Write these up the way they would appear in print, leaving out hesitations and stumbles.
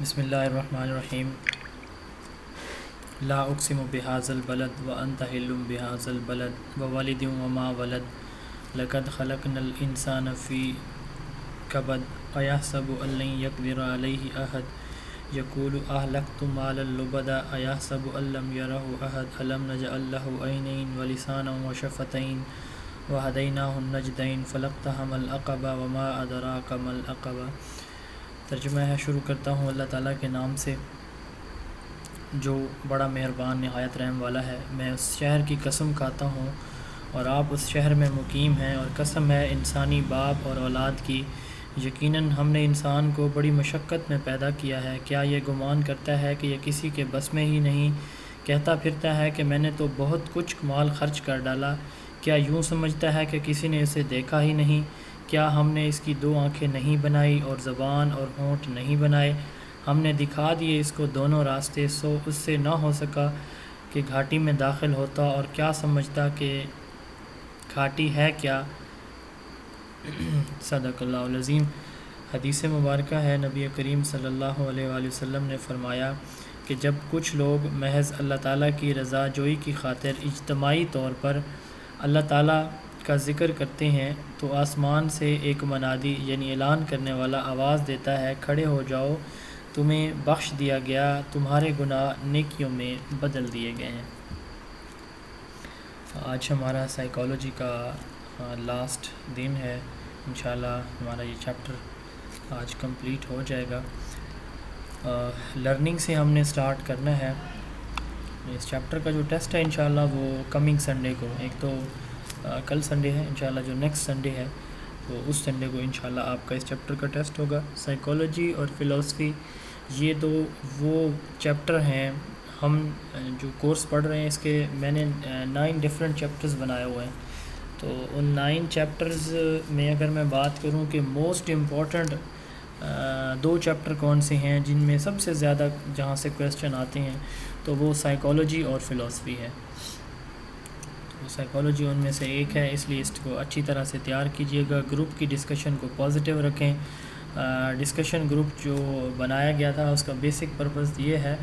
بسم اللہ الرحمن الرحیم لا اقسم بهذا البلد وانت حل بهذا البلد ووالد وما ولد لقد خلقنا الانسان في كبد ايحسب ان لن يقدر عليه احد يقول اهلكت مالا لبدا ايحسب ان لم يره احد الم نجعل له عينين ولسانا وشفتين وهديناه النجدين فلاقتحم العقبة وما ادراك ما العقبة۔ ترجمہ ہے، شروع کرتا ہوں اللہ تعالیٰ کے نام سے جو بڑا مہربان نہایت رحم والا ہے۔ میں اس شہر کی قسم کھاتا ہوں اور آپ اس شہر میں مقیم ہیں، اور قسم ہے انسانی باپ اور اولاد کی، یقیناً ہم نے انسان کو بڑی مشقت میں پیدا کیا ہے۔ کیا یہ گمان کرتا ہے کہ یہ کسی کے بس میں ہی نہیں؟ کہتا پھرتا ہے کہ میں نے تو بہت کچھ مال خرچ کر ڈالا۔ کیا یوں سمجھتا ہے کہ کسی نے اسے دیکھا ہی نہیں؟ کیا ہم نے اس کی 2 آنکھیں نہیں بنائی اور زبان اور ہونٹ نہیں بنائے؟ ہم نے دکھا دیے اس کو دونوں راستے، سو اس سے نہ ہو سکا کہ گھاٹی میں داخل ہوتا، اور کیا سمجھتا کہ گھاٹی ہے کیا؟ صدق اللہ العظیم۔ حدیث مبارکہ ہے، نبی کریم صلی اللہ علیہ وآلہ وسلم نے فرمایا کہ جب کچھ لوگ محض اللہ تعالیٰ کی رضا جوئی کی خاطر اجتماعی طور پر اللہ تعالیٰ کا ذکر کرتے ہیں تو آسمان سے ایک منادی یعنی اعلان کرنے والا آواز دیتا ہے، کھڑے ہو جاؤ، تمہیں بخش دیا گیا، تمہارے گناہ نیکیوں میں بدل دیے گئے ہیں۔ آج ہمارا سائیکالوجی کا لاسٹ دن ہے، انشاءاللہ ہمارا یہ چیپٹر آج کمپلیٹ ہو جائے گا۔ لرننگ سے ہم نے سٹارٹ کرنا ہے۔ اس چیپٹر کا جو ٹیسٹ ہے انشاءاللہ وہ کمنگ سنڈے کو، ایک تو کل سنڈے ہے، انشاءاللہ جو نیکسٹ سنڈے ہے تو اس سنڈے کو انشاءاللہ آپ کا اس چیپٹر کا ٹیسٹ ہوگا۔ سائیکالوجی اور فلاسفی یہ دو وہ چیپٹر ہیں، ہم جو کورس پڑھ رہے ہیں اس کے میں نے 9 ڈفرینٹ چیپٹرز بنائے ہوئے ہیں۔ تو ان 9 چیپٹرز میں اگر میں بات کروں کہ موسٹ امپورٹنٹ 2 چیپٹر کون سے ہیں جن میں سب سے زیادہ جہاں سے کویسچن آتے ہیں تو وہ سائیکالوجی اور فلاسفی ہے۔ تو سائیکالوجی ان میں سے ایک ہے، اس لیے اس کو اچھی طرح سے تیار کیجیے گا۔ گروپ کی ڈسکشن کو پازیٹیو رکھیں۔ ڈسکشن گروپ جو بنایا گیا تھا اس کا بیسک پرپز یہ ہے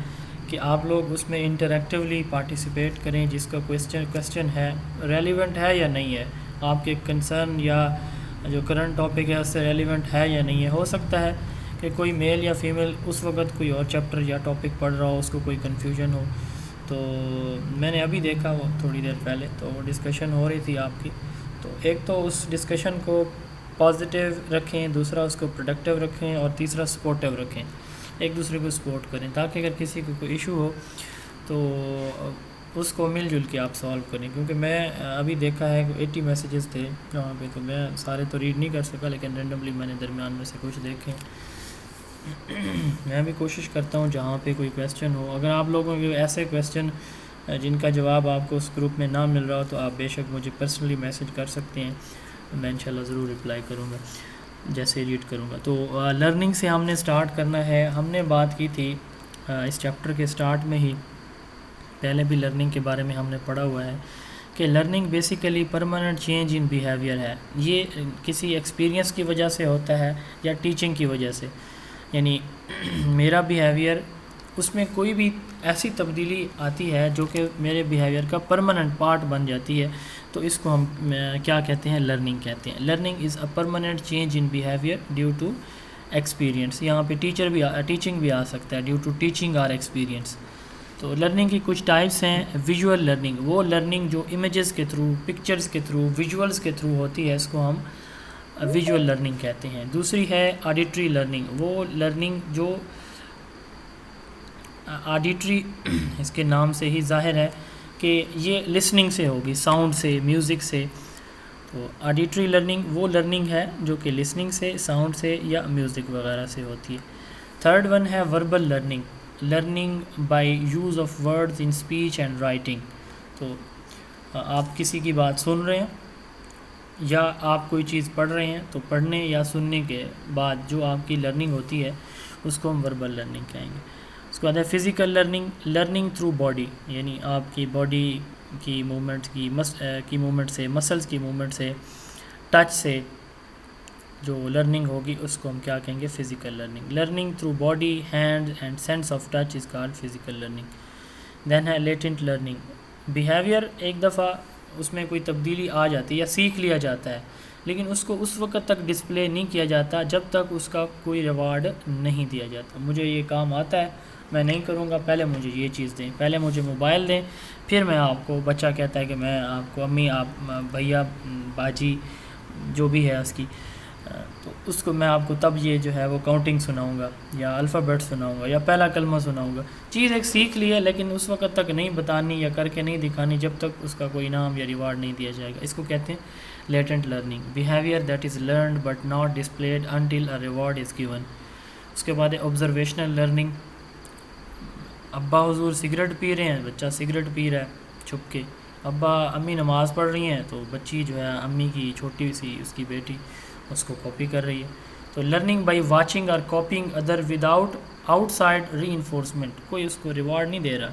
کہ آپ لوگ اس میں انٹریکٹیولی پارٹیسپیٹ کریں، جس کا کویسچن ہے ریلیونٹ ہے یا نہیں ہے، آپ کے کنسرن یا جو کرنٹ ٹاپک ہے اس سے ریلیونٹ ہے یا نہیں ہے۔ ہو سکتا ہے کہ کوئی میل یا فیمیل اس وقت کوئی اور چیپٹر یا ٹاپک پڑھ رہا ہو، اس کو کوئی کنفیوژن ہو۔ تو میں نے ابھی دیکھا وہ تھوڑی دیر پہلے تو ڈسکشن ہو رہی تھی آپ کی، تو ایک تو اس ڈسکشن کو پازیٹیو رکھیں، دوسرا اس کو پروڈکٹیو رکھیں، اور تیسرا سپورٹیو رکھیں، ایک دوسرے کو سپورٹ کریں تاکہ اگر کسی کو کوئی ایشو ہو تو اس کو مل جل کے آپ سالو کریں۔ کیونکہ میں ابھی دیکھا ہے کہ 80 میسیجز تھے وہاں پہ، تو میں سارے تو ریڈ نہیں کر سکا، لیکن رینڈملی میں نے درمیان میں سے کچھ دیکھیں۔ میں بھی کوشش کرتا ہوں جہاں پہ کوئی کویسچن ہو، اگر آپ لوگوں کے ایسے کویسچن جن کا جواب آپ کو اس گروپ میں نہ مل رہا ہو تو آپ بے شک مجھے پرسنلی میسیج کر سکتے ہیں، میں انشاءاللہ ضرور رپلائی کروں گا جیسے ریڈ کروں گا۔ تو لرننگ سے ہم نے سٹارٹ کرنا ہے۔ ہم نے بات کی تھی اس چیپٹر کے سٹارٹ میں ہی، پہلے بھی لرننگ کے بارے میں ہم نے پڑھا ہوا ہے کہ learning basically permanent change in behaviour ہے۔ یہ کسی ایکسپیرینس کی وجہ سے ہوتا ہے یا ٹیچنگ کی وجہ سے، یعنی میرا بیہیویئر اس میں کوئی بھی ایسی تبدیلی آتی ہے جو کہ میرے بیہیویئر کا پرماننٹ پارٹ بن جاتی ہے، تو اس کو ہم کیا کہتے ہیں؟ لرننگ کہتے ہیں۔ Learning is a permanent change in behaviour due to experience. یہاں پہ ٹیچنگ بھی آ سکتا ہے، ڈیو ٹو ٹیچنگ اور ایکسپیرینس۔ تو لرننگ کی کچھ ٹائپس ہیں۔ ویژول لرننگ، وہ لرننگ جو امیجز کے تھرو، پکچرز کے تھرو، ویژولز کے تھرو ہوتی ہے، اس کو ہم ویژول لرننگ کہتے ہیں۔ دوسری ہے آڈیٹری لرننگ، وہ لرننگ جو آڈیٹری اس کے نام سے ہی ظاہر ہے کہ یہ لسننگ سے ہوگی، ساؤنڈ سے، میوزک سے۔ تو آڈیٹری لرننگ وہ لرننگ ہے جو کہ لسننگ سے، ساؤنڈ سے یا میوزک وغیرہ سے ہوتی ہے۔ تھرڈ ون ہے verbal learning, learning by use of words in speech and writing. تو آپ کسی کی بات سن رہے ہیں یا آپ کوئی چیز پڑھ رہے ہیں، تو پڑھنے یا سننے کے بعد جو آپ کی لرننگ ہوتی ہے اس کو ہم وربل لرننگ کہیں گے۔ اس کے بعد ہے physical learning, learning through body, یعنی آپ کی باڈی کی موومنٹ کی موومنٹ سے، مسلز کی موومنٹ سے، ٹچ سے، جو لرننگ ہوگی اس کو ہم کیا کہیں گے؟ Physical learning. Learning through body, hand and sense of touch is called physical learning. Then ہے لیٹنٹ لرننگ. بیہیویئر ایک دفعہ اس میں کوئی تبدیلی آ جاتی ہے یا سیکھ لیا جاتا ہے، لیکن اس کو اس وقت تک ڈسپلے نہیں کیا جاتا جب تک اس کا کوئی ریوارڈ نہیں دیا جاتا. مجھے یہ کام آتا ہے، میں نہیں کروں گا، پہلے مجھے یہ چیز دیں، پہلے مجھے موبائل دیں، پھر میں آپ کو. بچہ کہتا ہے کہ میں آپ کو امی، آپ بھیا، باجی جو بھی ہے اس کی، تو اس کو میں آپ کو تب یہ جو ہے وہ کاؤنٹنگ سناؤں گا یا الفابیٹ سناؤں گا یا پہلا کلمہ سناؤں گا. چیز ایک سیکھ لی ہے لیکن اس وقت تک نہیں بتانی یا کر کے نہیں دکھانی جب تک اس کا کوئی انعام یا ریوارڈ نہیں دیا جائے گا. اس کو کہتے ہیں latent learning. Behaviour that is learned but not displayed until a reward is given. اس کے بعد ہے آبزرویشنل لرننگ. ابا حضور سگریٹ پی رہے ہیں، بچہ سگریٹ پی رہا ہے چھپ کے. ابا امی نماز پڑھ رہی ہیں تو بچی جو ہے امی کی چھوٹی سی اس کی بیٹی اس کو کاپی کر رہی ہے. تو لرننگ بائی واچنگ اور کاپینگ ادر وداؤٹ آؤٹ سائڈ ری انفورسمنٹ. کوئی اس کو ریوارڈ نہیں دے رہا،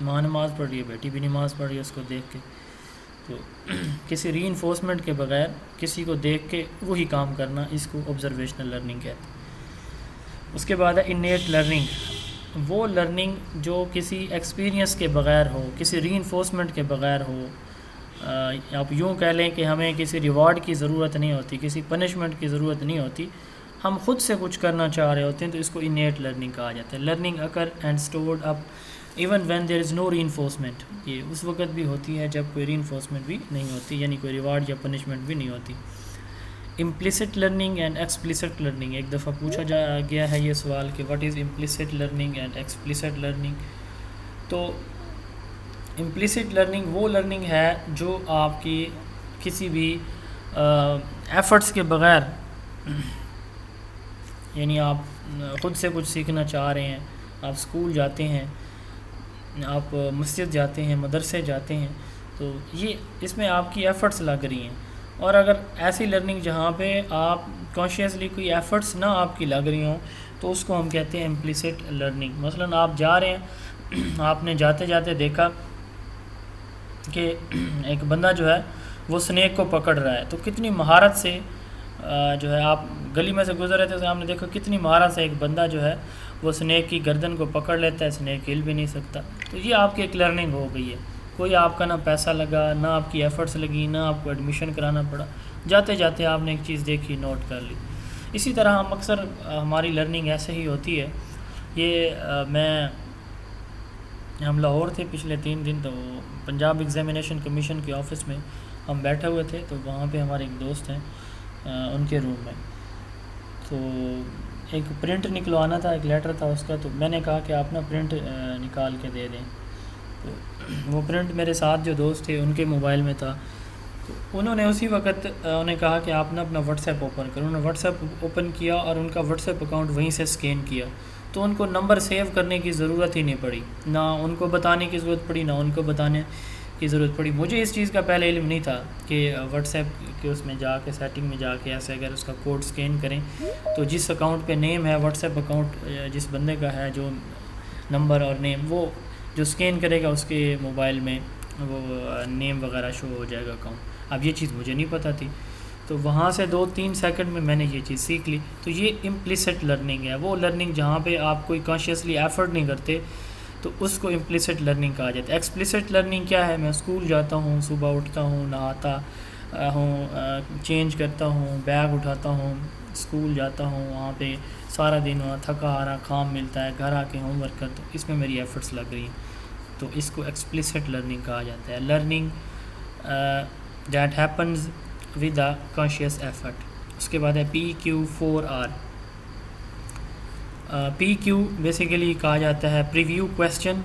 ماں نماز پڑھ رہی ہے، بیٹی بھی نماز پڑھ رہی ہے اس کو دیکھ کے، تو کسی ری انفورسمنٹ کے بغیر کسی کو دیکھ کے وہی کام کرنا، اس کو آبزرویشنل لرننگ کہتے ہیں. اس کے بعد ہے انیٹ لرننگ. وہ لرننگ جو کسی ایکسپیرینس کے بغیر ہو، کسی ری انفورسمنٹ کے بغیر ہو. آپ یوں کہہ لیں کہ ہمیں کسی ریوارڈ کی ضرورت نہیں ہوتی، کسی پنشمنٹ کی ضرورت نہیں ہوتی، ہم خود سے کچھ کرنا چاہ رہے ہوتے ہیں، تو اس کو انیٹ لرننگ کہا جاتا ہے. Learning occurs and stored up even when there is no reinforcement. یہ اس وقت بھی ہوتی ہے جب کوئی ری انفورسمنٹ بھی نہیں ہوتی، یعنی کوئی ریوارڈ یا پنشمنٹ بھی نہیں ہوتی. Implicit learning and explicit learning. ایک دفعہ پوچھا گیا ہے یہ سوال کہ what is implicit learning and explicit learning. تو امپلیسٹ لرننگ وہ لرننگ ہے جو آپ کی کسی بھی ایفرٹس کے بغیر، یعنی آپ خود سے کچھ سیکھنا چاہ رہے ہیں، آپ اسکول جاتے ہیں، آپ مسجد جاتے ہیں، مدرسے جاتے ہیں، تو یہ اس میں آپ کی ایفرٹس لگ رہی ہیں. اور اگر ایسی لرننگ جہاں پہ آپ کانشیسلی کوئی ایفرٹس نہ آپ کی لگ رہی ہوں تو اس کو ہم کہتے ہیں امپلیسٹ لرننگ. مثلاً آپ جا رہے ہیں، آپ نے جاتے جاتے دیکھا کہ ایک بندہ جو ہے وہ سنیک کو پکڑ رہا ہے، تو کتنی مہارت سے جو ہے آپ گلی میں سے گزر رہے تھے تو آپ نے دیکھا کتنی مہارت سے ایک بندہ جو ہے وہ سنیک کی گردن کو پکڑ لیتا ہے، سنیک ہل بھی نہیں سکتا. تو یہ آپ کی ایک لرننگ ہو گئی ہے. کوئی آپ کا نہ پیسہ لگا، نہ آپ کی ایفرٹس لگی، نہ آپ کو ایڈمیشن کرانا پڑا، جاتے جاتے آپ نے ایک چیز دیکھی، نوٹ کر لی. اسی طرح ہم اکثر ہماری لرننگ ایسے ہی ہوتی ہے. یہ ہم لاہور تھے پچھلے 3 دن، تو پنجاب ایگزامینیشن کمیشن کے آفس میں ہم بیٹھے ہوئے تھے، تو وہاں پہ ہمارے ایک دوست ہیں ان کے روم میں، تو ایک پرنٹ نکلوانا تھا، ایک لیٹر تھا اس کا. تو میں نے کہا کہ آپ نا پرنٹ نکال کے دے دیں. تو وہ پرنٹ میرے ساتھ جو دوست تھے ان کے موبائل میں تھا، تو انہوں نے اسی وقت انہیں کہا کہ آپ نا اپنا واٹس ایپ اوپن کرو. انہوں نے واٹس ایپ اوپن کیا اور ان کا واٹس ایپ اکاؤنٹ وہیں سے اسکین کیا. تو ان کو نمبر سیو کرنے کی ضرورت ہی نہیں پڑی، نہ ان کو بتانے کی ضرورت پڑی، نہ ان کو بتانے کی ضرورت پڑی. مجھے اس چیز کا پہلے علم نہیں تھا کہ واٹس ایپ کے اس میں جا کے سیٹنگ میں جا کے ایسے اگر اس کا کوڈ اسکین کریں تو جس اکاؤنٹ پہ نیم ہے، واٹس ایپ اکاؤنٹ جس بندے کا ہے، جو نمبر اور نیم وہ جو اسکین کرے گا اس کے موبائل میں وہ نیم وغیرہ شو ہو جائے گا اکاؤنٹ. اب یہ چیز مجھے نہیں پتہ تھی، تو وہاں سے 2-3 سیکنڈ میں میں نے یہ چیز سیکھ لی. تو یہ امپلیسٹ لرننگ ہے. وہ لرننگ جہاں پہ آپ کوئی کانشیسلی ایفرٹ نہیں کرتے تو اس کو امپلیسٹ لرننگ کہا جاتا ہے. ایکسپلیسٹ لرننگ کیا ہے؟ میں اسکول جاتا ہوں، صبح اٹھتا ہوں، نہاتا ہوں، چینج کرتا ہوں، بیگ اٹھاتا ہوں، اسکول جاتا ہوں، وہاں پہ سارا دن وہاں تھکا ہارا کام ملتا ہے، گھر آ کے ہوم ورک کرتا ہوں، اس میں میری ایفرٹس لگ رہی ہیں، تو اس کو ایکسپلیسٹ لرننگ کہا جاتا ہے. Learning that happens with a conscious effort. اس کے بعد ہے PQ4R. PQ بیسیکلی کہا جاتا ہے پریویو کویسچن،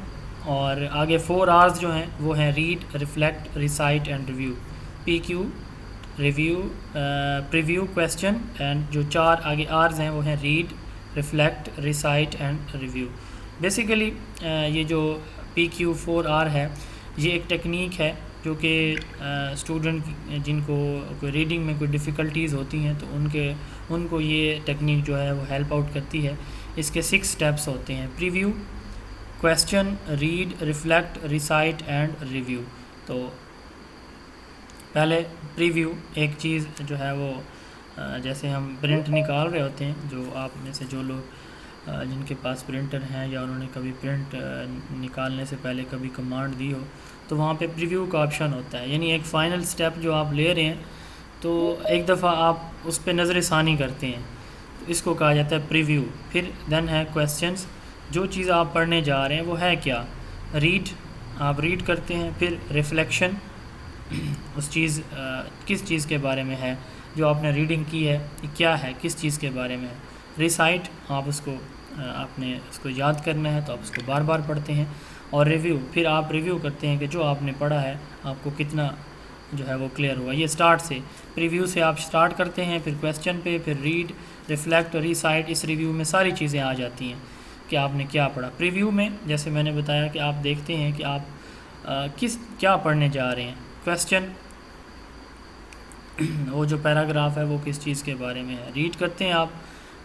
اور آگے 4 R's جو ہیں وہ ہیں read, reflect, recite and review. PQ review, preview question, and جو 4 آگے R's ہیں وہ ہیں read, reflect, recite and review. Basically یہ جو PQ4R ہے یہ ایک ٹیکنیک ہے جو کہ اسٹوڈنٹ جن کو کوئی ریڈنگ میں کوئی ڈیفیکلٹیز ہوتی ہیں تو ان کو یہ ٹیکنیک جو ہے وہ ہیلپ آؤٹ کرتی ہے. اس کے 6 سٹیپس ہوتے ہیں: preview, question, read, reflect, recite and review. تو پہلے پریویو، ایک چیز جو ہے وہ جیسے ہم پرنٹ نکال رہے ہوتے ہیں، جو آپ میں سے جو لوگ جن کے پاس پرنٹر ہیں یا انہوں نے کبھی پرنٹ نکالنے سے پہلے کبھی کمانڈ دی ہو، تو وہاں پہ پریویو کا آپشن ہوتا ہے، یعنی ایک فائنل سٹیپ جو آپ لے رہے ہیں تو ایک دفعہ آپ اس پہ نظر ثانی کرتے ہیں، تو اس کو کہا جاتا ہے پریویو۔ پھر دین ہے کویسچنز، جو چیز آپ پڑھنے جا رہے ہیں وہ ہے کیا، ریڈ، آپ ریڈ کرتے ہیں۔ پھر ریفلیکشن، اس چیز کس چیز کے بارے میں ہے جو آپ نے ریڈنگ کی ہے، یہ کیا ہے، کس چیز کے بارے میں ہے۔ ریسائٹ، آپ اس کو آپ نے اس کو یاد کرنا ہے تو آپ اس کو بار بار پڑھتے ہیں۔ اور ریویو، پھر آپ ریویو کرتے ہیں کہ جو آپ نے پڑھا ہے آپ کو کتنا جو ہے وہ کلیئر ہوا۔ یہ سٹارٹ سے، پریویو سے آپ سٹارٹ کرتے ہیں، پھر کویسچن پہ، پھر ریڈ، ریفلیکٹ اور ریسائٹ، اس ریویو میں ساری چیزیں آ جاتی ہیں کہ آپ نے کیا پڑھا۔ پریویو میں جیسے میں نے بتایا کہ آپ دیکھتے ہیں کہ آپ کیا پڑھنے جا رہے ہیں۔ کویسچن، وہ جو پیراگراف ہے وہ کس چیز کے بارے میں ہے، ریڈ کرتے ہیں آپ۔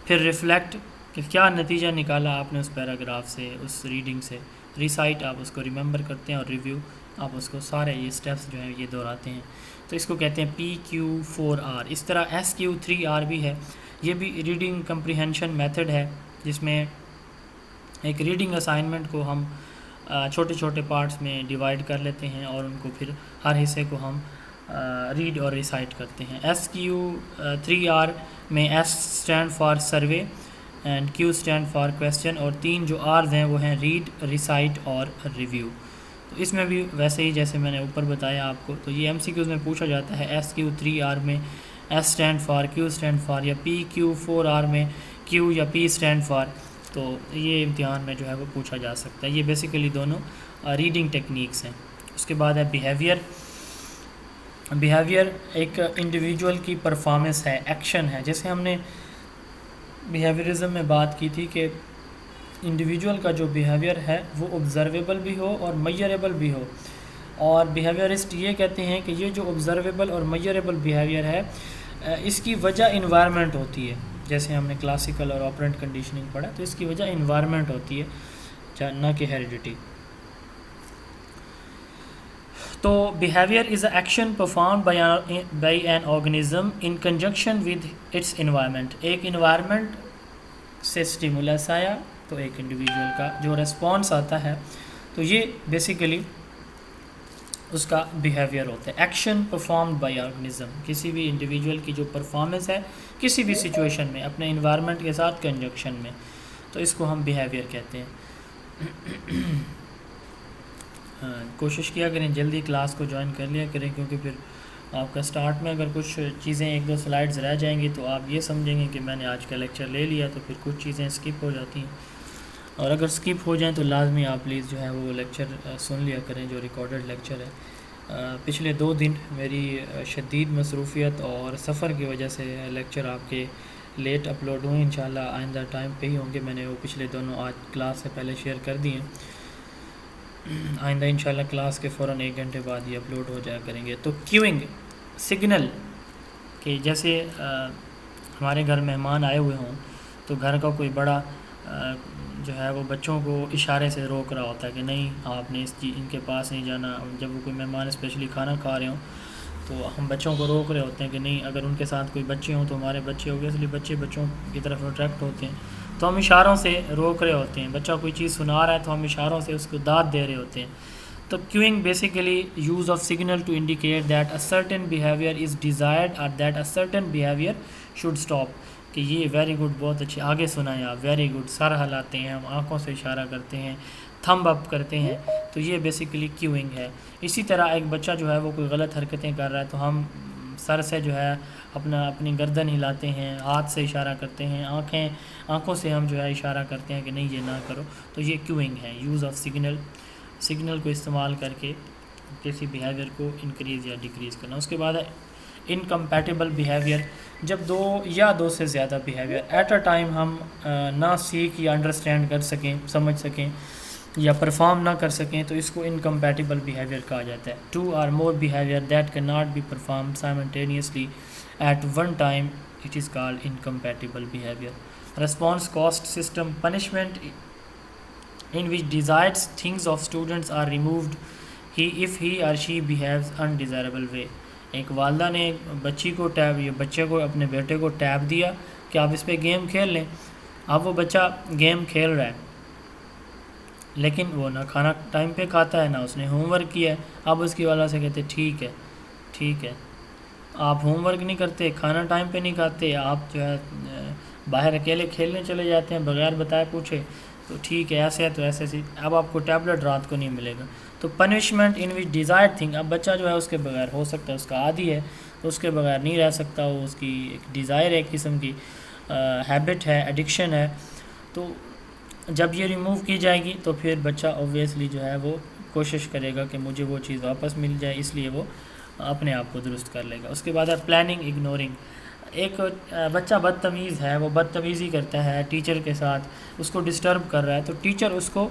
پھر ریفلیکٹ، کہ کیا نتیجہ نکالا آپ نے اس پیراگراف سے، اس ریڈنگ سے۔ ریسائٹ، آپ اس کو ریممبر کرتے ہیں، اور ریویو، آپ اس کو سارے یہ سٹیپس جو ہیں یہ دہراتے ہیں، تو اس کو کہتے ہیں PQ4R۔ اس طرح SQ3R بھی ہے، یہ بھی ریڈنگ کمپریہنشن میتھڈ ہے، جس میں ایک ریڈنگ اسائنمنٹ کو ہم چھوٹے چھوٹے پارٹس میں ڈیوائڈ کر لیتے ہیں اور ان کو پھر ہر حصے کو ہم ریڈ اور ریسائٹ کرتے ہیں۔ SQ3R میں S stand for survey and Q stand for question, اور تین جو R's ہیں وہ ہیں ریڈ، ریسائٹ اور ریویو۔ تو اس میں بھی ویسے ہی جیسے میں نے اوپر بتایا آپ کو، تو یہ MCQs میں پوچھا جاتا ہے۔ SQ3R میں S stand for, Q stand for, یا PQ4R میں Q یا P اسٹینڈ فار، تو یہ امتحان میں جو ہے وہ پوچھا جا سکتا ہے۔ یہ بیسیکلی دونوں ریڈنگ ٹیکنیکس ہیں۔ اس کے بعد ہے بیہیویئر۔ بیہیویئر ایک انڈیویجول کی پرفارمنس ہے، ایکشن ہے۔ جیسے ہم نے بیہیویئرزم میں بات کی تھی کہ انڈیویجول کا جو بیہیویئر ہے وہ آبزرویبل بھی ہو اور میئریبل بھی ہو، اور بیہیویئرسٹ یہ کہتے ہیں کہ یہ جو آبزرویبل اور میئریبل بیہیویئر ہے اس کی وجہ انوائرمنٹ ہوتی ہے۔ جیسے ہم نے کلاسیکل اور آپرنٹ کنڈیشننگ پڑھا، تو اس کی وجہ انوائرمنٹ ہوتی ہے، نہ کہ ہیریڈیٹی۔ تو behaviour is a action performed by an organism in conjunction with its environment. ایک انوائرمنٹ سے سٹیمولس آیا تو ایک انڈیویجول کا جو ریسپانس آتا ہے، تو یہ بیسیکلی اس کا بیہیویئر ہوتا ہے۔ ایکشن پرفارمڈ بائی آرگنزم، کسی بھی انڈیویجول کی جو پرفارمنس ہے کسی بھی سچویشن میں اپنے انوائرمنٹ کے ساتھ کنجنکشن میں، تو اس کو ہم بیہیویئر کہتے ہیں۔ کوشش کیا کریں جلدی کلاس کو جوائن کر لیا کریں، کیونکہ پھر آپ کا سٹارٹ میں اگر کچھ چیزیں ایک دو سلائڈز رہ جائیں گی تو آپ یہ سمجھیں گے کہ میں نے آج کا لیکچر لے لیا، تو پھر کچھ چیزیں اسکپ ہو جاتی ہیں، اور اگر اسکپ ہو جائیں تو لازمی آپ پلیز جو ہے وہ لیکچر سن لیا کریں جو ریکارڈڈ لیکچر ہے۔ پچھلے 2 دن میری شدید مصروفیت اور سفر کی وجہ سے لیکچر آپ کے لیٹ اپلوڈ ہوئے، انشاءاللہ آئندہ ٹائم پہ ہی ہوں گے۔ میں نے وہ پچھلے دونوں آج کلاس سے پہلے شیئر کر دیے ہیں، آئندہ انشاءاللہ کلاس کے فوراً 1 گھنٹے بعد یہ اپلوڈ ہو جایا کریں گے۔ تو کیوئنگ، سگنل، کہ جیسے ہمارے گھر مہمان آئے ہوئے ہوں تو گھر کا کوئی بڑا جو ہے وہ بچوں کو اشارے سے روک رہا ہوتا ہے کہ نہیں آپ نے ان کے پاس نہیں جانا۔ جب وہ کوئی مہمان اسپیشلی کھانا کھا رہے ہوں تو ہم بچوں کو روک رہے ہوتے ہیں کہ نہیں، اگر ان کے ساتھ کوئی بچے ہوں تو ہمارے بچے ہو گئے، اس لیے بچے بچوں کی طرف اٹریکٹ ہوتے ہیں، تو ہم اشاروں سے روک رہے ہوتے ہیں۔ بچہ کوئی چیز سنا رہا ہے تو ہم اشاروں سے اس کو داد دے رہے ہوتے ہیں۔ تو queuing basically use of signal to indicate that a certain behavior is desired or that a certain behavior should stop۔ کہ یہ ویری گڈ، بہت اچھی، آگے سنائیں آپ، ویری گڈ، سر ہلاتے ہیں ہم، آنکھوں سے اشارہ کرتے ہیں، تھمب اپ کرتے ہیں، تو یہ بیسیکلی queuing ہے۔ اسی طرح ایک بچہ جو ہے وہ کوئی غلط حرکتیں کر رہا ہے تو ہم سر سے جو ہے اپنی گردن ہلاتے ہیں، ہاتھ سے اشارہ کرتے ہیں، آنکھوں سے ہم جو ہے اشارہ کرتے ہیں کہ نہیں یہ نہ کرو، تو یہ queuing ہے، یوز آف سگنل کو استعمال کر کے کسی بیہیویئر کو انکریز یا ڈیکریز کرنا۔ اس کے بعد ہے انکمپیٹیبل بیہیویئر، جب 2 یا 2 سے زیادہ بیہیویئر ایٹ اے ٹائم ہم نہ سیکھ یا انڈرسٹینڈ کر سکیں، سمجھ سکیں یا پرفارم نہ کر سکیں، تو اس کو انکمپیٹیبل بیہیویئر کہا جاتا ہے۔ 2 or more behavior that cannot be performed simultaneously at one time, it is called incompatible behavior۔ Response cost system، punishment in which desired things of students are removed if he or she behaves undesirable way۔ ایک والدہ نے بچے کو اپنے بیٹے کو tab دیا کہ آپ اس پہ گیم کھیل لیں. اب وہ بچہ گیم کھیل رہا ہے لیکن وہ نہ کھانا ٹائم پہ کھاتا ہے، نہ اس نے ہوم ورک کیا ہے. اب اس کی والدہ سے کہتے ٹھیک ہے آپ ہوم ورک نہیں کرتے، کھانا ٹائم پہ نہیں کھاتے، آپ جو ہے باہر اکیلے کھیلنے چلے جاتے ہیں بغیر بتائے پوچھے، تو ٹھیک ہے ایسے ہے تو ایسے اب آپ کو ٹیبلٹ رات کو نہیں ملے گا. تو پنشمنٹ ان وچ ڈیزائر تھنگ. اب بچہ جو ہے اس کے بغیر ہو سکتا ہے اس کا عادی ہے تو اس کے بغیر نہیں رہ سکتا، وہ اس کی ایک ڈیزائر ہے، ایک قسم کی ہیبٹ ہے، ایڈکشن ہے. تو جب یہ ریموو کی جائے گی تو پھر بچہ اوبویسلی جو ہے وہ کوشش کرے گا کہ مجھے وہ چیز واپس مل جائے، اس لیے وہ اپنے آپ کو درست کر لے گا. اس کے بعد ہے پلاننگ اگنورنگ. ایک بچہ بدتمیز ہے، وہ بدتمیزی کرتا ہے ٹیچر کے ساتھ، اس کو ڈسٹرب کر رہا ہے، تو ٹیچر اس کو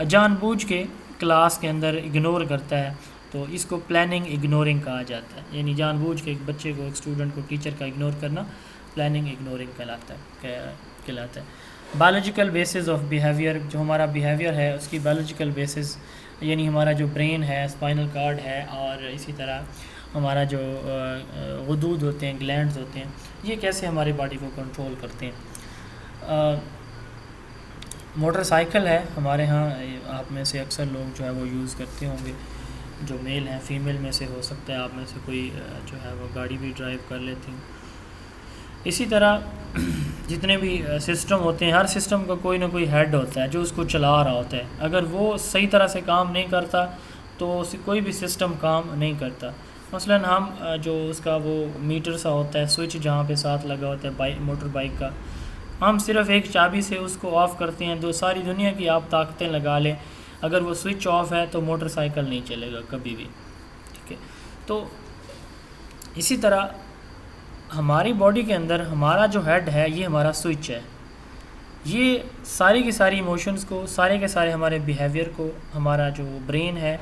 جان بوجھ کے کلاس کے اندر اگنور کرتا ہے، تو اس کو پلاننگ اگنورنگ کہا جاتا ہے. یعنی جان بوجھ کے ایک بچے کو، ایک اسٹوڈنٹ کو ٹیچر کا اگنور کرنا پلاننگ اگنورنگ کہلاتا ہے. Biological bases of behaviour. جو ہمارا بیہیویئر ہے اس کی بایولوجیکل بیسز، یعنی ہمارا جو برین ہے، اسپائنل کارڈ ہے، اور اسی طرح ہمارا جو غدود ہوتے ہیں، گلینڈز ہوتے ہیں، یہ کیسے ہماری باڈی کو کنٹرول کرتے ہیں. موٹر سائیکل ہے ہمارے ہاں، آپ میں سے اکثر لوگ جو ہے وہ یوز کرتے ہوں گے، جو میل ہیں. فیمیل میں سے ہو سکتا ہے آپ میں سے کوئی جو ہے وہ گاڑی بھی ڈرائیو کر لیتی ہوں. اسی طرح جتنے بھی سسٹم ہوتے ہیں، ہر سسٹم کا کوئی نہ کوئی ہیڈ ہوتا ہے جو اس کو چلا رہا ہوتا ہے. اگر وہ صحیح طرح سے کام نہیں کرتا تو کوئی بھی سسٹم کام نہیں کرتا. مثلا ہم جو اس کا وہ میٹر سا ہوتا ہے، سوئچ جہاں پہ ساتھ لگا ہوتا ہے موٹر بائک کا، ہم صرف ایک چابی سے اس کو آف کرتے ہیں. ساری دنیا کی آپ طاقتیں لگا لیں، اگر وہ سوئچ آف ہے تو موٹر سائیکل نہیں چلے گا کبھی بھی. ٹھیک ہے، تو اسی طرح ہماری باڈی کے اندر ہمارا جو ہیڈ ہے یہ ہمارا سوئچ ہے. یہ ساری کی ساری ایموشنز کو، سارے کے سارے ہمارے بیہیویئر کو ہمارا جو برین ہے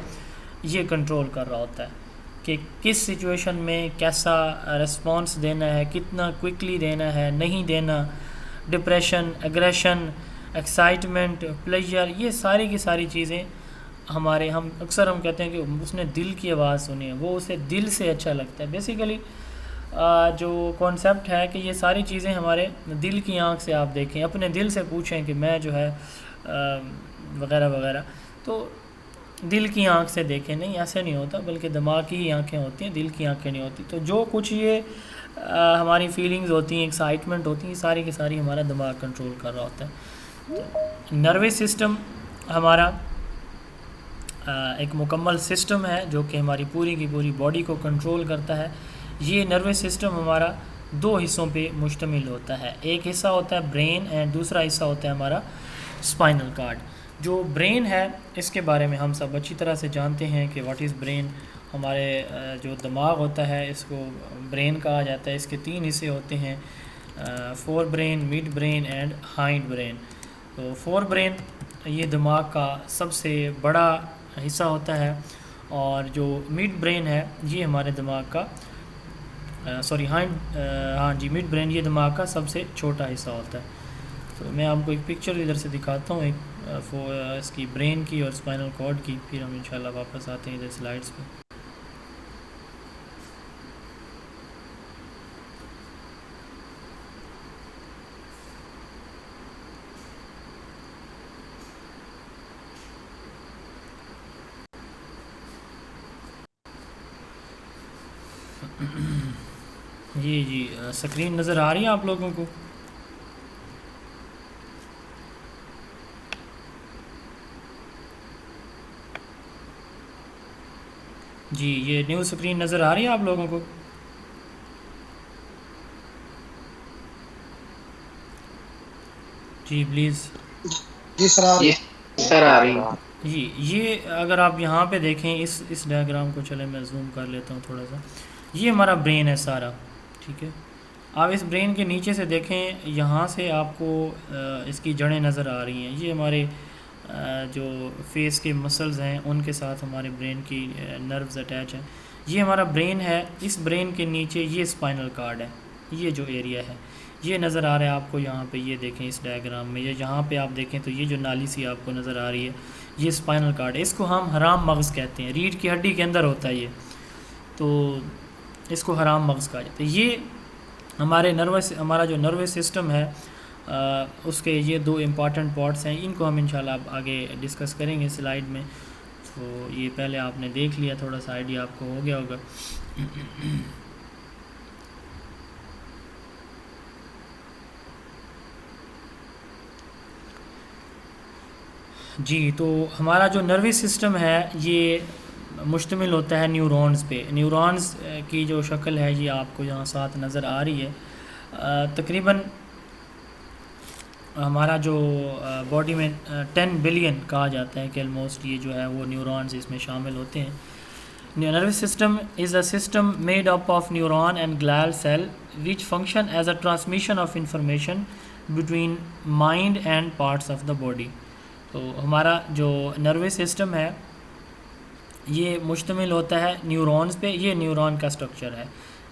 یہ کنٹرول کر رہا ہوتا ہے کہ کس سچویشن میں کیسا رسپانس دینا ہے، کتنا کوئکلی دینا ہے، نہیں دینا. ڈپریشن، اگریشن، ایکسائٹمنٹ، پلیجر، یہ ساری کی ساری چیزیں ہم اکثر کہتے ہیں کہ اس نے دل کی آواز سنی ہے، وہ اسے دل سے اچھا لگتا ہے. بیسیکلی جو کانسیپٹ ہے کہ یہ ساری چیزیں ہمارے دل کی آنکھ سے آپ دیکھیں، اپنے دل سے پوچھیں کہ میں جو ہے وغیرہ وغیرہ، تو دل کی آنکھ سے دیکھیں. نہیں، ایسے نہیں ہوتا، بلکہ دماغ کی ہی آنکھیں ہوتی ہیں، دل کی آنکھیں نہیں ہوتی. تو جو کچھ یہ ہماری فیلنگز ہوتی ہیں، ایکسائٹمنٹ ہوتی ہیں، ساری کی ساری ہمارا دماغ کنٹرول کر رہا ہوتا ہے. نروس سسٹم ہمارا ایک مکمل سسٹم ہے جو کہ ہماری پوری کی پوری باڈی کو کنٹرول کرتا ہے. یہ نروس سسٹم ہمارا دو حصوں پہ مشتمل ہوتا ہے. ایک حصہ ہوتا ہے برین اینڈ دوسرا حصہ ہوتا ہے ہمارا اسپائنل کارڈ. جو برین ہے اس کے بارے میں ہم سب اچھی طرح سے جانتے ہیں کہ واٹ از برین. ہمارے جو دماغ ہوتا ہے اس کو برین کہا جاتا ہے. اس کے 3 حصے ہوتے ہیں، four brain, mid brain and hind brain. تو فور برین یہ دماغ کا سب سے بڑا حصہ ہوتا ہے، اور جو مڈ برین ہے یہ ہمارے دماغ کا مڈ برین یہ دماغ کا سب سے چھوٹا حصہ ہوتا ہے. تو میں آپ کو ایک پکچر ادھر سے دکھاتا ہوں، اس کی برین کی اور اسپائنل کارڈ کی، پھر ہم انشاءاللہ واپس آتے ہیں ادھر سلائڈس پہ. جی سکرین نظر آ رہی ہے آپ لوگوں کو؟ جی یہ نیو سکرین نظر آ رہی ہے آپ لوگوں کو؟ جی پلیز. جی سر آ رہی ہے. جی یہ اگر آپ یہاں پہ دیکھیں اس ڈائیگرام کو، چلیں میں زوم کر لیتا ہوں تھوڑا سا. یہ ہمارا برین ہے سارا، ٹھیک ہے. آپ اس برین کے نیچے سے دیکھیں، یہاں سے آپ کو اس کی جڑیں نظر آ رہی ہیں. یہ ہمارے جو فیس کے مسلز ہیں ان کے ساتھ ہمارے برین کی نروز اٹیچ ہیں. یہ ہمارا برین ہے. اس برین کے نیچے یہ اسپائنل کارڈ ہے. یہ جو ایریا ہے یہ نظر آ رہا ہے آپ کو یہاں پہ. یہ دیکھیں اس ڈائیگرام میں، یہ جہاں پہ آپ دیکھیں تو یہ جو نالی سی آپ کو نظر آ رہی ہے یہ اسپائنل کارڈ ہے. اس کو ہم حرام مغز کہتے ہیں. ریڑھ کی ہڈی کے اندر ہوتا ہے یہ. تو اس کو حرام مغز کہا جاتا ہے۔ یہ ہمارا جو نروس سسٹم ہے اس کے یہ دو امپارٹنٹ پارٹس ہیں، ان کو ہم انشاءاللہ اب آگے ڈسکس کریں گے سلائیڈ میں۔ تو یہ پہلے آپ نے دیکھ لیا، تھوڑا سا آئیڈیا آپ کو ہو گیا ہوگا۔ جی، تو ہمارا جو نروس سسٹم ہے یہ مشتمل ہوتا ہے نیورونز پہ۔ نیورونز کی جو شکل ہے یہ آپ کو یہاں ساتھ نظر آ رہی ہے۔ تقریباً ہمارا جو باڈی میں 10 بلین کہا جاتا ہے کہ آلموسٹ یہ جو ہے وہ نیورونز اس میں شامل ہوتے ہیں۔ Nervous system is a system made up of neuron and glial cell which function as a transmission of information between mind and parts of the body. تو ہمارا جو نروس سسٹم ہے یہ مشتمل ہوتا ہے نیورونز پہ۔ یہ نیورون کا سٹرکچر ہے،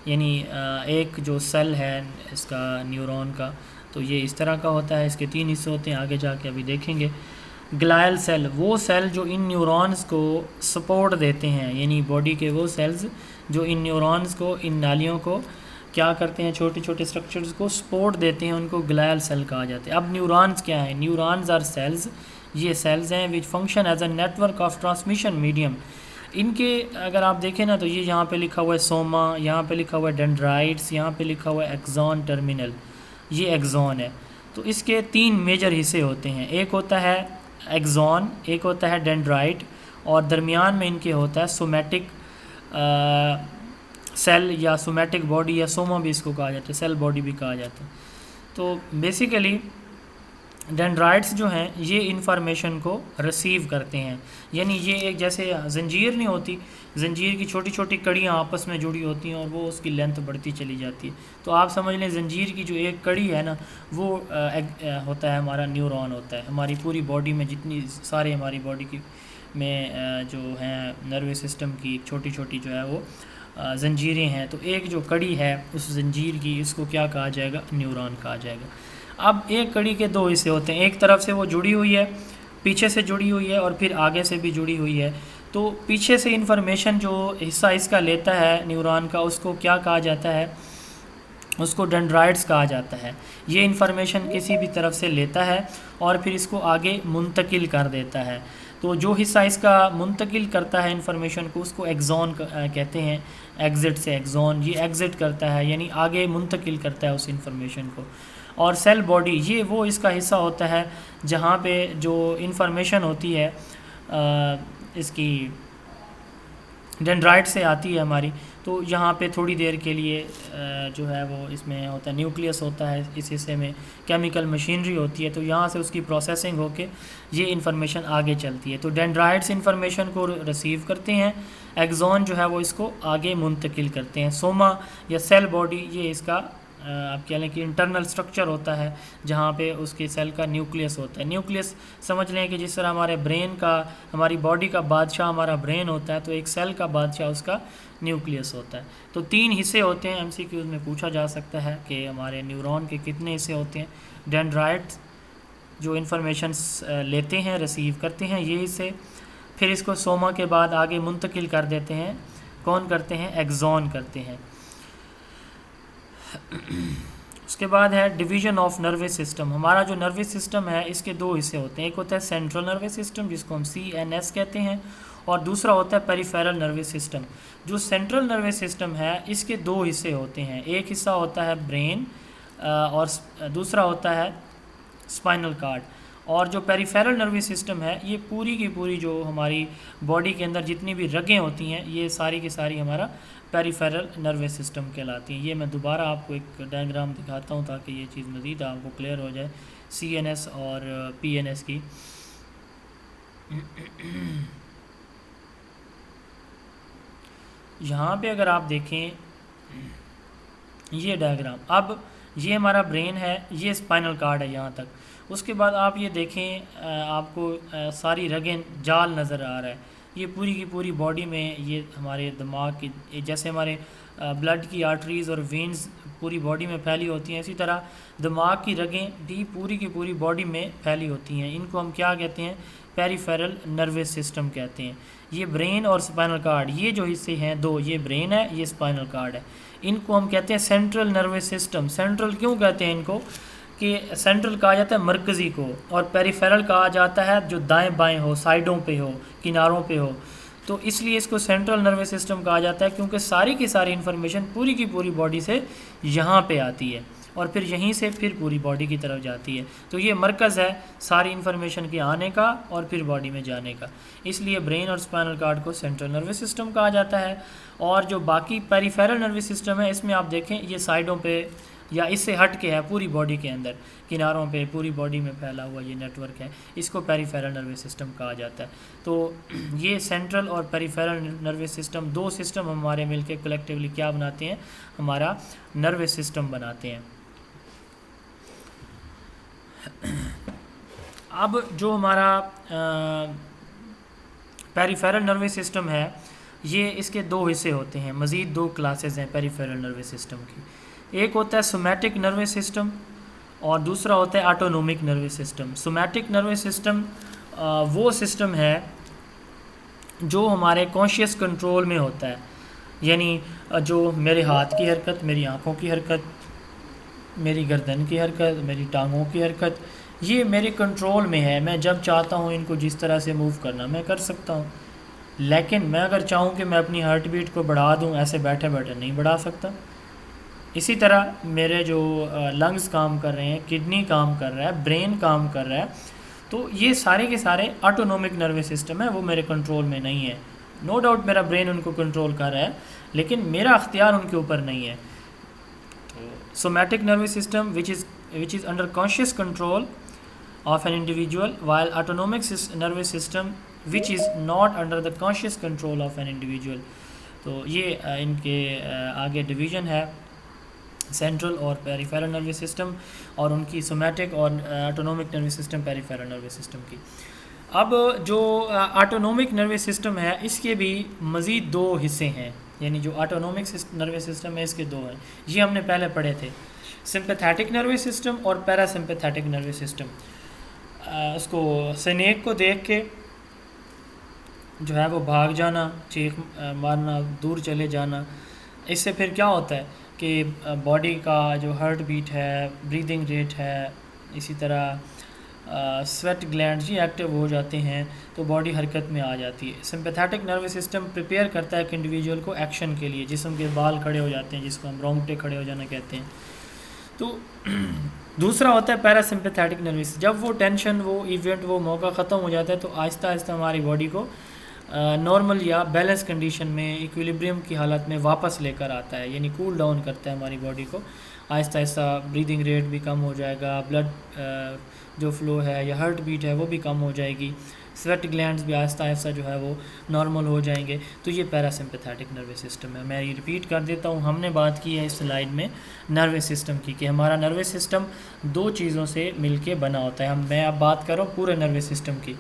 یعنی ایک جو سیل ہے اس کا نیورون کا، تو یہ اس طرح کا ہوتا ہے۔ اس کے 3 حصے ہوتے ہیں، آگے جا کے ابھی دیکھیں گے۔ گلائل سیل وہ سیل جو ان نیورونز کو سپورٹ دیتے ہیں، یعنی باڈی کے وہ سیلز جو ان نیورونز کو، ان نالیوں کو کیا کرتے ہیں، چھوٹے چھوٹے سٹرکچرز کو سپورٹ دیتے ہیں، ان کو گلائل سیل کہا جاتا ہے۔ اب نیورونز کیا ہیں؟ نیورونز آر سیلز، یہ سیلز ہیں which function as a network of transmission medium. ان کے اگر آپ دیکھیں نا تو یہ یہاں پہ لکھا ہوا ہے سوما، یہاں پہ لکھا ہوا ہے ڈینڈرائٹس، یہاں پہ لکھا ہوا ہے ایکزون ٹرمینل، یہ ایکزون ہے۔ تو اس کے 3 میجر حصے ہوتے ہیں، ایک ہوتا ہے ایکزون، ایک ہوتا ہے ڈینڈرائٹ، اور درمیان میں ان کے ہوتا ہے سومیٹک سیل یا سومیٹک باڈی، یا سوما بھی اس کو کہا جاتا ہے، سیل باڈی بھی کہا جاتا ہے۔ تو بیسیکلی ڈینڈرائٹس جو ہیں یہ انفارمیشن کو ریسیو کرتے ہیں، یعنی یہ ایک جیسے زنجیر نہیں ہوتی، زنجیر کی چھوٹی چھوٹی کڑیاں آپس میں جڑی ہوتی ہیں اور وہ اس کی لینتھ بڑھتی چلی جاتی ہے۔ تو آپ سمجھ لیں زنجیر کی جو ایک کڑی ہے نا وہ ہوتا ہے ہمارا نیورون ہوتا ہے۔ ہماری پوری باڈی میں جتنی سارے ہماری باڈی کی میں جو ہیں نروس سسٹم کی چھوٹی چھوٹی جو ہے وہ زنجیریں ہیں، تو ایک جو کڑی ہے اس زنجیر کی، اس کو کیا کہا جائے گا؟ نیورون کہا جائے گا۔ اب ایک کڑی کے 2 حصے ہوتے ہیں، ایک طرف سے وہ جڑی ہوئی ہے، پیچھے سے جڑی ہوئی ہے، اور پھر آگے سے بھی جڑی ہوئی ہے۔ تو پیچھے سے انفارمیشن جو حصہ اس کا لیتا ہے نیورون کا، اس کو کیا کہا جاتا ہے؟ اس کو ڈینڈرائٹس کہا جاتا ہے۔ یہ انفارمیشن کسی بھی طرف سے لیتا ہے اور پھر اس کو آگے منتقل کر دیتا ہے۔ تو جو حصہ اس کا منتقل کرتا ہے انفارمیشن کو اس کو ایکزون کہتے ہیں، ایگزٹ سے ایکزون، یہ ایگزٹ کرتا ہے یعنی آگے منتقل کرتا ہے اس انفارمیشن کو۔ اور سیل باڈی یہ وہ اس کا حصہ ہوتا ہے جہاں پہ جو انفارمیشن ہوتی ہے اس کی ڈینڈرائٹ سے آتی ہے ہماری، تو یہاں پہ تھوڑی دیر کے لیے جو ہے وہ اس میں ہوتا ہے نیوکلیس ہوتا ہے، اس حصے میں کیمیکل مشینری ہوتی ہے، تو یہاں سے اس کی پروسیسنگ ہو کے یہ انفارمیشن آگے چلتی ہے۔ تو ڈینڈرائٹس انفارمیشن کو ریسیو کرتے ہیں، ایکزون جو ہے وہ اس کو آگے منتقل کرتے ہیں۔ سوما یا سیل باڈی یہ اس کا آپ کہہ لیں کہ انٹرنل سٹرکچر ہوتا ہے جہاں پہ اس کے سیل کا نیوکلیس ہوتا ہے۔ نیوکلیس سمجھ لیں کہ جس طرح ہمارے برین کا، ہماری باڈی کا بادشاہ ہمارا برین ہوتا ہے، تو ایک سیل کا بادشاہ اس کا نیوکلیس ہوتا ہے۔ تو 3 حصے ہوتے ہیں، MCQs میں پوچھا جا سکتا ہے کہ ہمارے نیورون کے کتنے حصے ہوتے ہیں۔ ڈینڈرائٹس جو انفارمیشن لیتے ہیں، ریسیو کرتے ہیں یہ حصے، پھر اس کو سوما کے بعد آگے منتقل کر دیتے ہیں، کون کرتے ہیں؟ ایکزون کرتے ہیں۔ اس کے بعد ہے ڈویژن آف نروس سسٹم۔ ہمارا جو نروس سسٹم ہے اس کے 2 حصے ہوتے ہیں، ایک ہوتا ہے سینٹرل نروس سسٹم جس کو ہم CNS کہتے ہیں، اور دوسرا ہوتا ہے پیریفیرل نروس سسٹم۔ جو سینٹرل نروس سسٹم ہے اس کے 2 حصے ہوتے ہیں، ایک حصہ ہوتا ہے برین اور دوسرا ہوتا ہے اسپائنل کارڈ۔ اور جو پیریفیرل نروس سسٹم ہے یہ پوری کی پوری جو ہماری باڈی کے اندر جتنی بھی رگیں ہوتی ہیں یہ ساری کی ساری ہمارا پیریفیرل نروس سسٹم کہلاتی ہیں۔ یہ میں دوبارہ آپ کو ایک ڈائیگرام دکھاتا ہوں تاکہ یہ چیز مزید آپ کو کلیئر ہو جائے CNS اور PNS کی۔ یہاں پہ اگر آپ دیکھیں یہ ڈائیگرام، اب یہ ہمارا برین ہے، یہ اسپائنل کارڈ ہے یہاں تک۔ اس کے بعد آپ یہ دیکھیں آپ کو ساری رگیں جال نظر آ رہا ہے، یہ پوری کی پوری باڈی میں یہ ہمارے دماغ کی جیسے ہمارے بلڈ کی آرٹریز اور وینز پوری باڈی میں پھیلی ہوتی ہیں. اسی طرح دماغ کی رگیں بھی پوری کی پوری باڈی میں پھیلی ہوتی ہیں. ان کو ہم کیا کہتے ہیں؟ پیریفیرل نروس سسٹم کہتے ہیں. یہ برین اور اسپائنل کارڈ، یہ جو حصے ہیں دو، یہ برین ہے، یہ اسپائنل کارڈ ہے، ان کو ہم کہتے ہیں سینٹرل نروس سسٹم. سینٹرل کیوں کہتے ہیں ان کو؟ کہ سینٹرل کہا جاتا ہے مرکزی کو، اور پیریفیرل کہا جاتا ہے جو دائیں بائیں ہو، سائڈوں پہ ہو، کناروں پہ ہو. تو اس لیے اس کو سینٹرل نروس سسٹم کہا جاتا ہے، کیونکہ ساری کی ساری انفارمیشن پوری کی پوری باڈی سے یہاں پہ آتی ہے اور پھر یہیں سے پھر پوری باڈی کی طرف جاتی ہے. تو یہ مرکز ہے ساری انفارمیشن کے آنے کا اور پھر باڈی میں جانے کا. اس لیے برین اور اسپائنل کارڈ کو سینٹرل نروس سسٹم کہا جاتا ہے. اور جو باقی پیریفیرل نروس سسٹم ہے، اس میں آپ دیکھیں یہ سائڈوں پہ یا اس سے ہٹ کے ہے پوری باڈی کے اندر، کناروں پہ پوری باڈی میں پھیلا ہوا یہ نیٹ ورک ہے، اس کو پیریفیرل نروس سسٹم کہا جاتا ہے. تو یہ سینٹرل اور پیریفیرل نروس سسٹم، دو سسٹم ہمارے مل کے کلیکٹیولی کیا بناتے ہیں؟ ہمارا نروس سسٹم بناتے ہیں. اب جو ہمارا پیریفیرل نروس سسٹم ہے، یہ اس کے دو حصے ہوتے ہیں، مزید دو کلاسز ہیں پیریفیرل نروس سسٹم کی. ایک ہوتا ہے سومیٹک نروس سسٹم اور دوسرا ہوتا ہے autonomic nervous system. Somatic nervous system وہ سسٹم ہے جو ہمارے کانشیس کنٹرول میں ہوتا ہے، یعنی جو میرے ہاتھ کی حرکت، میری آنکھوں کی حرکت، میری گردن کی حرکت، میری ٹانگوں کی حرکت، یہ میرے کنٹرول میں ہے. میں جب چاہتا ہوں ان کو جس طرح سے موو کرنا میں کر سکتا ہوں. لیکن میں اگر چاہوں کہ میں اپنی ہارٹ بیٹ کو بڑھا دوں، ایسے بیٹھے بیٹھے نہیں بڑھا سکتا. اسی طرح میرے جو لنگز کام کر رہے ہیں، کڈنی کام کر رہا ہے، برین کام کر رہا ہے، تو یہ سارے کے سارے آٹونومک نروس سسٹم ہے، وہ میرے کنٹرول میں نہیں ہے. نو ڈاؤٹ میرا برین ان کو کنٹرول کر رہا ہے، لیکن میرا اختیار ان کے اوپر نہیں ہے. Somatic nervous system which is under conscious control of an individual, while autonomic nervous system which is not under the conscious control of an individual. تو یہ ان کے آگے ڈویژن ہے سینٹرل اور پیریفیرل نروس سسٹم، اور ان کی سومیٹک اور autonomic nervous system, پیریفیرل nervous system کی. اب جو آٹونومک نروس سسٹم ہے، اس کے بھی مزید دو حصے ہیں، یعنی جو آٹونومک نروس سسٹم ہے اس کے دو ہیں. یہ ہم نے پہلے پڑھے تھے، سمپیتھیٹک نروس سسٹم اور پیرا سمپیتھیٹک نروس سسٹم. اس کو سنیک کو دیکھ کے جو ہے وہ بھاگ جانا، چیخ مارنا، دور چلے جانا، اس سے پھر کیا ہوتا ہے کہ باڈی کا جو ہارٹ بیٹ ہے، بریدنگ ریٹ ہے، اسی طرح سویٹ گلینڈز یہ ایکٹیو ہو جاتے ہیں، تو باڈی حرکت میں آ جاتی ہے. سمپیتھیٹک نروس سسٹم پریپیئر کرتا ہے ایک انڈیویجول کو ایکشن کے لیے، جسم کے بال کھڑے ہو جاتے ہیں، جس کو ہم رونگٹے کھڑے ہو جانا کہتے ہیں. تو دوسرا ہوتا ہے پیرا سمپیتھیٹک نروس. جب وہ ٹینشن، وہ ایونٹ، وہ موقع ختم ہو جاتا ہے، تو آہستہ آہستہ ہماری باڈی کو نارمل یا بیلنس کنڈیشن میں، ایکویلیبریم کی حالت میں واپس لے کر آتا ہے، یعنی کول ڈاؤن کرتا ہے ہماری باڈی کو. آہستہ آہستہ بریدنگ ریٹ بھی کم ہو جائے گا، بلڈ جو فلو ہے یا ہارٹ بیٹ ہے وہ بھی کم ہو جائے گی، سویٹ گلینڈز بھی آہستہ آہستہ جو ہے وہ نارمل ہو جائیں گے. تو یہ پیرا سمپیتھیٹک نروس سسٹم ہے. میں یہ ریپیٹ کر دیتا ہوں، ہم نے بات کی ہے اس سلائیڈ میں نروس سسٹم کی، کہ ہمارا نروس سسٹم دو چیزوں سے مل کے بنا ہوتا ہے. میں اب بات کر رہا ہوں پورے نروس سسٹم کی.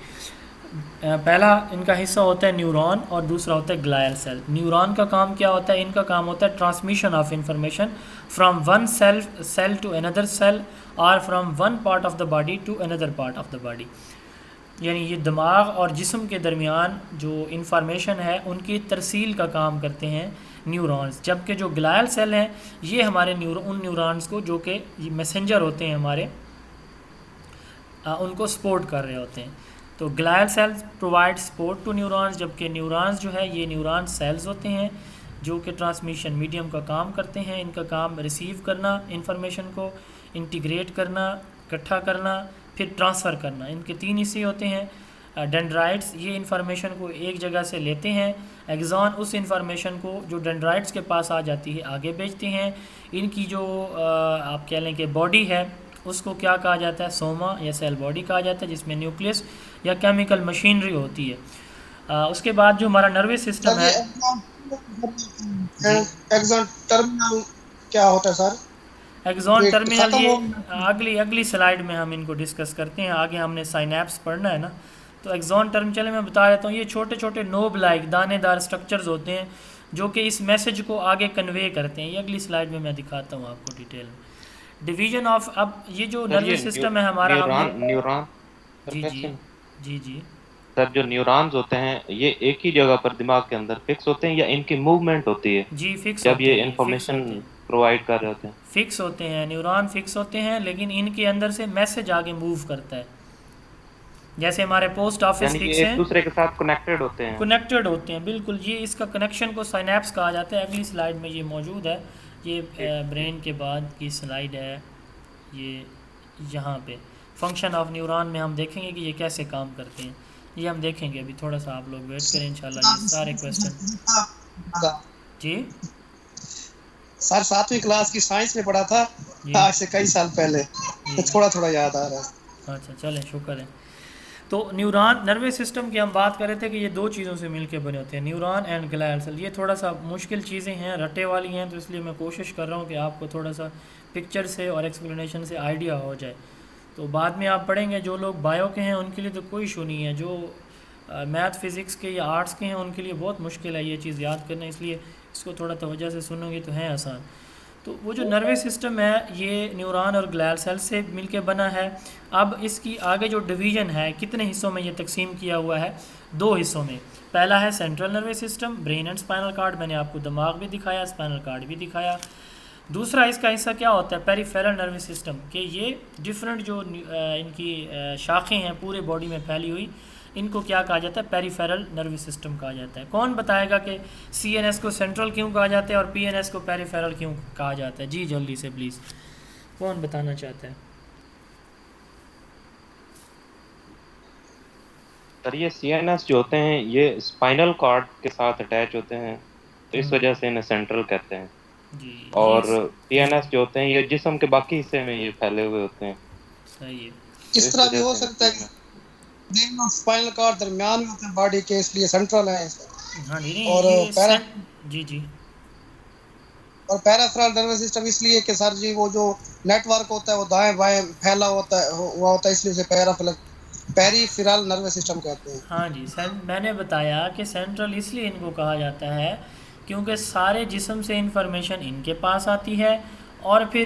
پہلا ان کا حصہ ہوتا ہے نیورون اور دوسرا ہوتا ہے گلائل سیل. نیورون کا کام کیا ہوتا ہے؟ ان کا کام ہوتا ہے transmission of information from one cell to another cell اور from one part of the body to another part of the body. یعنی یہ دماغ اور جسم کے درمیان جو انفارمیشن ہے ان کی ترسیل کا کام کرتے ہیں نیورونز. جبکہ جو گلائل سیل ہیں یہ ہمارے ان نیورونز کو جو کہ میسنجر ہوتے ہیں ہمارے، ان کو سپورٹ کر رہے ہوتے ہیں. تو glial cells provide support to neurons, جبکہ نیورونز جو ہے یہ نیورون سیلز ہوتے ہیں جو کہ ٹرانسمیشن میڈیم کا کام کرتے ہیں. ان کا کام ریسیو کرنا انفارمیشن کو، انٹیگریٹ کرنا، اکٹھا کرنا، پھر ٹرانسفر کرنا. ان کے تین حصے ہوتے ہیں. ڈینڈرائٹس یہ انفارمیشن کو ایک جگہ سے لیتے ہیں، ایگزون اس انفارمیشن کو جو ڈینڈرائٹس کے پاس آ جاتی ہے آگے بھیجتے ہیں. ان کی جو آپ کہہ لیں کہ باڈی ہے اس کو کیا کہا جاتا ہے؟ سوما یا سیل باڈی کہا جاتا ہے، جس میں نیوکلیس یا کیمیکل مشینری ہوتی ہے. اس کے بعد جو ہمارا نروس سسٹم ہے، ایگزون ٹرمینل کیا ہوتا ہے سر؟ ایگزون ٹرمینل یہ اگلی سلائیڈ میں ہم ان کو ڈسکس کرتے ہیں. آگے ہم نے سائنیپس پڑھنا ہے نا. تو ایگزون ٹرم چلے میں بتا دیتا ہوں، یہ چھوٹے چھوٹے نوب لائک دانے دار سٹرکچرز ہوتے ہیں جو کہ اس میسج کو آگے کنوے کرتے ہیں. یہ اگلی سلائیڈ میں دکھاتا ہوں آپ کو ڈیٹیل میں. ڈویژن آف، اب یہ جو سر نروس یہ سسٹم ہے ہمارا، ہم نے نیوران سر جی جی کوشچن جی جی سر، جو نیورانز ہوتے ہیں یہ ایک ہی جگہ پر دماغ کے اندر فکس ہوتے ہیں یا ان کی موومنٹ ہوتی ہے جی فکس جب ہوتے یہ ہیں، فکس انفارمیشن ہوتے ہیں، پرووائڈ کر رہے ہوتے ہیں؟ فکس ہوتے ہیں نیوران، فکس ہوتے ہیں، لیکن ان کے اندر سے میسج آگے موو کرتا ہے. جیسے ہمارے پوسٹ آفس یعنی کہ فکس ایک ہیں، دوسرے کے ساتھ کنیکٹڈ ہوتے ہیں. کنیکٹڈ ہوتے ہیں بالکل. یہ اس کا کنیکشن کو سائنیپس کہا جاتا ہے. اگلی سلائیڈ میں یہ موجود ہے. یہ ٹھیک برین کے بعد کی سلائیڈ ہے. یہ یہاں پہ فنکشن آف نیوران میں ہم دیکھیں گے کہ یہ کیسے کام کرتے ہیں. یہ ہم دیکھیں گے. ابھی تھوڑا سا آپ لوگ ویٹ کریں انشاءاللہ. یہ سارے کویسچن جی سر 7ویں کلاس کی سائنس میں پڑھا تھا جی آج سے کئی سال پہلے، جی تھوڑا تھوڑا یاد آ رہا ہے. اچھا چلیں، شکر ہے. تو نیوران نروس سسٹم کی ہم بات کر رہے تھے کہ یہ دو چیزوں سے مل کے بنے ہوتے ہیں، نیوران اینڈ گلیال سیل. یہ تھوڑا سا مشکل چیزیں ہیں، رٹے والی ہیں، تو اس لیے میں کوشش کر رہا ہوں کہ آپ کو تھوڑا سا پکچر سے اور ایکسپلینیشن سے آئیڈیا ہو جائے. تو بعد میں آپ پڑھیں گے. جو لوگ بایو کے ہیں ان کے لیے تو کوئی ایشو نہیں ہے. جو میتھ فزکس کے یا آرٹس کے ہیں ان کے لیے بہت مشکل ہے یہ چیز یاد کرنا، اس لیے اس کو تھوڑا توجہ سے سنو گے تو ہیں آسان. تو وہ جو نروس سسٹم ہے یہ نیوران اور گلیال سیل سے مل کے بنا ہے. اب اس کی آگے جو ڈویژن ہے، کتنے حصوں میں یہ تقسیم کیا ہوا ہے؟ 2 حصوں میں. پہلا ہے central nervous system, brain and spinal card. میں نے آپ کو دماغ بھی دکھایا، اسپائنل کارڈ بھی دکھایا. دوسرا اس کا حصہ کیا ہوتا ہے؟ پیریفیرل نروس سسٹم، کہ یہ ڈفرینٹ جو ان کی شاخیں ہیں پورے باڈی میں پھیلی ہوئی، ان کو کیا کہا جاتا ہے؟ پیریفیرل نروس سسٹم کہا جاتا ہے. کون بتائے گا کہ سی این ایس کو سینٹرل کیوں کہا جاتا ہے اور پی این ایس کو پیریفیرل کیوں کہا جاتا ہے؟ جی جلدی سے پلیز، کون بتانا چاہتا ہے؟ سر یہ سی این ایس جو ہوتے ہیں یہ اسپائنل کارڈ کے ساتھ اٹیچ ہوتے ہیں، تو اس وجہ سے انہیں سینٹرل کہتے ہیں. جی اور یہ پی این ایس جو ہوتے ہیں یہ جسم کے باقی حصے میں یہ پھیلے ہوئے ہوتے ہیں، صحیح ہے. تو اس اس طرح بھی وجہ ہو سے سکتا ہے کہ برین اور اسپائنل کارڈ درمیان میں ہوتے ہیں باڈی کے، اس لیے سینٹرل ہے. ہاں جی نہیں اور یہ پیرا جی جی اور پیرافرل نروس سسٹم اس لیے کہ سر جی وہ جو نیٹ ورک ہوتا ہے وہ دائیں بائیں پھیلا ہوا ہوتا ہے، اس لیے اسے پیریفرل نروس سسٹم کہتے ہیں. ہاں جی میں نے بتایا کہ سینٹرل اس لیے ان کو کہا جاتا ہے کیونکہ سارے جسم سے انفارمیشن ان کے پاس آتی ہے اور پھر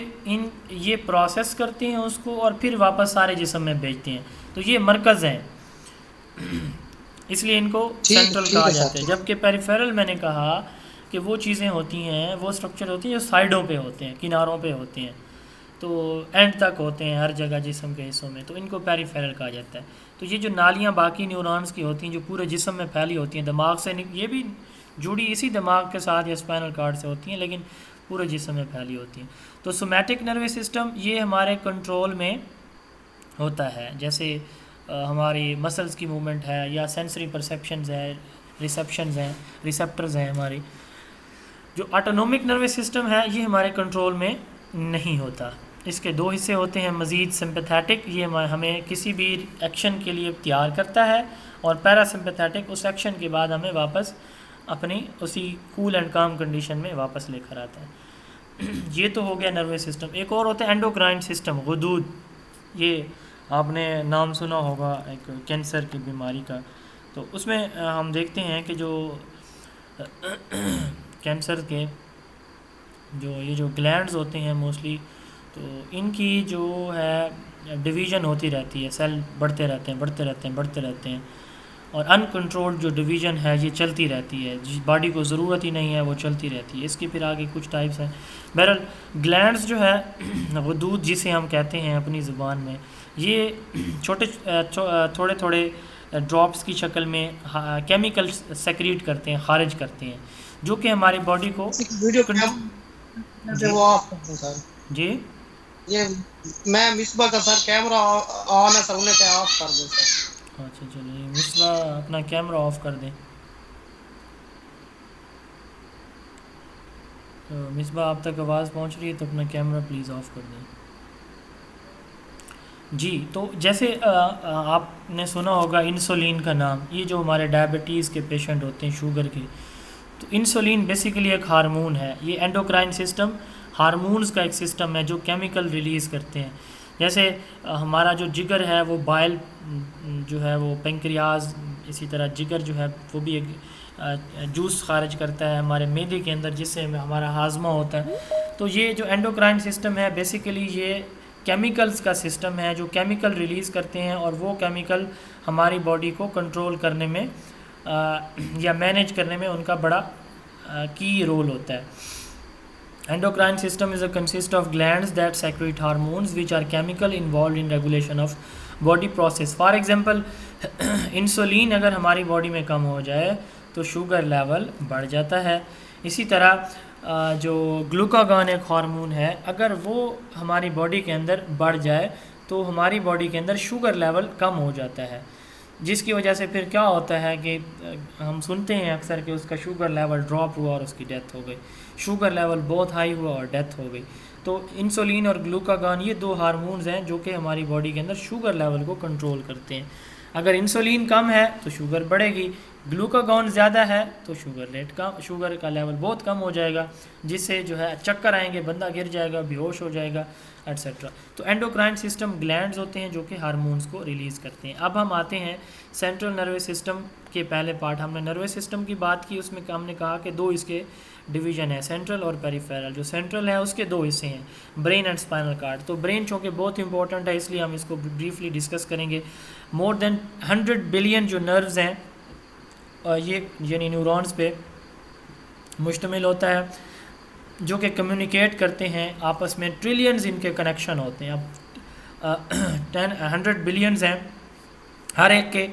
یہ پروسیس کرتے ہیں اس کو اور پھر واپس سارے جسم میں بھیجتے ہیں. تو یہ مرکز ہیں، اس لیے ان کو سینٹرل ٹھیک کہا ہے سر، جاتا ہے. ٹھیک ہے. جبکہ پیریفیرل میں نے کہا کہ وہ چیزیں ہوتی ہیں، وہ اسٹرکچر ہوتی ہیں جو سائڈوں پہ ہوتے ہیں، کناروں پہ ہوتے ہیں، تو اینڈ تک ہوتے ہیں ہر جگہ جسم کے حصوں میں، تو ان کو پیریفیرل کہا جاتا ہے. تو یہ جو نالیاں باقی نیورونز کی ہوتی ہیں جو پورے جسم میں پھیلی ہوتی ہیں، دماغ سے یہ بھی جڑی اسی دماغ کے ساتھ یا اسپائنل کارڈ سے ہوتی ہیں، لیکن پورے جسم میں پھیلی ہوتی ہیں. تو سومیٹک نروس سسٹم یہ ہمارے کنٹرول میں ہوتا ہے، جیسے ہماری مسلز کی موومنٹ ہے یا سینسری پرسیپشنز ہے، ریسیپشنز ہیں، ریسیپٹرز ہیں ہماری. جو آٹونومک نروس سسٹم ہے یہ ہمارے کنٹرول میں نہیں ہوتا. اس کے 2 حصے ہوتے ہیں مزید. سمپیتھیٹک، یہ ہمیں کسی بھی ایکشن کے لیے تیار کرتا ہے، اور پیرا سمپیتھیٹک اس ایکشن کے بعد ہمیں واپس اپنی اسی کول اینڈ کام کنڈیشن میں واپس لے کر آتا ہے. یہ تو ہو گیا نروس سسٹم. ایک اور ہوتا ہے اینڈوکرائن سسٹم، غدود. یہ آپ نے نام سنا ہوگا ایک کینسر کی بیماری کا. تو اس میں ہم دیکھتے ہیں کہ جو کینسر کے یہ جو گلینڈز ہوتے ہیں موسٹلی، تو ان کی جو ہے ڈویژن ہوتی رہتی ہے، سیل بڑھتے رہتے ہیں اور ان کنٹرولڈ جو ڈویژن ہے یہ چلتی رہتی ہے. جس باڈی کو ضرورت ہی نہیں ہے وہ چلتی رہتی ہے. اس کی پھر آگے کچھ ٹائپس ہیں. بہرحال گلینڈز جو ہے غدود جسے ہم کہتے ہیں اپنی زبان میں، یہ تھوڑے تھوڑے ڈراپس کی شکل میں کیمیکل سیکریٹ کرتے ہیں، خارج کرتے ہیں، جو کہ ہماری باڈی کو ویڈیو جی وہ آف کر دیں سر. جی یہ میں مصباح کا سر کیمرہ آن ہے سر، انہیں کیا آف کر دیں سر. اچھا چلیے مصباح اپنا کیمرہ آف کر دیں. تو مصباح آپ تک آواز پہنچ رہی ہے تو اپنا کیمرہ پلیز آف کر دیں. جی تو جیسے آپ نے سنا ہوگا انسولین کا نام. یہ جو ہمارے ڈائبٹیز کے پیشنٹ ہوتے ہیں، شوگر کے، تو انسولین بیسیکلی ایک ہارمون ہے. یہ اینڈوکرائن سسٹم ہارمونز کا ایک سسٹم ہے جو کیمیکل ریلیز کرتے ہیں. جیسے ہمارا جو جگر ہے وہ بائل جو ہے وہ پینکریاز، اسی طرح جگر جو ہے وہ بھی ایک جوس خارج کرتا ہے ہمارے معدے کے اندر، جس سے ہمارا ہاضمہ ہوتا ہے. تو یہ جو اینڈوکرائن سسٹم ہے بیسیکلی یہ کیمیکلز کا سسٹم ہے جو کیمیکل ریلیز کرتے ہیں، اور وہ کیمیکل ہماری باڈی کو کنٹرول کرنے میں یا مینیج کرنے میں ان کا بڑا کی رول ہوتا ہے. Endocrine system is a consist of glands that secrete hormones which are chemical involved in regulation of body process. For example, insulin اگر ہماری باڈی میں کم ہو جائے تو شوگر لیول بڑھ جاتا ہے. اسی طرح جو گلوکاگون ایک ہارمون ہے، اگر وہ ہماری باڈی کے اندر بڑھ جائے تو ہماری باڈی کے اندر شوگر لیول کم ہو جاتا ہے، جس کی وجہ سے پھر کیا ہوتا ہے کہ ہم سنتے ہیں اکثر کہ اس کا شوگر لیول ڈراپ ہوا اور اس کی ڈیتھ ہو گئی، شوگر لیول بہت ہائی ہوا اور ڈیتھ ہو گئی. تو انسولین اور گلوکاگون یہ دو ہارمونز ہیں جو کہ ہماری باڈی کے اندر شوگر لیول کو کنٹرول کرتے ہیں. اگر انسولین کم ہے تو شوگر بڑھے گی، گلوکاگون زیادہ ہے تو شوگر کا لیول بہت کم ہو جائے گا، جس سے جو ہے چکر آئیں گے، بندہ گر جائے گا، بے ہوش ہو جائے گا ایٹسیٹرا. تو اینڈوکرائن سسٹم گلینڈز ہوتے ہیں جو کہ ہارمونز کو ریلیز کرتے ہیں. اب ہم آتے ہیں سینٹرل نروس سسٹم کے پہلے پارٹ. ہم نے نروس سسٹم کی بات کی، اس میں ہم نے کہا کہ دو اس کے ڈویژن ہے، سینٹرل اور پیریفیرل. جو سینٹرل ہے اس کے دو حصے ہیں، برین اینڈ اسپائنل کارڈ. تو برین چونکہ بہت امپورٹنٹ ہے اس لیے ہم اس کو بریفلی ڈسکس کریں گے. مور دین 100 بلین جو نروز ہیں یہ یعنی نیورونز پہ مشتمل ہوتا ہے، جو کہ کمیونیکیٹ کرتے ہیں آپس میں. ٹریلینز ان کے کنیکشن ہوتے ہیں. اب 100 بلینز ہیں، ہر ایک کے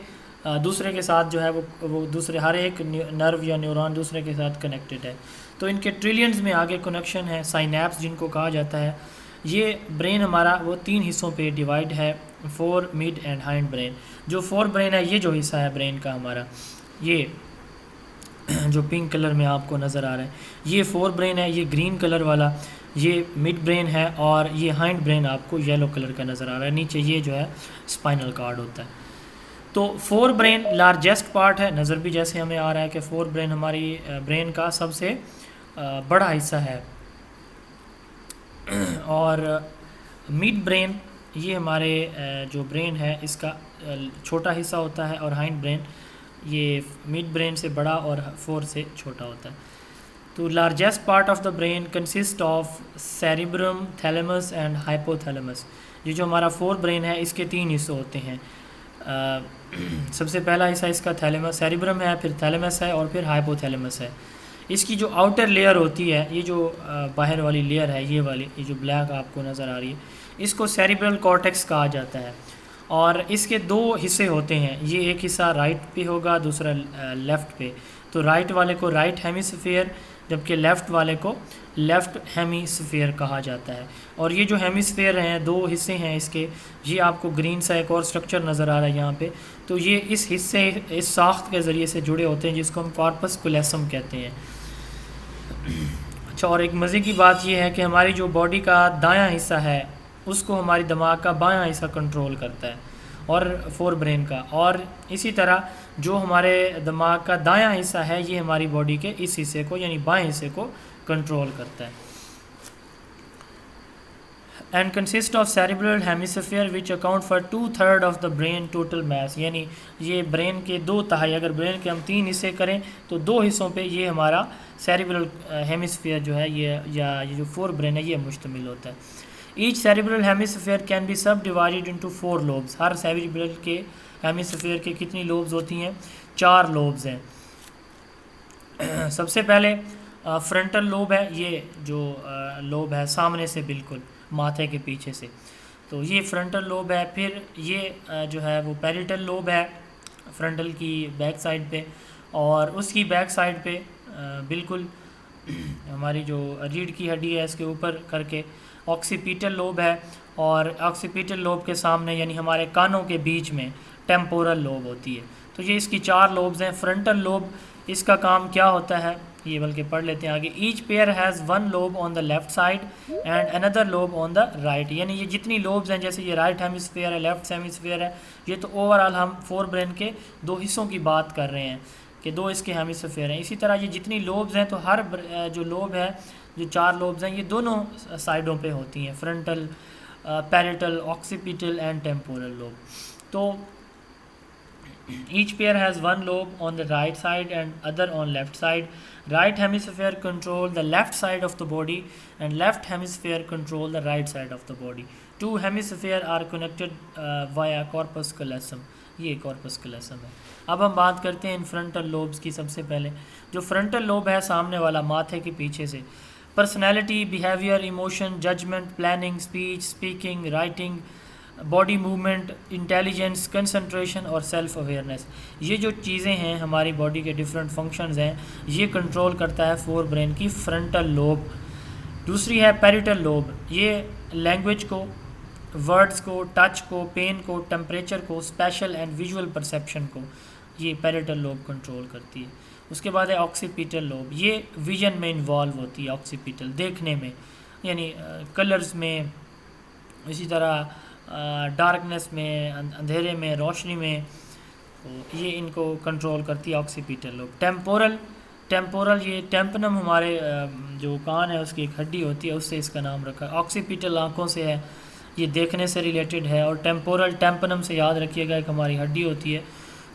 دوسرے کے ساتھ جو ہے وہ دوسرے ہر ایک نرو یا نیورون دوسرے کے ساتھ کنیکٹڈ ہے. تو ان کے ٹریلینز میں آگے کنیکشن ہے، سائنیپس جن کو کہا جاتا ہے. یہ برین ہمارا وہ 3 حصوں پہ ڈیوائڈ ہے، fore mid and hind brain. جو فور برین ہے، یہ جو حصہ ہے برین کا ہمارا، یہ جو پنک کلر میں آپ کو نظر آ رہا ہے، یہ فور برین ہے. یہ گرین کلر والا یہ مڈ برین ہے، اور یہ ہائنڈ برین آپ کو یلو کلر کا نظر آ رہا ہے. نیچے یہ جو ہے اسپائنل کارڈ ہوتا ہے. تو فور برین لارجسٹ پارٹ ہے، نظر بھی جیسے ہمیں آ رہا ہے کہ فور برین ہماری برین کا سب سے بڑا حصہ ہے. اور مڈ برین یہ ہمارے جو برین ہے اس کا چھوٹا حصہ ہوتا ہے، اور ہائنڈ برین یہ مڈ برین سے بڑا اور فور سے چھوٹا ہوتا ہے. تو largest part of the brain consist of cerebrum, thalamus and hypothalamus. یہ جو ہمارا فور برین ہے اس کے 3 حصے ہوتے ہیں. سب سے پہلا حصہ اس کا سیریبرم ہے، پھر تھیلیمس ہے، اور پھر ہائپوتھیلیمس ہے. اس کی جو آؤٹر لیئر ہوتی ہے، یہ جو باہر والی لیئر ہے، یہ والی، یہ جو بلیک آپ کو نظر آ رہی ہے، اس کو سیریبرل کارٹیکس کہا جاتا ہے. اور اس کے 2 حصے ہوتے ہیں، یہ ایک حصہ رائٹ پہ ہوگا، دوسرا لیفٹ پہ. تو رائٹ والے کو رائٹ ہیمیسفیئر، جبکہ لیفٹ والے کو لیفٹ ہیمیسفیئر کہا جاتا ہے. اور یہ جو ہیمیسفیئر ہیں 2 حصے ہیں اس کے، یہ آپ کو گرین سا ایک اور سٹرکچر نظر آ رہا ہے یہاں پہ. تو یہ اس حصے، اس ساخت کے ذریعے سے جڑے ہوتے ہیں جس کو ہم کارپس کولیسم کہتے ہیں. اچھا، اور ایک مزے کی بات یہ ہے کہ ہماری جو باڈی کا دایاں حصہ ہے اس کو ہماری دماغ کا بایاں حصہ کنٹرول کرتا ہے، اور فور برین کا. اور اسی طرح جو ہمارے دماغ کا دایاں حصہ ہے یہ ہماری باڈی کے اس حصے کو یعنی بائیں حصے کو کنٹرول کرتا ہے. And consist of cerebral hemisphere which account for 2/3 of the brain total mass. یعنی یہ برین کے 2/3، اگر برین کے ہم 3 حصے کریں تو 2 حصوں پہ یہ ہمارا سیریبرل ہیمیسفیئر جو ہے یہ جو فور برین ہے یہ مشتمل ہوتا ہے. Each cerebral hemisphere can be sub divided into 4 lobes. ہر سیریبرل کے ہیمیسفیئر کے کتنی لوبز ہوتی ہیں؟ 4 لوبز ہیں. سب سے پہلے فرنٹل لوب ہے، یہ جو لوب ہے سامنے سے بالکل ماتھے کے پیچھے سے، تو یہ فرنٹل لوب ہے. پھر یہ جو ہے وہ پیریٹل لوب ہے فرنٹل کی بیک سائڈ پہ، اور اس کی بیک سائڈ پہ بالکل ہماری جو ریڑھ کی ہڈی ہے اس کے اوپر کر کے آکسیپیٹل لوب ہے. اور آکسیپیٹل لوب کے سامنے یعنی ہمارے کانوں کے بیچ میں ٹیمپورل لوب ہوتی ہے. تو یہ اس کی 4 لوبز ہیں. فرنٹل لوب اس کا کام کیا ہوتا ہے یہ بلکہ پڑھ لیتے ہیں آگے. Each pair has 1 lobe on the left side and اندر لوب آن دا رائٹ. یعنی یہ جتنی لوبز ہیں، جیسے یہ رائٹ ہیمیسفیئر ہے، لیفٹ ہیمیسفیئر ہے، یہ تو اوور آل ہم فور برین کے 2 حصوں کی بات کر رہے ہیں کہ 2 اس کے ہیمیسفیئر ہیں. اسی طرح یہ جتنی لوبز ہیں تو ہر جو لوب ہے، جو 4 لوبز ہیں، یہ دونوں سائڈوں پہ ہوتی ہیں، frontal, پیریٹل، occipital and temporal lobe. تو Each pair has one lobe on the right side and other on left side. Right hemisphere control the left side of the body and left hemisphere control the right side of the body. Two hemispheres are connected via corpus callosum. یہ corpus callosum ہے. اب ہم بات کرتے ہیں ان frontal lobes کی. سب سے پہلے جو فرنٹل لوب ہے سامنے والا ماتھے کے پیچھے سے, personality, behaviour, emotion, judgment, planning, speech, speaking, writing, body movement, intelligence, concentration اور سیلف اویئرنیس, یہ جو چیزیں ہیں ہماری باڈی کے ڈفرینٹ فنکشنز ہیں, یہ کنٹرول کرتا ہے فور برین کی فرنٹل لوب. دوسری ہے پیریٹل لوب, یہ لینگویج کو, ورڈز کو, ٹچ کو, پین کو, ٹمپریچر کو, اسپیشل اینڈ ویژول پرسیپشن کو, یہ پیریٹل لوب کنٹرول کرتی ہے. اس کے بعد ہے آکسیپیٹل لوب, یہ ویژن میں انوالو ہوتی ہے. آکسیپیٹل دیکھنے میں, یعنی کلرز میں, اسی طرح ڈارکنیس میں, اندھیرے میں, روشنی میں, یہ ان کو کنٹرول کرتی ہے آکسیپیٹل لوب. ٹیمپورل یہ ٹیمپنم ہمارے جو کان ہے اس کی ایک ہڈی ہوتی ہے, اس سے اس کا نام رکھا. آکسیپیٹل آنکھوں سے ہے, یہ دیکھنے سے ریلیٹڈ ہے. اور ٹیمپورل ٹیمپنم سے یاد رکھیے گا, ایک ہماری ہڈی ہوتی ہے,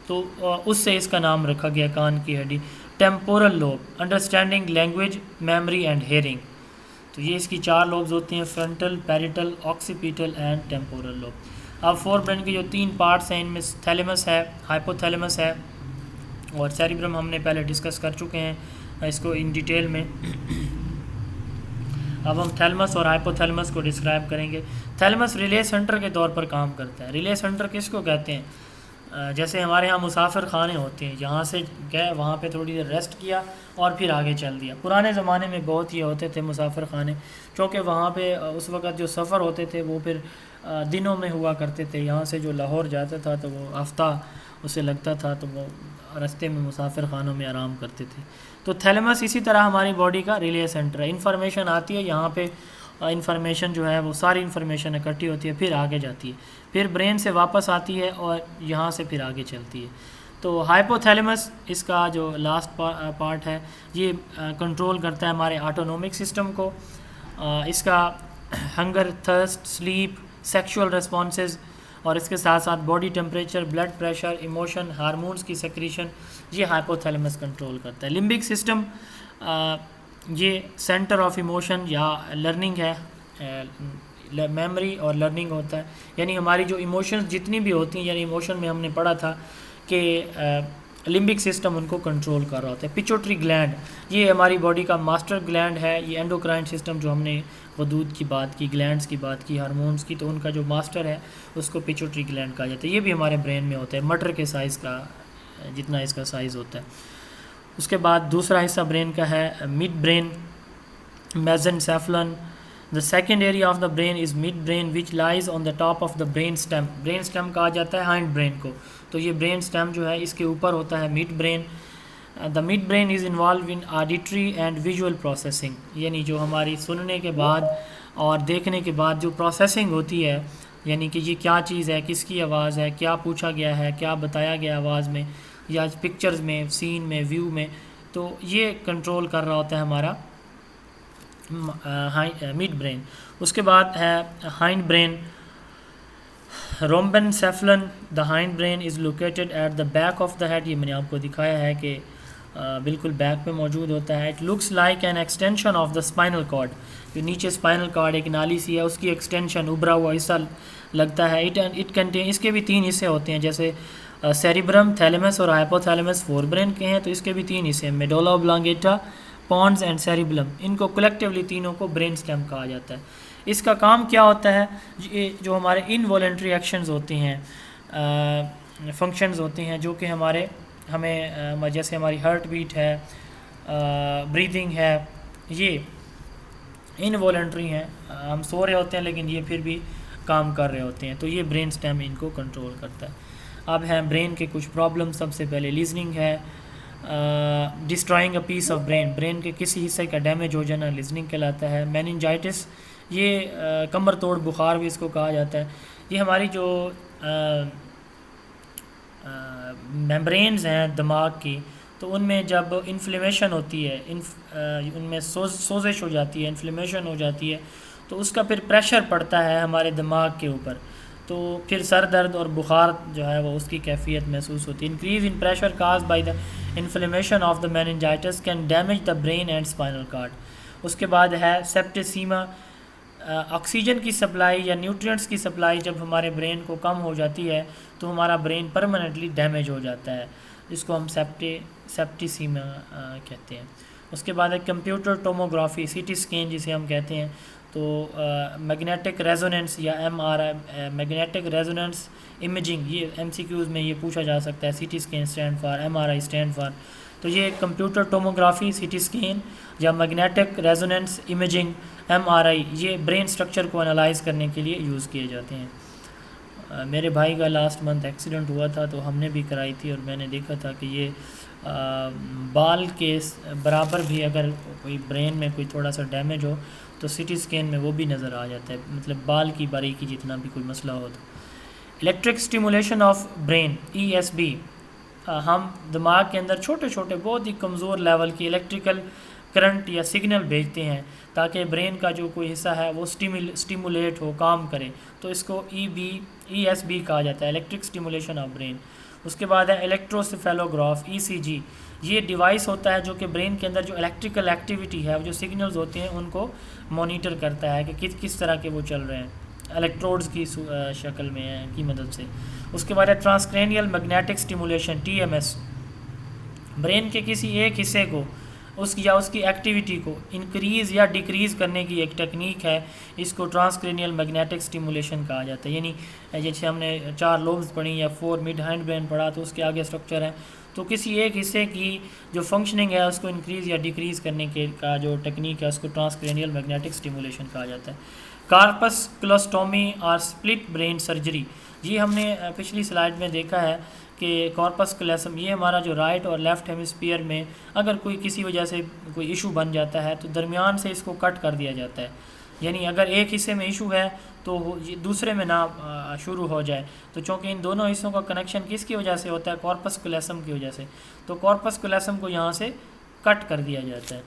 تو اس سے اس کا نام رکھا گیا کان کی ہڈی. Temporal lobe understanding, language, memory and hearing. تو یہ اس کی چار لوبز ہوتی ہیں, frontal, پیریٹل, occipital and temporal lobe. اب فور برین کے جو تین پارٹس ہیں ان میں تھیلیمس ہے, ہائپوتھیلیمس ہے اور سیریبرم ہم نے پہلے ڈسکس کر چکے ہیں اس کو ان ڈیٹیل میں. اب ہم تھیلمس اور ہائپوتھیلمس کو ڈسکرائب کریں گے. تھیلمس ریلے سینٹر کے طور پر کام کرتا ہے. ریلے سینٹر کس کو کہتے ہیں؟ جیسے ہمارے ہاں مسافر خانے ہوتے ہیں, یہاں سے گئے وہاں پہ تھوڑی دیر ریسٹ کیا اور پھر آگے چل دیا. پرانے زمانے میں بہت یہ ہوتے تھے مسافر خانے, چونکہ وہاں پہ اس وقت جو سفر ہوتے تھے وہ پھر دنوں میں ہوا کرتے تھے. یہاں سے جو لاہور جاتا تھا تو وہ ہفتہ اسے لگتا تھا, تو وہ رستے میں مسافر خانوں میں آرام کرتے تھے. تو تھیلمس اسی طرح ہماری باڈی کا ریلے سینٹر ہے. انفارمیشن آتی ہے یہاں پہ, انفارمیشن جو ہے وہ ساری انفارمیشن اکٹھی ہوتی ہے, پھر آگے جاتی ہے, پھر برین سے واپس آتی ہے اور یہاں سے پھر آگے چلتی ہے. تو ہائپوتھیلمس اس کا جو لاسٹ پارٹ ہے, یہ کنٹرول کرتا ہے ہمارے آٹونومک سسٹم کو. اس کا hunger, thirst, sleep, sexual responses اور اس کے ساتھ ساتھ body temperature, blood pressure, emotion, hormones کی سیکریشن, یہ ہائپوتھیلمس کنٹرول کرتا ہے. لمبک سسٹم یہ سینٹر آف ایموشن یا لرننگ ہے, میموری اور لرننگ ہوتا ہے. یعنی ہماری جو ایموشنز جتنی بھی ہوتی ہیں, یعنی ایموشن میں ہم نے پڑھا تھا کہ لمبک سسٹم ان کو کنٹرول کر رہا ہوتا ہے. پیچوٹری گلینڈ یہ ہماری باڈی کا ماسٹر گلینڈ ہے. یہ اینڈوکرائن سسٹم جو ہم نے غدود کی بات کی, گلینڈز کی بات کی, ہارمونز کی, تو ان کا جو ماسٹر ہے اس کو پیچوٹری گلینڈ کہا جاتا ہے. یہ بھی ہمارے برین میں ہوتا ہے, مٹر کے سائز کا جتنا اس کا سائز ہوتا ہے. اس کے بعد دوسرا حصہ برین کا ہے mid brain, mesencephalon. The second area of the brain is midbrain which lies on the top of the brain stem. Brain stem کہا جاتا ہے ہائنڈ برین کو, تو یہ برین stem جو ہے اس کے اوپر ہوتا ہے mid brain. The midbrain is involved in auditory and visual processing, یعنی جو ہماری سننے کے بعد اور دیکھنے کے بعد جو پروسیسنگ ہوتی ہے, یعنی کہ یہ کیا چیز ہے, کس کی آواز ہے, کیا پوچھا گیا ہے, کیا بتایا گیا آواز میں یا پکچرز میں, سین میں, ویو میں, تو یہ کنٹرول کر رہا ہوتا ہے ہمارا مڈ برین. اس کے بعد ہے hind brain, rhombencephalon. The hind brain is located at the back of the head. یہ میں نے آپ کو دکھایا ہے کہ بالکل بیک پہ موجود ہوتا ہے. It looks like an extension of the spinal cord. جو نیچے اسپائنل کارڈ ایک نالی سی ہے اس کی ایکسٹینشن, ابھرا ہوا حصہ لگتا ہے. اٹ کنٹین, اس کے بھی تین حصے ہوتے ہیں, جیسے سیریبرم, تھیلیمس اور ہائپوتھیلمس فور برین کے ہیں, تو اس کے بھی تین حصے ہیں, میڈولا اوبلانگیٹا, پونز اینڈ سیریبلم. ان کو کلیکٹیولی تینوں کو برین سٹیم کہا جاتا ہے. اس کا کام کیا ہوتا ہے؟ جو ہمارے انوالنٹری ایکشنز ہوتے ہیں, فنکشنز ہوتے ہیں جو کہ ہمیں جیسے ہماری ہارٹ بیٹ ہے, بریدنگ ہے, یہ انوالنٹری ہیں. ہم سو رہے ہوتے ہیں لیکن یہ پھر بھی کام کر رہے ہوتے ہیں, تو یہ برین سٹیم ان کو کنٹرول کرتا ہے. اب ہیں برین کے کچھ پرابلم. سب سے پہلے لیزننگ ہے, destroying a piece of brain, brain کے کسی حصے کا ڈیمیج ہو جانا لیزننگ کہلاتا ہے. میننجائٹس, یہ کمر توڑ بخار بھی اس کو کہا جاتا ہے. یہ ہماری جو میمبرینز ہیں دماغ کی, تو ان میں جب انفلیمیشن ہوتی ہے, ان میں سوزش ہو جاتی ہے, انفلیمیشن ہو جاتی ہے, تو اس کا پھر پریشر پڑتا ہے ہمارے دماغ کے اوپر, تو پھر سر درد اور بخار جو ہے وہ اس کی کیفیت محسوس ہوتی ہے. Increase in pressure cause by the inflammation of the meningitis can damage the brain and spinal cord. اس کے بعد ہے سیپٹیسیما. آکسیجن کی سپلائی یا نیوٹرینٹس کی سپلائی جب ہمارے برین کو کم ہو جاتی ہے تو ہمارا برین پرماننٹلی ڈیمیج ہو جاتا ہے، جس کو ہم سیپٹیسیما کہتے ہیں. اس کے بعد ہے computer tomography, C T scan جسے ہم کہتے ہیں. تو میگنیٹک ریزوننس یا M R I, magnetic resonance imaging, یہ ایم سی کیوز میں یہ پوچھا جا سکتا ہے. C T scan stand for, M R I stand for. تو یہ computer tomography, C T scan یا magnetic resonance imaging, M R I, یہ برین اسٹرکچر کو انالائز کرنے کے لیے یوز کیے جاتے ہیں. میرے بھائی کا لاسٹ منتھ ایکسیڈنٹ ہوا تھا تو ہم نے بھی کرائی تھی، اور میں نے دیکھا تھا کہ یہ بال کے برابر بھی اگر کوئی برین میں کوئی تھوڑا سا ڈیمیج ہو تو سی ٹی اسکین میں وہ بھی نظر آ جاتا ہے، مطلب بال کی باریکی جتنا بھی کوئی مسئلہ ہو. تو electric stimulation of brain, E S B, ہم دماغ کے اندر چھوٹے چھوٹے بہت ہی کمزور لیول کی الیکٹریکل کرنٹ یا سگنل بھیجتے ہیں تاکہ برین کا جو کوئی حصہ ہے وہ اسٹیمولیٹ ہو، کام کرے. تو اس کو ای ایس بی کہا جاتا ہے، الیکٹرک اسٹیمولیشن آف برین. اس کے بعد ہے الیکٹروسیفیلوگراف، ای سی جی. یہ ڈیوائس ہوتا ہے جو کہ برین کے اندر جو الیکٹریکل ایکٹیویٹی ہے، جو سگنلز ہوتے ہیں ان کو مانیٹر کرتا ہے کہ کس طرح کے وہ چل رہے ہیں، الیکٹروڈز کی شکل میں کی مدد سے. اس کے بعد ہے transcranial magnetic stimulation, T M S. Brain کے کسی ایک حصے کو اس کی ایکٹیویٹی کو انکریز یا ڈیکریز کرنے کی ایک ٹیکنیک ہے، اس کو ٹرانسکرینیل میگنیٹک اسٹیمولیشن کہا جاتا ہے. یعنی جیسے ہم نے 4 لوبز پڑھی یا 4 مڈ ہینڈ برین پڑھا تو اس کے آگے اسٹرکچر ہے، تو کسی ایک حصے کی جو فنکشننگ ہے اس کو انکریز یا ڈیکریز کرنے کے کا جو ٹیکنیک ہے اس کو ٹرانسکرینیل میگنیٹک اسٹیمولیشن کہا جاتا ہے. کارپس کلوسٹومی اور سپلٹ برین سرجری، یہ ہم نے پچھلی سلائیڈ میں دیکھا ہے کہ کارپس کلیسم، یہ ہمارا جو رائٹ اور لیفٹ ہیمسفیئر میں اگر کوئی کسی وجہ سے کوئی ایشو بن جاتا ہے تو درمیان سے اس کو کٹ کر دیا جاتا ہے. یعنی اگر ایک حصے میں ایشو ہے تو دوسرے میں نہ شروع ہو جائے. تو چونکہ ان دونوں حصوں کا کنیکشن کس کی وجہ سے ہوتا ہے؟ کارپس کلیسم کی وجہ سے. تو کارپس کلیسم کو یہاں سے کٹ کر دیا جاتا ہے،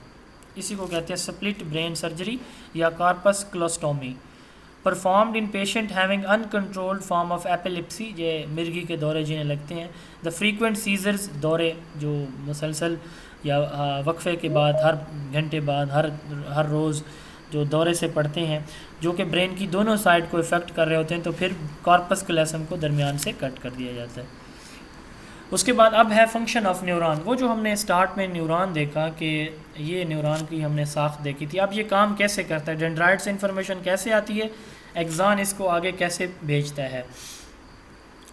اسی کو کہتے ہیں سپلٹ برین سرجری یا corpus callosotomy. Performed in patient having uncontrolled form of epilepsy, یہ مرگی کے دورے جنہیں لگتے ہیں. دا فریکوینٹ سیزرز، دورے جو مسلسل یا وقفے کے بعد، ہر گھنٹے بعد، ہر روز جو دورے سے پڑتے ہیں، جو کہ برین کی دونوں سائڈ کو افیکٹ کر رہے ہوتے ہیں، تو پھر کارپس کلیسم کو درمیان سے کٹ کر دیا جاتا ہے. اس کے بعد اب ہے فنکشن آف نیوران. وہ جو ہم نے اسٹارٹ میں نیوران دیکھا کہ یہ نیوران کی ہم نے ساخت دیکھی تھی، اب یہ کام کیسے کرتا ہے، ڈینڈرائٹ سے انفارمیشن کیسے آتی ہے، ایگزان اس کو آگے کیسے بھیجتا ہے.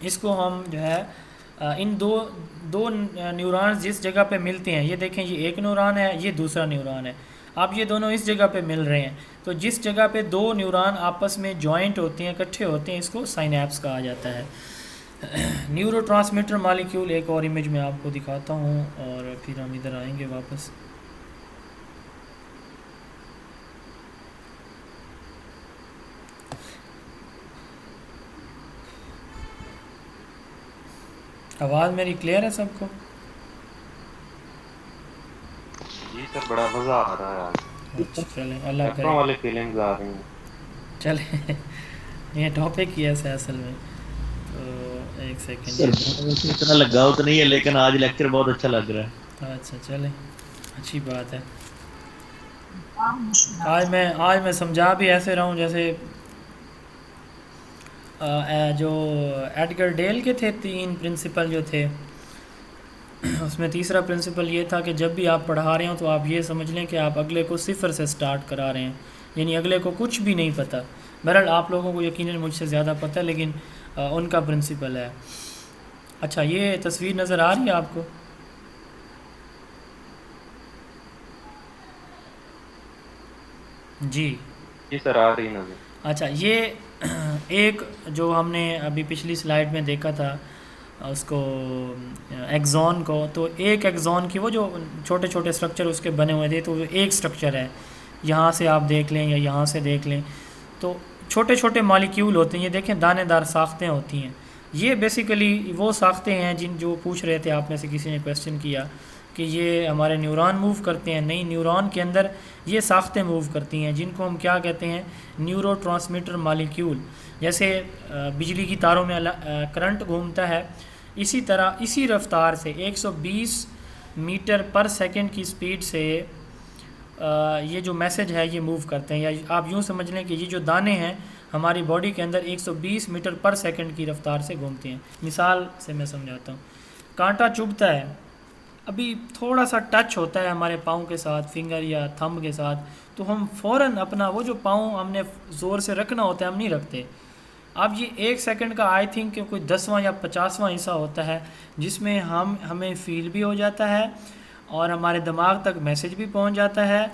اس کو ہم جو ہے ان دو نیورانز جس جگہ پہ ملتے ہیں، یہ دیکھیں یہ ایک نیوران ہے، یہ دوسرا نیوران ہے. اب یہ دونوں اس جگہ پہ مل رہے ہیں، تو جس جگہ پہ 2 نیوران آپس میں جوائنٹ ہوتے ہیں، اکٹھے ہوتے ہیں، اس کو سائنیپس کہا جاتا ہے. نیورو ٹرانسمیٹر مالیکیول ایک اور امیج میں آپ کو دکھاتا ہوں اور پھر ہم ادھر آئیں گے واپس. آواز میری کلیئر ہے سب کو؟ جی سر، بڑا مزہ آ رہا ہے آج. اچھا چلیں، اللہ کرے. والے فیلنگز آ رہی ہیں. چلیں یہ ٹاپک ہی ایسا ہے اصل میں. تو ایک سیکنڈ، اتنا لگا تو نہیں ہے لیکن آج لیکچر بہت اچھا لگ رہا ہے. اچھا چلیں، اچھی بات ہے. آج میں سمجھا بھی ایسے رہا ہوں جیسے جو ایڈگر ڈیل کے تھے 3 پرنسپل جو تھے، اس میں تیسرا پرنسپل یہ تھا کہ جب بھی آپ پڑھا رہے ہوں تو آپ یہ سمجھ لیں کہ آپ اگلے کو 0 سے سٹارٹ کرا رہے ہیں، یعنی اگلے کو کچھ بھی نہیں پتہ. بہرحال آپ لوگوں کو یقیناً مجھ سے زیادہ پتہ ہے، لیکن ان کا پرنسپل ہے. اچھا، یہ تصویر نظر آ رہی ہے آپ کو؟ جی سر آ رہی نظر. اچھا، یہ ایک جو ہم نے ابھی پچھلی سلائیڈ میں دیکھا تھا اس کو ایگزون کو، تو ایک ایگزون کی وہ جو چھوٹے چھوٹے سٹرکچر اس کے بنے ہوئے تھے، تو وہ ایک سٹرکچر ہے. یہاں سے آپ دیکھ لیں یا یہاں سے دیکھ لیں تو چھوٹے چھوٹے مالیکیول ہوتے ہیں. یہ دیکھیں دانے دار ساختیں ہوتی ہیں. یہ بیسیکلی وہ ساختیں ہیں جو پوچھ رہے تھے آپ میں سے کسی نے کویسچن کیا کہ یہ ہمارے نیورون موو کرتے ہیں، نہیں، نیورون کے اندر یہ ساختیں موو کرتی ہیں جن کو ہم کیا کہتے ہیں، نیورو ٹرانسمیٹر مالیکیول. جیسے بجلی کی تاروں میں کرنٹ گھومتا ہے، اسی طرح اسی رفتار سے 120 میٹر پر سیکنڈ کی سپیڈ سے یہ جو میسج ہے یہ موو کرتے ہیں. یا آپ یوں سمجھ لیں کہ یہ جو دانے ہیں ہماری باڈی کے اندر 120 میٹر پر سیکنڈ کی رفتار سے گھومتے ہیں. مثال سے میں سمجھاتا ہوں. کانٹا چبھتا ہے، ابھی تھوڑا سا ٹچ ہوتا ہے ہمارے پاؤں کے ساتھ، فنگر یا تھمب کے ساتھ، تو ہم فوراً اپنا وہ جو پاؤں ہم نے زور سے رکھنا ہوتا ہے ہم نہیں رکھتے. اب یہ 1 سیکنڈ کا آئی تھنک کہ کوئی 10واں یا 50واں حصہ ہوتا ہے جس میں ہمیں فیل بھی ہو جاتا ہے اور ہمارے دماغ تک میسج بھی پہنچ جاتا ہے.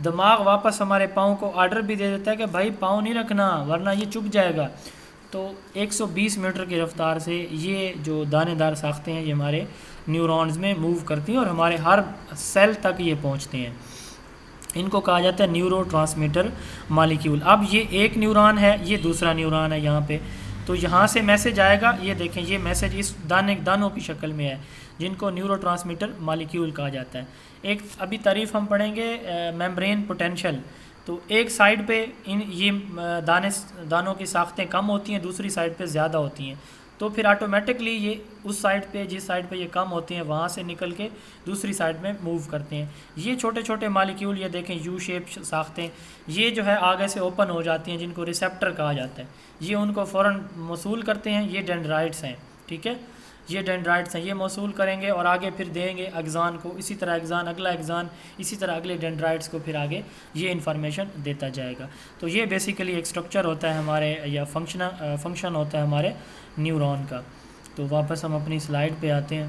دماغ واپس ہمارے پاؤں کو آرڈر بھی دے دیتا ہے کہ بھائی پاؤں نہیں رکھنا ورنہ یہ چپ جائے گا. تو 120 میٹر کی رفتار سے یہ جو دانے دار ساختیں ہیں یہ ہمارے نیورونز میں موو کرتی ہیں اور ہمارے ہر سیل تک یہ پہنچتے ہیں. ان کو کہا جاتا ہے نیورو ٹرانسمیٹر مالیکیول. اب یہ ایک نیورون ہے، یہ دوسرا نیورون ہے یہاں پہ، تو یہاں سے میسج آئے گا. یہ دیکھیں یہ میسج اس دانوں کی شکل میں ہے جن کو نیورو ٹرانسمیٹر مالیکیول کہا جاتا ہے. ایک ابھی تعریف ہم پڑھیں گے میمبرین پوٹینشیل. تو ایک سائڈ پہ یہ دانوں کی ساختیں کم ہوتی ہیں، دوسری سائڈ پہ زیادہ ہوتی ہیں، تو پھر آٹومیٹکلی یہ اس سائڈ پہ جس سائڈ پہ یہ کم ہوتی ہیں وہاں سے نکل کے دوسری سائڈ میں موو کرتے ہیں. یہ چھوٹے چھوٹے مالیکیول یہ دیکھیں یو شیپ ساختیں یہ جو ہے آگے سے اوپن ہو جاتی ہیں جن کو ریسیپٹر کہا جاتا ہے. یہ ان کو فوراً موصول کرتے ہیں. یہ ڈینڈرائٹس ہیں، ٹھیک ہے، یہ ڈینڈرائٹس ہیں، یہ موصول کریں گے اور آگے پھر دیں گے اگزان کو، اسی طرح اگزان اگلا اگزان، اسی طرح اگلے ڈینڈرائٹس کو پھر آگے یہ انفارمیشن دیتا جائے گا. تو یہ بیسیکلی ایک سٹرکچر ہوتا ہے ہمارے یا فنکشن ہوتا ہے ہمارے نیورون کا. تو واپس ہم اپنی سلائیڈ پہ آتے ہیں.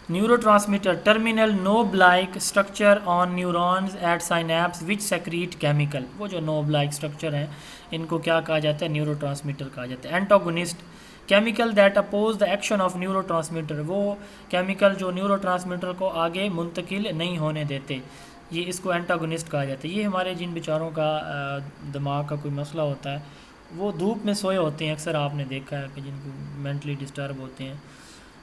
Neurotransmitter terminal knob like structure on neurons at synapse which secrete chemical. وہ جو نوب لائک اسٹرکچر ہیں ان کو کیا کہا جاتا ہے، نیورو ٹرانسمیٹر کہا جاتا ہے. Antagonist chemical that oppose the action of neuro transmitter, وہ کیمیکل جو نیورو ٹرانسمیٹر کو آگے منتقل نہیں ہونے دیتے، یہ اس کو اینٹاگونسٹ کہا جاتا ہے. یہ ہمارے جن بیچاروں کا دماغ کا کوئی مسئلہ ہوتا ہے وہ دھوپ میں سوئے ہوتے ہیں، اکثر آپ نے دیکھا ہے کہ جن کو مینٹلی ڈسٹرب ہوتے ہیں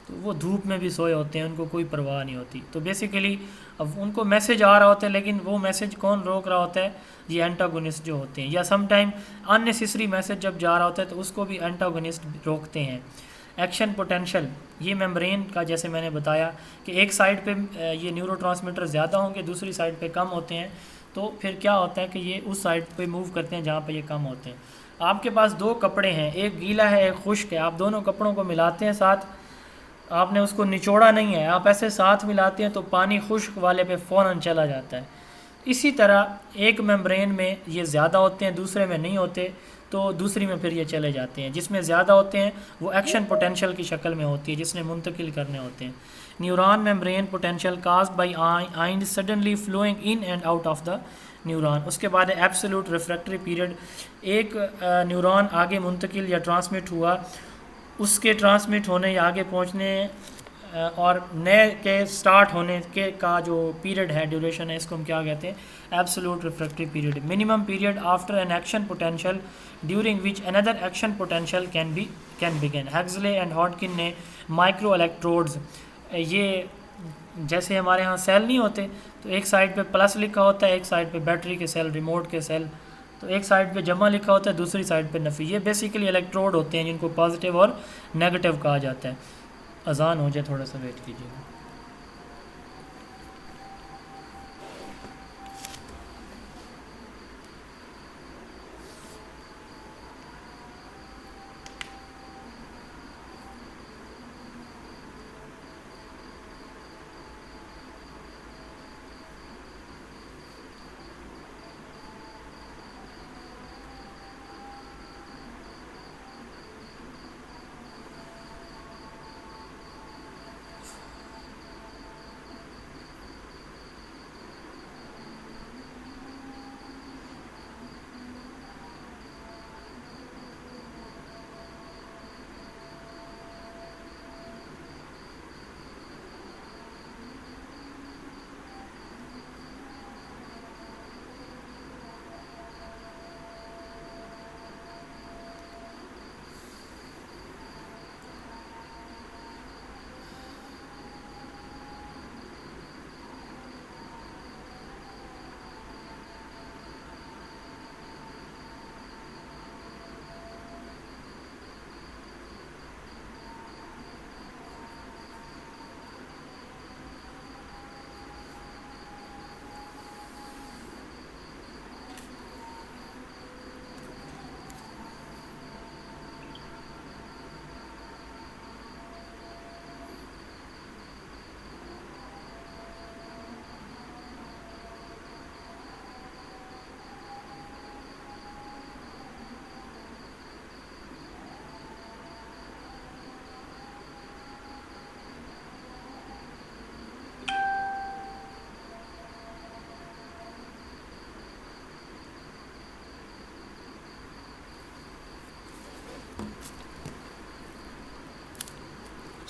تو وہ دھوپ میں بھی سوئے ہوتے ہیں، ان کو کوئی پرواہ نہیں ہوتی. تو بیسیکلی اب ان کو میسج آ رہا ہوتا ہے لیکن وہ میسج کون روک رہا ہوتا ہے، یہ اینٹاگونسٹ جو ہوتے ہیں. یا سم ٹائم ان نیسیسری میسج جب جا رہا ہوتا ہے تو اس کو بھی اینٹاگونسٹ روکتے ہیں. ایکشن پوٹینشیل یہ میمبرین کا جیسے میں نے بتایا کہ ایک سائڈ پہ یہ نیورو ٹرانسمیٹر زیادہ ہوں گے، دوسری سائڈ پہ کم ہوتے ہیں، تو پھر کیا ہوتا ہے کہ یہ اس سائڈ پہ موو کرتے ہیں جہاں پہ یہ کم ہوتے ہیں. آپ کے پاس 2 کپڑے ہیں، ایک گیلا ہے ایک خشک ہے، آپ دونوں کپڑوں کو ملاتے ہیں ساتھ، آپ نے اس کو نچوڑا نہیں ہے، آپ ایسے ساتھ ملاتے ہیں تو پانی خشک والے پہ فوراً چلا جاتا ہے. اسی طرح ایک میمبرین میں یہ زیادہ ہوتے ہیں دوسرے میں نہیں ہوتے، تو دوسری میں پھر یہ چلے جاتے ہیں. جس میں زیادہ ہوتے ہیں وہ ایکشن پوٹینشیل کی شکل میں ہوتی ہے جس نے منتقل کرنے ہوتے ہیں. Neuron membrane potential caused by ions suddenly flowing in and out of the neuron. اس کے بعد ایبسولوٹ ریفریکٹری پیریڈ، ایک نیورون آگے منتقل یا ٹرانسمٹ ہوا، اس کے ٹرانسمٹ ہونے یا آگے پہنچنے اور نئے کے سٹارٹ ہونے کے کا جو پیریڈ ہے، ڈیوریشن ہے، اس کو ہم کیا کہتے ہیں، absolute refractory period. Minimum period after an action potential during which another action potential can begin. Huxley and Hodgkin نے مائکرو الیکٹروڈز، یہ جیسے ہمارے ہاں سیل نہیں ہوتے تو ایک سائڈ پہ پلس لکھا ہوتا ہے، ایک سائڈ پہ بیٹری کے سیل، ریموٹ کے سیل، تو ایک سائڈ پہ جمع لکھا ہوتا ہے دوسری سائڈ پہ نفی. یہ بیسیکلی الیکٹروڈ ہوتے ہیں جن کو پازیٹیو اور نیگیٹو کہا جاتا ہے. اذان ہو جائے تھوڑا سا ویٹ کیجیے گا.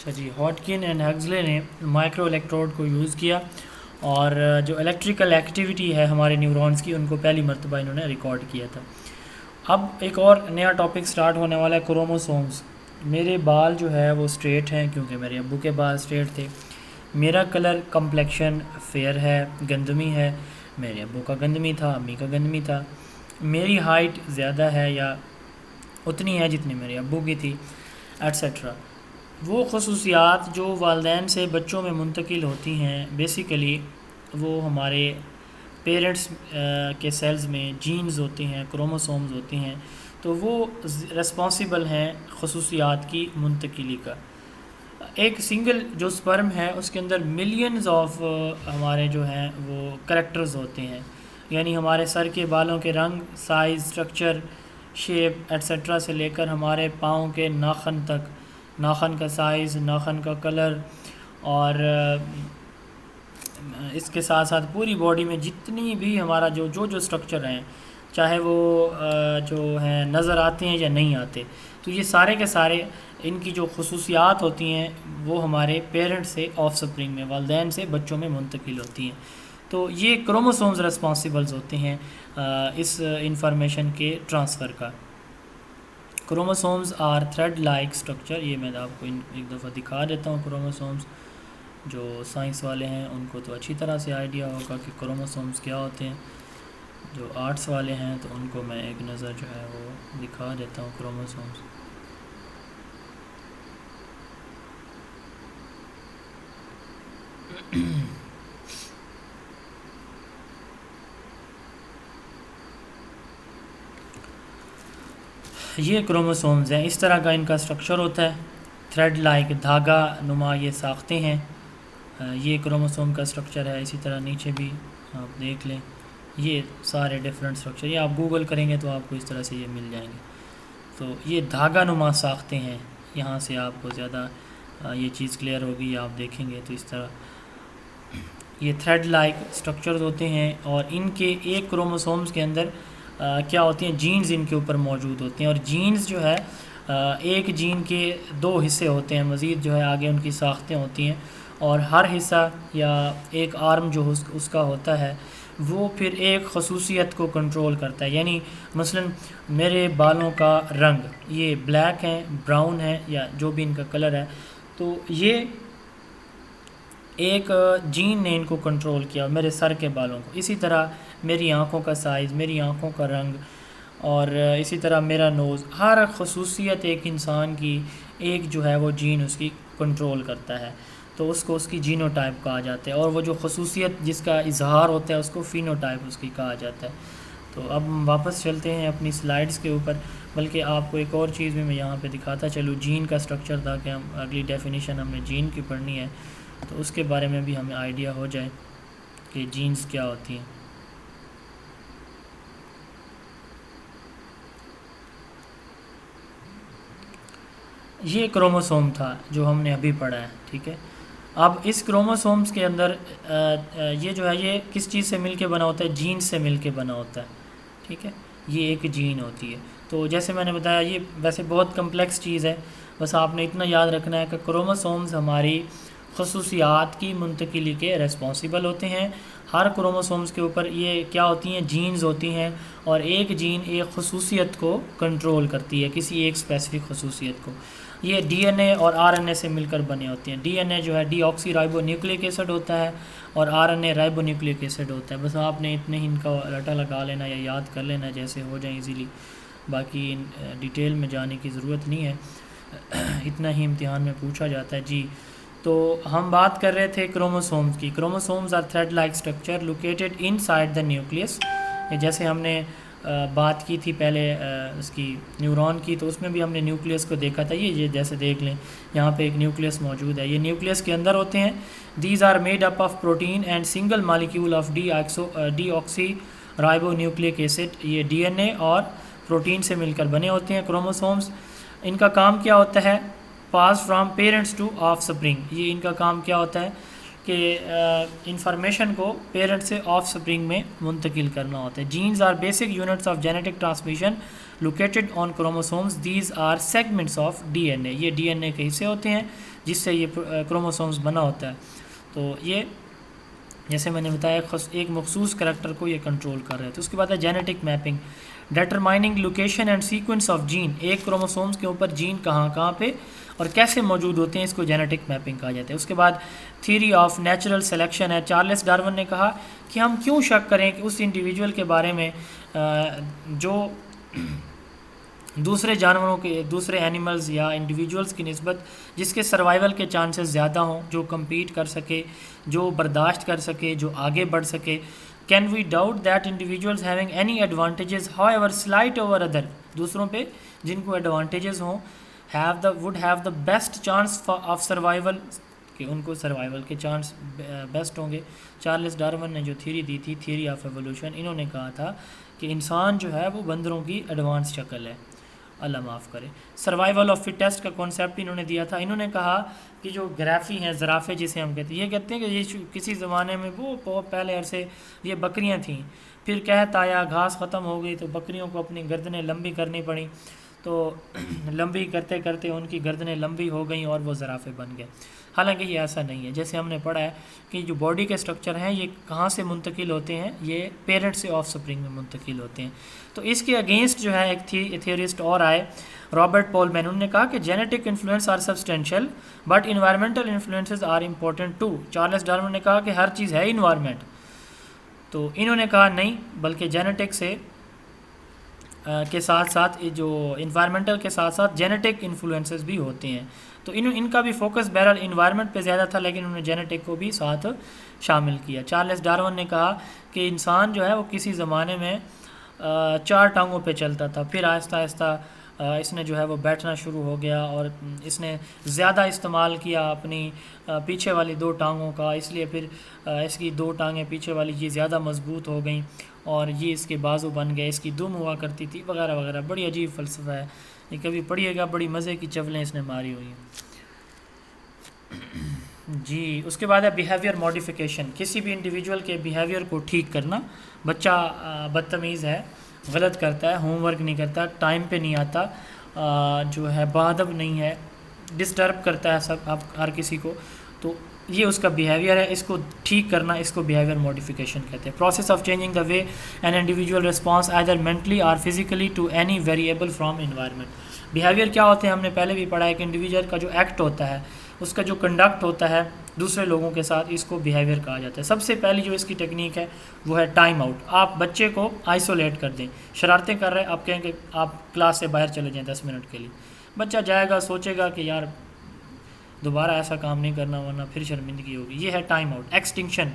اچھا جی، ہاٹکن اینڈ ہگزلے نے مائکرو الیکٹروڈ کو یوز کیا اور جو الیکٹریکل ایکٹیویٹی ہے ہمارے نیورونز کی ان کو پہلی مرتبہ انہوں نے ریکارڈ کیا تھا. اب ایک اور نیا ٹاپک سٹارٹ ہونے والا ہے، کروموسومز. میرے بال جو ہے وہ اسٹریٹ ہیں کیونکہ میرے ابو کے بال اسٹریٹ تھے. میرا کلر کمپلیکشن فیئر ہے، گندمی ہے. میرے ابو کا گندمی تھا، امی کا گندمی تھا. میری ہائٹ زیادہ ہے یا اتنی ہے جتنی میرے ابو کی تھی، ایٹسیٹرا. وہ خصوصیات جو والدین سے بچوں میں منتقل ہوتی ہیں، بیسیکلی وہ ہمارے پیرنٹس کے سیلز میں جینز ہوتے ہیں، کروموسومز ہوتے ہیں، تو وہ رسپانسیبل ہیں خصوصیات کی منتقلی کا. ایک سنگل جو سپرم ہے اس کے اندر ملینز آف ہمارے جو ہیں وہ کریکٹرز ہوتے ہیں، یعنی ہمارے سر کے بالوں کے رنگ، سائز، اسٹرکچر، شیپ ایٹسیٹرا سے لے کر ہمارے پاؤں کے ناخن تک، ناخن کا سائز، ناخن کا کلر، اور اس کے ساتھ ساتھ پوری باڈی میں جتنی بھی ہمارا جو اسٹرکچر ہیں، چاہے وہ جو ہیں نظر آتے ہیں یا نہیں آتے، تو یہ سارے کے سارے ان کی جو خصوصیات ہوتی ہیں وہ ہمارے پیرنٹ سے آف سپرنگ میں، والدین سے بچوں میں منتقل ہوتی ہیں. تو یہ کروموسومز رسپانسیبلز ہوتے ہیں اس انفارمیشن کے ٹرانسفر کا. Chromosomes are thread like structure. یہ میں آپ کو ایک دفعہ دکھا دیتا ہوں. کروموسومز جو سائنس والے ہیں ان کو تو اچھی طرح سے آئیڈیا ہوگا کہ کروموسومز کیا ہوتے ہیں. جو آرٹس والے ہیں تو ان کو میں ایک نظر جو ہے وہ دکھا دیتا ہوں کروموسومز. یہ کروموسومز ہیں، اس طرح کا ان کا اسٹرکچر ہوتا ہے. تھریڈ لائک، دھاگا نما یہ ساختیں ہیں. یہ کروموسوم کا اسٹرکچر ہے. اسی طرح نیچے بھی آپ دیکھ لیں، یہ سارے ڈیفرنٹ اسٹرکچر، یہ آپ گوگل کریں گے تو آپ کو اس طرح سے یہ مل جائیں گے. تو یہ دھاگا نما ساختیں ہیں. یہاں سے آپ کو زیادہ یہ چیز کلیئر ہوگی، آپ دیکھیں گے تو اس طرح یہ تھریڈ لائک اسٹرکچرز ہوتے ہیں. اور ان کے ایک کروموسومز کے اندر کیا ہوتی ہیں، جینز ان کے اوپر موجود ہوتے ہیں. اور جینز جو ہے ایک جین کے 2 حصے ہوتے ہیں، مزید جو ہے آگے ان کی ساختیں ہوتی ہیں. اور ہر حصہ یا ایک آرم جو اس کا ہوتا ہے وہ پھر ایک خصوصیت کو کنٹرول کرتا ہے. یعنی مثلا میرے بالوں کا رنگ یہ بلیک ہیں، براؤن ہے، یا جو بھی ان کا کلر ہے، تو یہ ایک جین نے ان کو کنٹرول کیا میرے سر کے بالوں کو. اسی طرح میری آنکھوں کا سائز، میری آنکھوں کا رنگ، اور اسی طرح میرا نوز، ہر خصوصیت ایک انسان کی ایک جو ہے وہ جین اس کی کنٹرول کرتا ہے. تو اس کو اس کی جینو ٹائپ کہا جاتا ہے. اور وہ جو خصوصیت جس کا اظہار ہوتا ہے اس کو فینو ٹائپ اس کی کہا جاتا ہے. تو اب ہم واپس چلتے ہیں اپنی سلائیڈز کے اوپر. بلکہ آپ کو ایک اور چیز بھی میں یہاں پہ دکھاتا چلوں، جین کا اسٹرکچر، تاکہ ہم اگلی ڈیفینیشن ہمیں جین کی پڑھنی ہے تو اس کے بارے میں بھی ہمیں آئیڈیا ہو جائے کہ جینز کیا ہوتی ہیں. یہ کروموسوم تھا جو ہم نے ابھی پڑھا ہے، ٹھیک ہے. اب اس کروموسومز کے اندر یہ جو ہے یہ کس چیز سے مل کے بنا ہوتا ہے، جین سے مل کے بنا ہوتا ہے، ٹھیک ہے. یہ ایک جین ہوتی ہے. تو جیسے میں نے بتایا یہ ویسے بہت کمپلیکس چیز ہے، بس آپ نے اتنا یاد رکھنا ہے کہ کروموسومز ہماری خصوصیات کی منتقلی کے ریسپانسیبل ہوتے ہیں. ہر کروموسومز کے اوپر یہ کیا ہوتی ہیں، جینز ہوتی ہیں، اور ایک جین ایک خصوصیت کو کنٹرول کرتی ہے، کسی ایک اسپیسیفک خصوصیت کو. یہ ڈی این اے اور آر این اے سے مل کر بنے ہوتے ہیں. ڈی این اے جو ہے ڈی آکسی رائبو نیوکلک ایسڈ ہوتا ہے، اور R N A رائبو nucleic acid ہوتا ہے. بس آپ نے اتنے ہی ان کا رٹا لگا لینا یا یاد کر لینا جیسے ہو جائیں ایزیلی. باقی ڈیٹیل میں جانے کی ضرورت نہیں ہے، اتنا ہی امتحان میں پوچھا جاتا ہے. جی تو ہم بات کر رہے تھے کروموسومز کی. Chromosomes are thread like structure located in side the nucleus. جیسے ہم نے بات کی تھی پہلے اس کی نیورون کی، تو اس میں بھی ہم نے نیوکلیس کو دیکھا تھا. یہ جیسے دیکھ لیں یہاں پہ ایک نیوکلیس موجود ہے، یہ نیوکلیس کے اندر ہوتے ہیں. These are made up of protein and single molecule of D آکسی رائبو nucleic acid. یہ ڈی این اے اور پروٹین سے مل کر بنے ہوتے ہیں کروموسومز. ان کا کام کیا ہوتا ہے، pass from parents to offspring. یہ ان کا کام کیا ہوتا ہے کہ انفارمیشن کو پیرنٹ سے آف سپرنگ میں منتقل کرنا ہوتا ہے. Genes are basic units of genetic transmission located on chromosomes. These are segments of D N A. یہ ڈی این اے کے حصے ہوتے ہیں. جس سے یہ کروموسومز بنا ہوتا ہے. تو یہ جیسے میں نے بتایا ایک مخصوص کریکٹر کو یہ کنٹرول کر رہے ہیں. تو اس کے بعد ہے genetic mapping, determining location and sequence of gene. ایک کروموسومز کے اوپر جین کہاں پہ اور کیسے موجود ہوتے ہیں، اس کو جینیٹک میپنگ کہا جاتا ہے. اس کے بعد تھیوری آف نیچرل سلیکشن ہے. چارلس ڈارون نے کہا کہ ہم کیوں شک کریں کہ اس انڈیویجول کے بارے میں جو دوسرے جانوروں کے، دوسرے اینیملز یا انڈیویجولز کی نسبت جس کے سروائیول کے چانسز زیادہ ہوں، جو کمپیٹ کر سکے، جو برداشت کر سکے، جو آگے بڑھ سکے. Can we doubt that individuals having any advantages however slight over other, دوسروں پہ جن کو ایڈوانٹیجز ہوں would have the best chance of survival، کہ ان کو سروائیول کے چانس بیسٹ ہوں گے. چارلس ڈارون نے جو تھیوری دی تھی، تھیوری آف ایوولوشن، انہوں نے کہا تھا کہ انسان جو ہے وہ بندروں کی ایڈوانس شکل ہے، اللہ معاف کرے. سروائیول آف فٹیسٹ کا کانسیپٹ انہوں نے دیا تھا. انہوں نے کہا کہ جو گرافی ہیں، زرافے جسے ہم کہتے ہیں، یہ کہتے ہیں کہ یہ کسی زمانے میں وہ پہلے عرصے یہ بکریاں تھیں، پھر قحط آیا، گھاس ختم ہو گئی تو بکریوں کو اپنی گردنیں لمبی کرنی پڑیں، تو لمبی کرتے کرتے ان کی گردنیں لمبی ہو گئیں اور وہ زرافے بن گئے. حالانکہ یہ ایسا نہیں ہے. جیسے ہم نے پڑھا ہے کہ جو باڈی کے سٹرکچر ہیں یہ کہاں سے منتقل ہوتے ہیں، یہ پیرنٹ سے آف سپرنگ میں منتقل ہوتے ہیں. تو اس کے اگینسٹ جو ہے ایک تھیورسٹ اور آئے، رابرٹ پولمین. انہوں نے کہا کہ genetic influence are substantial but environmental influences are important too. Charles Darwin نے کہا کہ ہر چیز ہے انوائرمنٹ، تو انہوں نے کہا نہیں، بلکہ جینیٹک سے کے ساتھ ساتھ جو انوائرمنٹل کے ساتھ ساتھ جینیٹک انفلوئنسز بھی ہوتے ہیں. تو ان کا بھی فوکس بہرحال انوائرمنٹ پہ زیادہ تھا، لیکن انہوں نے جینیٹک کو بھی ساتھ شامل کیا. چارلس ڈارون نے کہا کہ انسان جو ہے وہ کسی زمانے میں 4 ٹانگوں پہ چلتا تھا، پھر آہستہ آہستہ اس نے جو ہے وہ بیٹھنا شروع ہو گیا اور اس نے زیادہ استعمال کیا اپنی پیچھے والی 2 ٹانگوں کا، اس لیے پھر اس کی 2 ٹانگیں پیچھے والی یہ زیادہ مضبوط ہو گئیں اور یہ اس کے بازو بن گئے، اس کی دم ہوا کرتی تھی وغیرہ وغیرہ. بڑی عجیب فلسفہ ہے یہ، کبھی پڑھیے گا، بڑی مزے کی چولیں اس نے ماری ہوئی ہیں. جی اس کے بعد ہے بیہیویئر ماڈیفیکیشن. کسی بھی انڈیویجول کے بیہیویئر کو ٹھیک کرنا. بچہ بدتمیز ہے، غلط کرتا ہے، ہوم ورک نہیں کرتا، ٹائم پہ نہیں آتا، جو ہے باادب نہیں ہے، ڈسٹرب کرتا ہے سب ہر کسی کو، تو یہ اس کا بیہیویئر ہے. اس کو ٹھیک کرنا، اس کو بیہیویئر ماڈیفیکیشن کہتے ہیں. Process of changing the way an individual response either mentally or physically to any variable from environment. Behaviour کیا ہوتے ہیں، ہم نے پہلے بھی پڑھا ہے کہ انڈیویجول کا جو ایکٹ ہوتا ہے، اس کا جو کنڈکٹ ہوتا ہے دوسرے لوگوں کے ساتھ، اس کو بیہیویئر کہا جاتا ہے. سب سے پہلی جو اس کی ٹیکنیک ہے وہ ہے ٹائم آؤٹ. آپ بچے کو آئسولیٹ کر دیں، شرارتیں کر رہے، آپ کہیں کہ آپ کلاس سے باہر چلے جائیں 10 منٹ کے لیے. بچہ جائے گا، سوچے گا کہ یار دوبارہ ایسا کام نہیں کرنا ورنہ پھر شرمندگی ہوگی. یہ ہے time out. Extinction,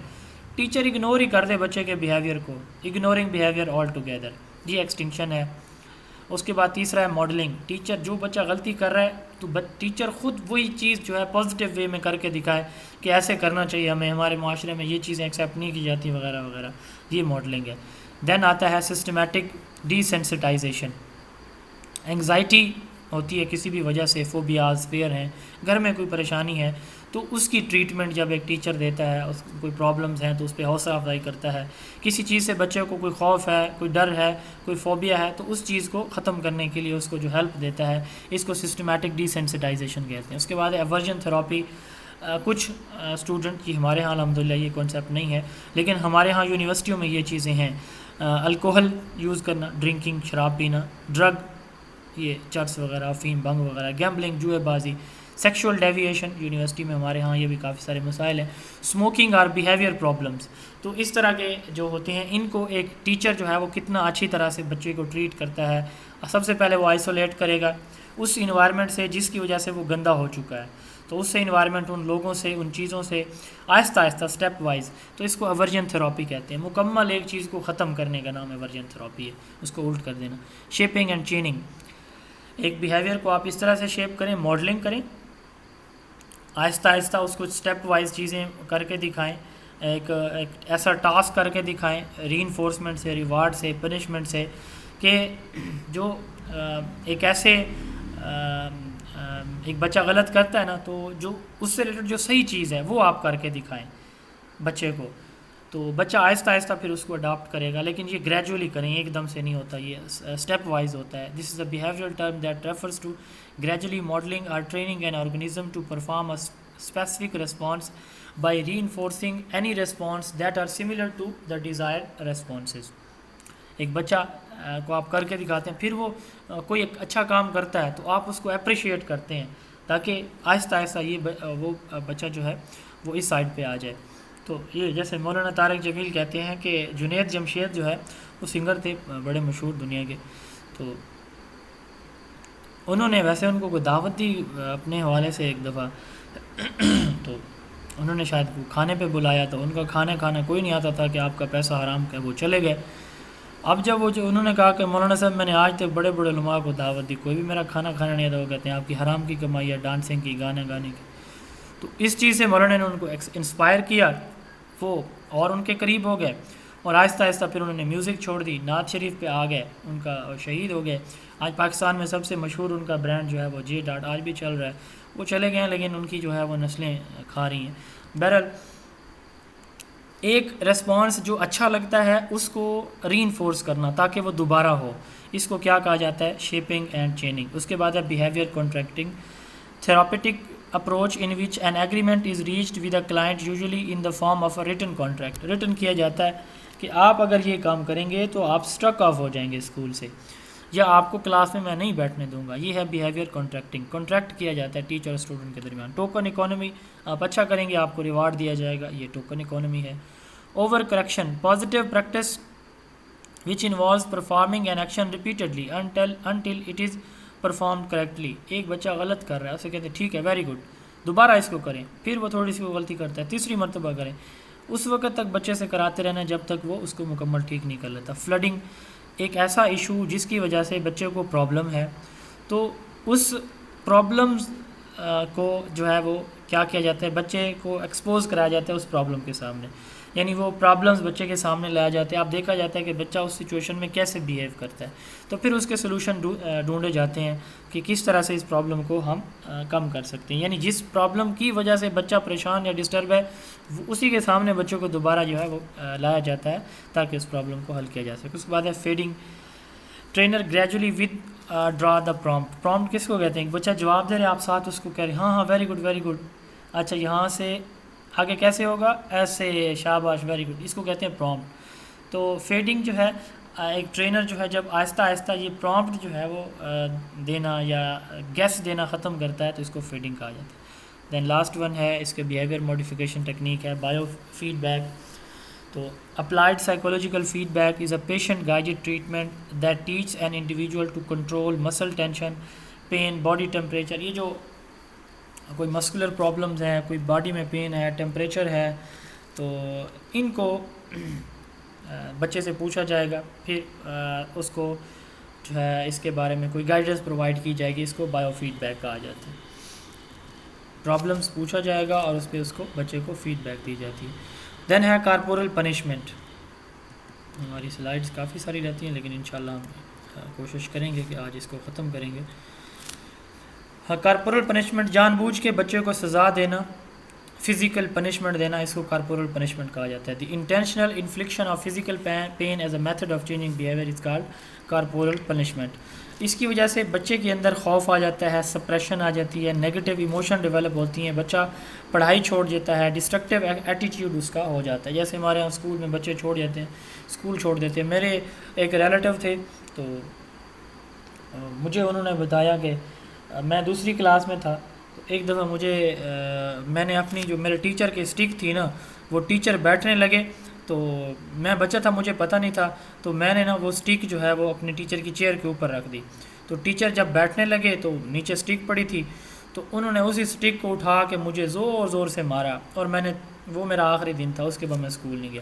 teacher ignore ہی کر دے بچے کے بیہیویئر کو، اگنورنگ بیہیویئر آل ٹوگیدر، یہ ایکسٹنکشن ہے. اس کے بعد تیسرا ہے ماڈلنگ. ٹیچر جو بچہ غلطی کر رہا ہے تو ٹیچر خود وہی چیز جو ہے پازیٹیو وے میں کر کے دکھائے کہ ایسے کرنا چاہیے ہمیں، ہمارے معاشرے میں یہ چیزیں ایکسیپٹ نہیں کی جاتی وغیرہ وغیرہ. یہ ماڈلنگ ہے. دین آتا ہے سسٹمیٹک ڈی سینسٹائزیشن. انگزائٹی ہوتی ہے کسی بھی وجہ سے، فوبیاز، فیئر ہیں، گھر میں کوئی پریشانی ہے، تو اس کی ٹریٹمنٹ جب ایک ٹیچر دیتا ہے، اس کوئی پرابلمز ہیں تو اس پہ حوصلہ افزائی کرتا ہے. کسی چیز سے بچے کو کوئی خوف ہے، کوئی ڈر ہے، کوئی فوبیا ہے، تو اس چیز کو ختم کرنے کے لیے اس کو جو ہیلپ دیتا ہے، اس کو سسٹمیٹک ڈی سینسٹائزیشن کہتے ہیں. اس کے بعد ایورژن تھراپی. کچھ اسٹوڈنٹ کی، ہمارے ہاں الحمدللہ یہ کانسیپٹ نہیں ہے، لیکن ہمارے ہاں یونیورسٹیوں میں یہ چیزیں ہیں. الکوہل یوز کرنا، ڈرنکنگ، شراب پینا، ڈرگ، یہ چرس وغیرہ، افیم، بھنگ وغیرہ، گیمبلنگ، جوئے بازی، سیکشول ڈیویشن. یونیورسٹی میں ہمارے ہاں یہ بھی کافی سارے مسائل ہیں. اسموکنگ اور بیہیویئر پرابلمس. تو اس طرح کے جو ہوتے ہیں، ان کو ایک ٹیچر جو ہے وہ کتنا اچھی طرح سے بچے کو ٹریٹ کرتا ہے. سب سے پہلے وہ آئسولیٹ کرے گا اس انوائرمنٹ سے جس کی وجہ سے وہ گندا ہو چکا ہے، تو اس سے انوائرمنٹ، ان لوگوں سے، ان چیزوں سے آہستہ آہستہ اسٹیپ وائز. تو اس کو ایورژن تھراپی کہتے ہیں. مکمل ایک چیز کو ختم کرنے کا نام ایورژن تھراپی ہے، اس کو الٹ کر دینا. Shipping and chaining. ایک بیہیویئر کو آپ اس طرح سے شیپ کریں، ماڈلنگ کریں، آہستہ آہستہ اس کو اسٹیپ وائز چیزیں کر کے دکھائیں. ایک ایسا ٹاسک کر کے دکھائیں، ری انفورسمنٹ سے، ریوارڈ سے، پنشمنٹ سے، کہ جو ایک ایسے ایک بچہ غلط کرتا ہے نا، تو جو اس سے ریلیٹڈ جو صحیح چیز ہے وہ آپ کر کے دکھائیں بچے کو. تو بچہ آہستہ آہستہ پھر اس کو اڈاپٹ کرے گا، لیکن یہ گریجولی کریں، ایک دم سے نہیں ہوتا، یہ اسٹیپ وائز ہوتا ہے. This is a behavioural term that refers to gradually modeling or training an organism to perform a specific response by reinforcing any response that are similar to the desired responses. ایک بچہ کو آپ کر کے دکھاتے ہیں، پھر وہ کوئی ایک اچھا کام کرتا ہے تو آپ اس کو اپریشیٹ کرتے ہیں تاکہ آہستہ آہستہ یہ وہ بچہ جو ہے وہ اس سائڈ پہ آ جائے. تو یہ جیسے مولانا طارق جمیل کہتے ہیں کہ جنید جمشید جو ہے وہ سنگر تھے بڑے مشہور دنیا کے، تو انہوں نے ویسے ان کو کوئی دعوت دی اپنے حوالے سے ایک دفعہ، تو انہوں نے شاید کھانے پہ بلایا، تو ان کا کھانا کوئی نہیں آتا تھا کہ آپ کا پیسہ حرام کا، وہ چلے گئے. اب جب وہ انہوں نے کہا کہ مولانا صاحب میں نے آج تک بڑے بڑے علماء کو دعوت دی، کوئی بھی میرا کھانا نہیں آتا، وہ کہتے ہیں آپ کی حرام کی کمائی ہے، ڈانسنگ کی، گانے کی. تو اس چیز سے مولانا نے ان کو انسپائر کیا، وہ اور ان کے قریب ہو گئے، اور آہستہ آہستہ پھر انہوں نے میوزک چھوڑ دی، نعت شریف پہ آ گئے، ان کا شہید ہو گئے. آج پاکستان میں سب سے مشہور ان کا برانڈ جو ہے وہ جے ڈاٹ آج بھی چل رہا ہے. وہ چلے گئے ہیں لیکن ان کی جو ہے وہ نسلیں کھا رہی ہیں. بہرحال ایک ریسپانس جو اچھا لگتا ہے اس کو ری انفورس کرنا تاکہ وہ دوبارہ ہو، اس کو کیا کہا جاتا ہے؟ Shipping and chaining. اس کے بعد ہے behaviour contracting, therapeutic approach in which an agreement is reached with a client usually in the form of a written contract. written کیا جاتا ہے کہ آپ اگر یہ کام کریں گے تو آپ اسٹرک آف ہو جائیں گے اسکول سے، یا آپ کو کلاس میں نہیں بیٹھنے دوں گا. یہ ہے بیہیویئر کانٹریکٹنگ. کانٹریکٹ کیا جاتا ہے ٹیچر اور اسٹوڈنٹ کے درمیان. ٹوکن اکانومی، آپ اچھا کریں گے آپ کو ریوارڈ دیا جائے گا، یہ ٹوکن اکانومی ہے. Over correction, positive practice which involves performing an action repeatedly until it is performed correctly. ایک بچہ غلط کر رہا ہے، اسے کہتے ہیں ٹھیک ہے ویری گڈ، دوبارہ اس کو کریں، پھر وہ تھوڑی سی وہ غلطی کرتا ہے، تیسری مرتبہ کریں، اس وقت تک بچے سے کراتے رہنا جب تک وہ اس کو مکمل ٹھیک نہیں کر لیتا. فلڈنگ ایک ایسا ایشو جس کی وجہ سے بچے کو پرابلم ہے، تو اس پرابلمز کو جو ہے وہ کیا کیا جاتا ہے، بچے کو ایکسپوز کرایا جاتا ہے اس پرابلم کے سامنے، یعنی وہ پرابلمز بچے کے سامنے لایا جاتے ہیں. آپ دیکھا جاتا ہے کہ بچہ اس سچویشن میں کیسے بیہیو کرتا ہے، تو پھر اس کے سلوشن ڈھونڈے جاتے ہیں کہ کس طرح سے اس پرابلم کو ہم کم کر سکتے ہیں. یعنی جس پرابلم کی وجہ سے بچہ پریشان یا ڈسٹرب ہے، اسی کے سامنے بچوں کو دوبارہ جو ہے وہ لایا جاتا ہے تاکہ اس پرابلم کو حل کیا جا سکے. اس کے بعد ہے feeding. Trainer gradually with draw the prompt. Prompt کس کو کہتے ہیں؟ بچہ جواب دے رہے آپ ساتھ اس کو کہہ رہے ہیں ہاں ویری گڈ ویری گڈ، اچھا یہاں سے آگے کیسے ہوگا، ایسے، شاباش ویری گڈ، اس کو کہتے ہیں پرومپٹ. تو فیڈنگ جو ہے ایک ٹرینر جو ہے جب آہستہ آہستہ یہ پرومپٹ جو ہے وہ دینا یا گیس دینا ختم کرتا ہے تو اس کو فیڈنگ کہا جاتا ہے. دین لاسٹ ون ہے اس کے بیہیویئر موڈیفیکیشن ٹیکنیک ہے بایو فیڈ بیک. تو applied psychological feed back is a patient guided treatment that teach an individual to control muscle tension, pain, body temperature. یہ جو کوئی مسکولر پرابلمز ہیں، کوئی باڈی میں پین ہے، ٹیمپریچر ہے، تو ان کو بچے سے پوچھا جائے گا، پھر اس کو جو ہے اس کے بارے میں کوئی گائیڈنس پرووائڈ کی جائے گی. اس کو بایو فیڈ بیک کہا جاتا ہے. پرابلمس پوچھا جائے گا اور اس پہ اس کو بچے کو فیڈ بیک دی جاتی ہے. دین ہے کارپورل پنشمنٹ. ہماری سلائڈس کافی ساری رہتی ہیں لیکن انشاءاللہ ہم کوشش کریں گے کہ آج اس کو ختم کریں گے. کارپورل پنشمنٹ جان بوجھ کے بچے کو سزا دینا، فزیکل پنشمنٹ دینا، اس کو کارپورل پنشمنٹ کہا جاتا ہے. The intentional infliction of physical pain as a method of changing behaviour is called corporal punishment. اس کی وجہ سے بچے کے اندر خوف آ جاتا ہے، سپریشن آ جاتی ہے، نیگیٹو ایموشن ڈیولپ ہوتی ہیں، بچہ پڑھائی چھوڑ دیتا ہے، ڈسٹرکٹیو ایٹیٹیوڈ اس کا ہو جاتا ہے. جیسے ہمارے یہاں اسکول میں بچے چھوڑ جاتے ہیں، اسکول چھوڑ دیتے ہیں. میرے ایک ریلیٹیو تھے تو مجھے انہوں نے بتایا کہ میں دوسری کلاس میں تھا، تو ایک دفعہ میں نے اپنی جو میرے ٹیچر کی اسٹک تھی نا، وہ ٹیچر بیٹھنے لگے تو میں بچہ تھا، مجھے پتہ نہیں تھا، تو میں نے نا وہ اسٹک جو ہے وہ اپنے ٹیچر کی چیئر کے اوپر رکھ دی. تو ٹیچر جب بیٹھنے لگے تو نیچے اسٹک پڑی تھی، تو انہوں نے اسی اسٹک کو اٹھا کے مجھے زور زور سے مارا، اور وہ میرا آخری دن تھا، اس کے بعد میں اسکول نہیں گیا.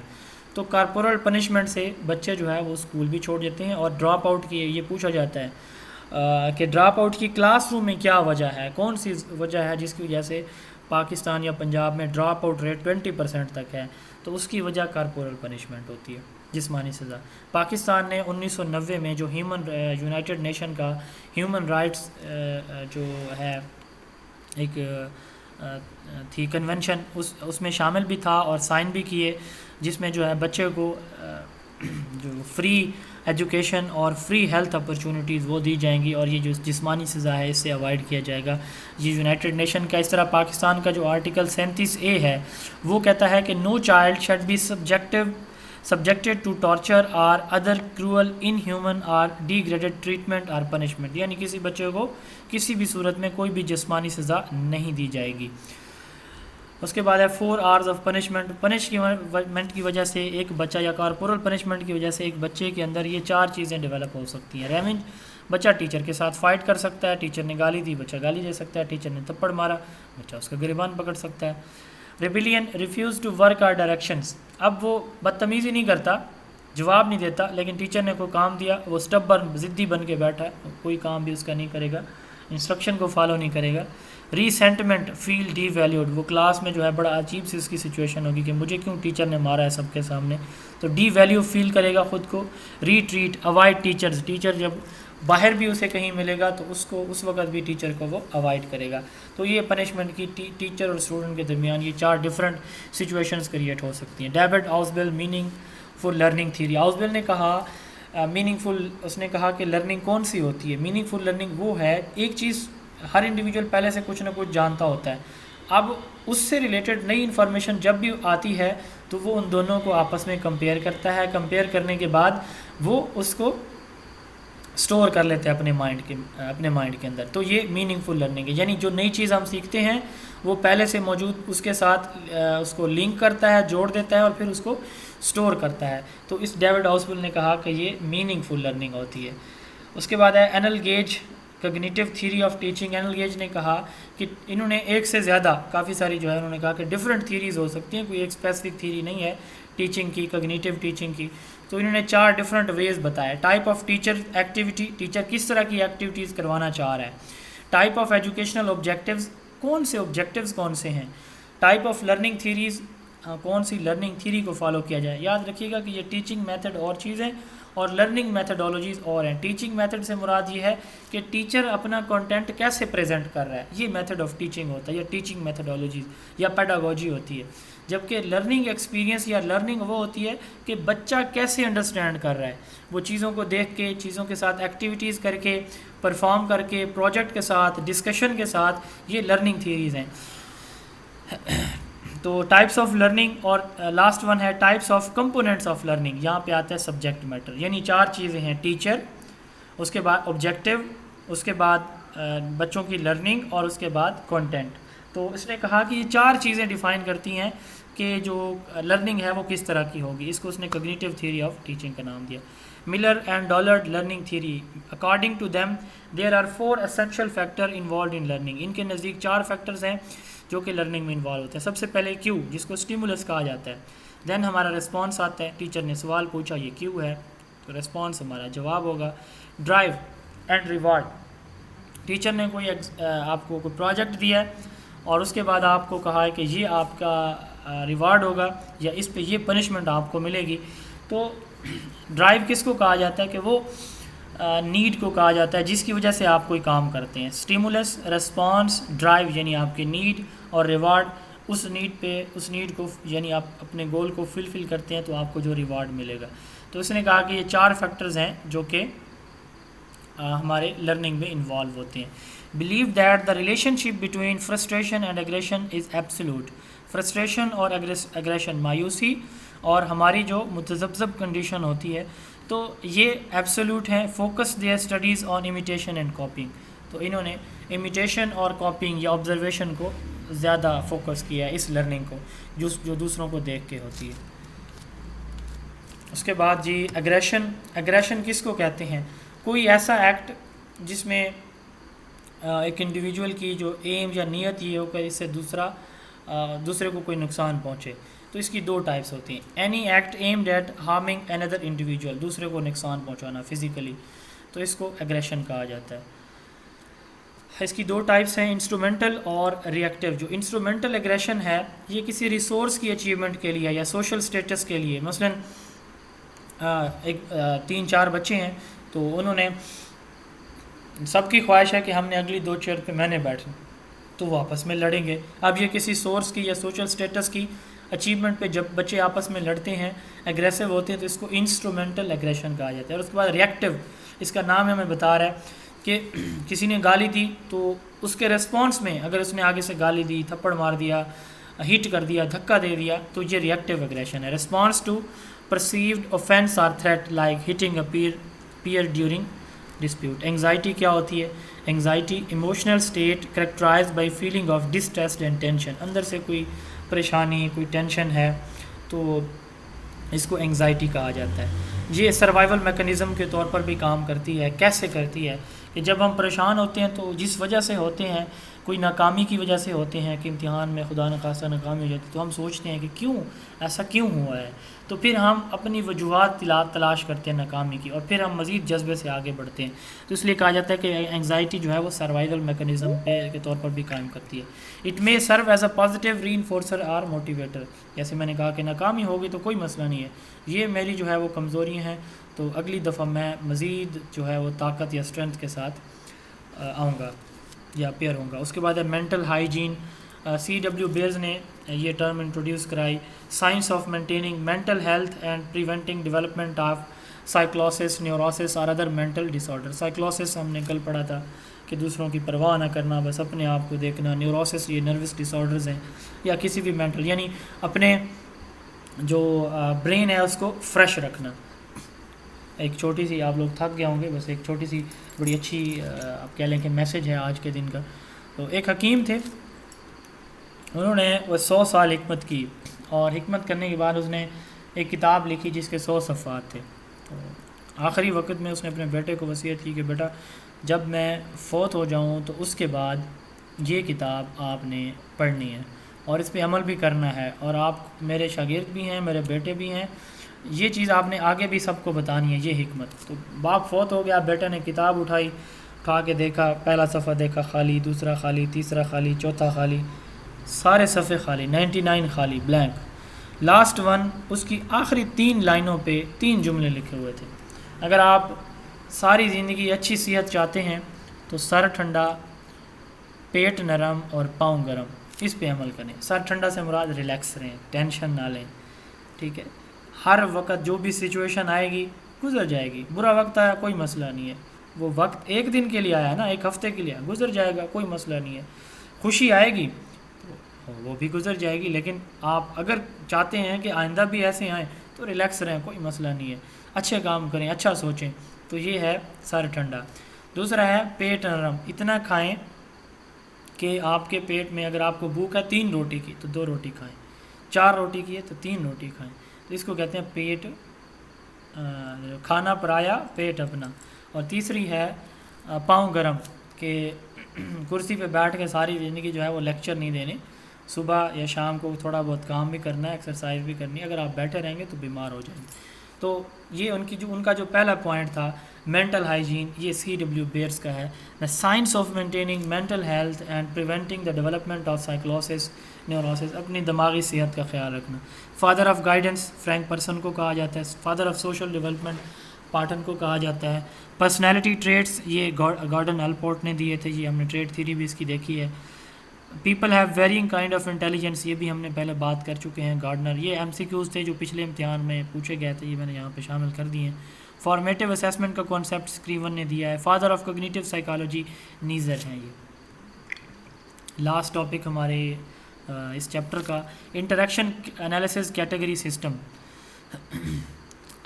تو کارپورل پنشمنٹ سے بچے جو ہے وہ اسکول بھی چھوڑ دیتے ہیں. اور ڈراپ آؤٹ کی یہ پوچھا جاتا ہے کہ ڈراپ آؤٹ کی کلاس روم میں کیا وجہ ہے، کون سی وجہ ہے جس کی وجہ سے پاکستان یا پنجاب میں ڈراپ آؤٹ ریٹ 20% تک ہے، تو اس کی وجہ کارپورل پنشمنٹ ہوتی ہے، جسمانی سزا. پاکستان نے 1990 میں جو یونائٹڈ نیشن کا ہیومن رائٹس جو ہے ایک تھی کنونشن، اس میں شامل بھی تھا اور سائن بھی کیے، جس میں جو ہے بچے کو جو فری ایجوکیشن اور فری ہیلتھ اپرچونیٹیز وہ دی جائیں گی، اور یہ جو جسمانی سزا ہے اس سے اوائڈ کیا جائے گا۔ یہ یونائٹڈ نیشن کا، اس طرح پاکستان کا جو آرٹیکل 37A ہے وہ کہتا ہے کہ no child should be subjected to torture or other cruel, inhuman or degraded treatment or punishment، یعنی کسی بچے کو کسی بھی صورت میں کوئی بھی جسمانی سزا نہیں دی جائے گی۔ اس کے بعد ہے 4 hours of punishment کی وجہ سے ایک بچہ، یا کارپورل پنشمنٹ کی وجہ سے ایک بچے کے اندر یہ 4 چیزیں ڈیولپ ہو سکتی ہیں۔ ریونج، بچہ ٹیچر کے ساتھ فائٹ کر سکتا ہے، ٹیچر نے گالی دی بچہ گالی دے سکتا ہے، ٹیچر نے تھپڑ مارا بچہ اس کا گریبان پکڑ سکتا ہے۔ Rebellion, refuse to work or directions, اب وہ بدتمیزی نہیں کرتا، جواب نہیں دیتا، لیکن ٹیچر نے کوئی کام دیا وہ اسٹبرن، ضدی بن کے بیٹھا ہے، کوئی کام بھی اس کا نہیں کرے گا، انسٹرکشن کو فالو نہیں کرے گا۔ ریسینٹمنٹ، فیل ڈی ویلیوڈ، وہ کلاس میں جو ہے بڑا عجیب سی اس کی سچویشن ہوگی کہ مجھے کیوں ٹیچر نے مارا ہے سب کے سامنے، تو ڈی ویلیو فیل کرے گا خود کو۔ ریٹریٹ، اوائڈ ٹیچرز، ٹیچر جب باہر بھی اسے کہیں ملے گا تو اس کو اس وقت بھی ٹیچر کو وہ اوائڈ کرے گا۔ تو یہ پنشمنٹ کی ٹیچر اور اسٹوڈنٹ کے درمیان یہ 4 ڈفرینٹ سچویشنز کریٹ ہو سکتی ہیں۔ ڈیوڈ آؤسبل، میننگ فل لرننگ تھیوری، آؤسبل نے کہا میننگ فل، اس نے کہا کہ لرننگ کون سی ہوتی ہے؟ میننگ فل لرننگ وہ ہے، ایک چیز ہر انڈیویجول پہلے سے کچھ نہ کچھ جانتا ہوتا ہے، اب اس سے ریلیٹڈ نئی انفارمیشن جب بھی آتی ہے تو وہ ان دونوں کو آپس میں کمپیئر کرتا ہے، کمپیئر کرنے کے بعد وہ اس کو اسٹور کر لیتے ہیں اپنے مائنڈ کے اندر، تو یہ میننگ فل لرننگ ہے۔ یعنی جو نئی چیز ہم سیکھتے ہیں وہ پہلے سے موجود اس کے ساتھ اس کو لنک کرتا ہے، جوڑ دیتا ہے اور پھر اس کو اسٹور کرتا ہے، تو اس ڈیوڈ آؤسبل نے کہا کہ یہ میننگ فل لرننگ ہوتی ہے۔ اس کے بعد ہے annual gauge, cognitive theory of teaching. Annual gauge نے کہا کہ انہوں نے ایک سے زیادہ کافی ساری جو ہے انہوں نے کہا کہ ڈفرینٹ تھیریز ہو سکتی ہیں، کوئی ایک اسپیسیفک تھیری نہیں ہے ٹیچنگ کی، کگنیٹو ٹیچنگ کی، تو انہوں نے 4 ڈفرینٹ ویز بتایا۔ Type of teacher activity, teacher کس طرح کی ایکٹیویٹیز کروانا چاہ رہا ہے۔ ٹائپ آف ایجوکیشنل آبجیکٹیوز، کون سے آبجیکٹیوز کون سے ہیں۔ ٹائپ آف لرننگ تھیریز، کون سی لرننگ تھیری کو فالو کیا جائے۔ یاد رکھیے گا کہ یہ ٹیچنگ میتھڈ اور چیزیں اور لرننگ میتھڈالوجیز اور ہیں۔ ٹیچنگ میتھڈ سے مراد یہ ہے کہ ٹیچر اپنا کنٹینٹ کیسے پریزنٹ کر رہا ہے، یہ میتھڈ آف ٹیچنگ ہوتا ہے، یا ٹیچنگ میتھڈالوجیز یا پیڈاگوجی ہوتی ہے۔ جبکہ لرننگ ایکسپیرینس یا لرننگ وہ ہوتی ہے کہ بچہ کیسے انڈرسٹینڈ کر رہا ہے، وہ چیزوں کو دیکھ کے، چیزوں کے ساتھ ایکٹیویٹیز کر کے، پرفارم کر کے، پروجیکٹ کے ساتھ، ڈسکشن کے ساتھ، یہ لرننگ تھیریز ہیں۔ تو ٹائپس آف لرننگ، اور لاسٹ ون ہے types of components of learning. یہاں پہ آتا ہے سبجیکٹ میٹر، یعنی 4 چیزیں ہیں، ٹیچر، اس کے بعد آبجیکٹیو، اس کے بعد بچوں کی لرننگ، اور اس کے بعد کنٹینٹ۔ تو اس نے کہا کہ یہ 4 چیزیں ڈیفائن کرتی ہیں کہ جو لرننگ ہے وہ کس طرح کی ہوگی، اس کو اس نے کگنیٹو تھیوری آف ٹیچنگ کا نام دیا۔ Miller and Dollard learning theory, according to them there are 4 essential factor involved in learning. ان کے نزدیک 4 فیکٹرز ہیں جو کہ لرننگ میں انوالو ہوتے ہیں۔ سب سے پہلے کیو، جس کو سٹیمولس کہا جاتا ہے، دین ہمارا رسپانس آتا ہے، ٹیچر نے سوال پوچھا یہ کیو ہے تو رسپانس ہمارا جواب ہوگا۔ ڈرائیو اینڈ ریوارڈ، ٹیچر نے کوئی آپ کو کوئی پروجیکٹ دیا ہے اور اس کے بعد آپ کو کہا ہے کہ یہ آپ کا ریوارڈ ہوگا یا اس پہ یہ پنشمنٹ آپ کو ملے گی، تو ڈرائیو کس کو کہا جاتا ہے کہ وہ نیڈ کو کہا جاتا ہے جس کی وجہ سے آپ کوئی کام کرتے ہیں۔ سٹیمولس، رسپانس، ڈرائیو یعنی آپ کی نیڈ، اور ریوارڈ اس نیڈ کو یعنی آپ اپنے گول کو فل کرتے ہیں تو آپ کو جو ریوارڈ ملے گا۔ تو اس نے کہا کہ یہ 4 فیکٹرز ہیں جو کہ ہمارے لرننگ میں انوالو ہوتے ہیں۔ Believe that the relationship between frustration and aggression is absolute. Frustration اور ایگریشن، مایوسی اور ہماری جو متذبذب کنڈیشن ہوتی ہے، تو یہ ایبسولوٹ ہیں۔ Focus their studies on imitation and coping, تو انہوں نے امیٹیشن اور کاپنگ یا آبزرویشن کو زیادہ فوکس کیا ہے، اس لرننگ کو جو دوسروں کو دیکھ کے ہوتی ہے۔ اس کے بعد جی ایگریشن کس کو کہتے ہیں؟ کوئی ایسا ایکٹ جس میں ایک انڈیویجول کی جو ایم یا نیت یہ ہو کہ اس سے دوسرے کو کوئی نقصان پہنچے، تو اس کی 2 ٹائپس ہوتی ہیں۔ Any act aimed at harming another individual, دوسرے کو نقصان پہنچانا فزیکلی، تو اس کو ایگریشن کہا جاتا ہے۔ اس کی 2 ٹائپس ہیں، انسٹرومنٹل اور ریئیکٹیو۔ جو انسٹرومنٹل ایگریشن ہے یہ کسی ریسورس کی اچیومنٹ کے لیے یا سوشل سٹیٹس کے لیے، مثلا 3-4 بچے ہیں تو انہوں نے، سب کی خواہش ہے کہ ہم نے اگلی 2 چیئر پہ میں نے بیٹھنا، تو وہ آپس میں لڑیں گے. اب یہ کسی سورس کی یا سوشل سٹیٹس کی اچیومنٹ پہ جب بچے آپس میں لڑتے ہیں، ایگریسو ہوتے ہیں، تو اس کو انسٹرومنٹل ایگریشن کہا جاتا ہے. اور اس کے بعد ریئیکٹیو، اس کا نام ہمیں بتا رہا ہے کہ کسی نے گالی دی تو اس کے ریسپانس میں اگر اس نے آگے سے گالی دی، تھپڑ مار دیا، ہٹ کر دیا، دھکا دے دیا، تو یہ ریئیکٹیو ایگریشن ہے. رسپانس ٹو پرسیوڈ اوفینس اور threat like hitting a peer during dispute. Anxiety کیا ہوتی ہے؟ Anxiety emotional state characterised by feeling of distress and tension. اندر سے کوئی پریشانی، کوئی ٹینشن ہے تو اس کو انگزائٹی کہا جاتا ہے. یہ سروائیول میکنزم کے طور پر بھی کام کرتی ہے. کیسے کرتی ہے؟ کہ جب ہم پریشان ہوتے ہیں تو جس وجہ سے ہوتے ہیں، کوئی ناکامی کی وجہ سے ہوتے ہیں کہ امتحان میں خدا نخواستہ ناکامی ہو جاتی، تو ہم سوچتے ہیں کہ کیوں ایسا کیوں ہوا ہے، تو پھر ہم اپنی وجوہات تلاش کرتے ہیں ناکامی کی، اور پھر ہم مزید جذبے سے آگے بڑھتے ہیں. تو اس لیے کہا جاتا ہے کہ انگزائٹی جو ہے وہ سروائیول میکنزم کے طور پر بھی قائم کرتی ہے. It may serve as a positive reinforcer اور موٹیویٹر. جیسے میں نے کہا کہ ناکامی ہوگی تو کوئی مسئلہ نہیں ہے، یہ میری جو ہے وہ کمزوریاں ہیں، تو اگلی دفعہ میں مزید جو ہے وہ طاقت یا اسٹرینتھ کے ساتھ آؤں گا یا اپیئر ہوں گا. اس کے بعد ہے mental hygiene. C W Beers نے یہ ٹرم انٹروڈیوس کرائی. Science of maintaining mental health and preventing development of سائیکلوسس، نیوروسس اور ادر مینٹل ڈس آرڈر. سائیکلوسس ہم نے کل پڑھا تھا کہ دوسروں کی پرواہ نہ کرنا، بس اپنے آپ کو دیکھنا. نیوروسس یہ نروس ڈس آرڈرز ہیں یا کسی بھی مینٹل، یعنی اپنے جو برین ہے اس کو فریش رکھنا. ایک چھوٹی سی، آپ لوگ تھک گئے ہوں گے، بس ایک چھوٹی سی بڑی اچھی آپ کہہ لیں کہ میسج ہے آج کے دن کا. تو ایک حکیم تھے، انہوں نے وہ 100 سال حکمت کی، اور حکمت کرنے کے بعد اس نے ایک کتاب لکھی جس کے 100 صفحات تھے. تو آخری وقت میں اس نے اپنے بیٹے کو وصیت کی کہ بیٹا جب میں فوت ہو جاؤں تو اس کے بعد یہ کتاب آپ نے پڑھنی ہے اور اس پہ عمل بھی کرنا ہے، اور آپ میرے شاگرد بھی ہیں، میرے بیٹے بھی ہیں، یہ چیز آپ نے آگے بھی سب کو بتانی ہے، یہ حکمت. تو باپ فوت ہو گیا، بیٹے نے کتاب اٹھا کے دیکھا، پہلا صفحہ دیکھا خالی، دوسرا خالی، تیسرا خالی، چوتھا خالی، سارے صفحے خالی، 99 خالی، بلینک. لاسٹ ون، اس کی آخری 3 لائنوں پہ 3 جملے لکھے ہوئے تھے. اگر آپ ساری زندگی اچھی صحت چاہتے ہیں تو سر ٹھنڈا، پیٹ نرم اور پاؤں گرم، اس پہ عمل کریں. سر ٹھنڈا سے مراد ریلیکس رہیں، ٹینشن نہ لیں، ٹھیک ہے. ہر وقت جو بھی سچویشن آئے گی گزر جائے گی. برا وقت آیا کوئی مسئلہ نہیں ہے، وہ وقت ایک دن کے لیے آیا ہے نا، ایک ہفتے کے لیے گزر جائے گا، کوئی مسئلہ نہیں ہے. خوشی آئے گی تو وہ بھی گزر جائے گی، لیکن آپ اگر چاہتے ہیں کہ آئندہ بھی ایسے آئیں تو ریلیکس رہیں، کوئی مسئلہ نہیں ہے، اچھے کام کریں، اچھا سوچیں. تو یہ ہے سر ٹھنڈا. دوسرا ہے پیٹ نرم. اتنا کھائیں کہ آپ کے پیٹ میں اگر آپ کو بھوک ہے 3 روٹی کی تو 2 روٹی کھائیں، 4 روٹی کی ہے تو 3 روٹی کھائیں. تو اس کو کہتے ہیں پیٹ، کھانا پرایا پیٹ اپنا. اور تیسری ہے پاؤں گرم، کہ کرسی پہ بیٹھ کے ساری زندگی جو ہے وہ لیکچر نہیں دینے، صبح یا شام کو تھوڑا بہت کام بھی کرنا ہے، ایکسرسائز بھی کرنی ہے. اگر آپ بیٹھے رہیں گے تو بیمار ہو جائیں گے. تو یہ ان کا جو پہلا پوائنٹ تھا مینٹل ہائیجین، یہ سی ڈبلیو بیئرس کا ہے. The science of maintaining mental health and preventing the development of سائیکلوسس نیوروسس. اپنی دماغی صحت کا خیال رکھنا. Father of guidance Frank Parson کو کہا جاتا ہے. Father of social development Parten کو کہا جاتا ہے. پرسنالٹی ٹریٹس یہ گارڈن الپورٹ نے دیے تھے، یہ ہم نے ٹریٹ تھیری بھی اس کی دیکھی ہے. People have varying kind of intelligence, یہ بھی ہم نے پہلے بات کر چکے ہیں. گارڈنر، یہ ایم سی کیوز تھے جو پچھلے امتحان میں پوچھے گئے تھے، یہ میں نے یہاں پہ شامل کر دیے ہیں. فارمیٹیو اسیسمنٹ کا کانسیپٹ اسکریون نے دیا ہے. فادر آف کوگنیٹیو سائیکالوجی نیزر ہیں. یہ لاسٹ ٹاپک ہمارے اس چیپٹر کا انٹریکشن انالیسس کیٹیگری سسٹم.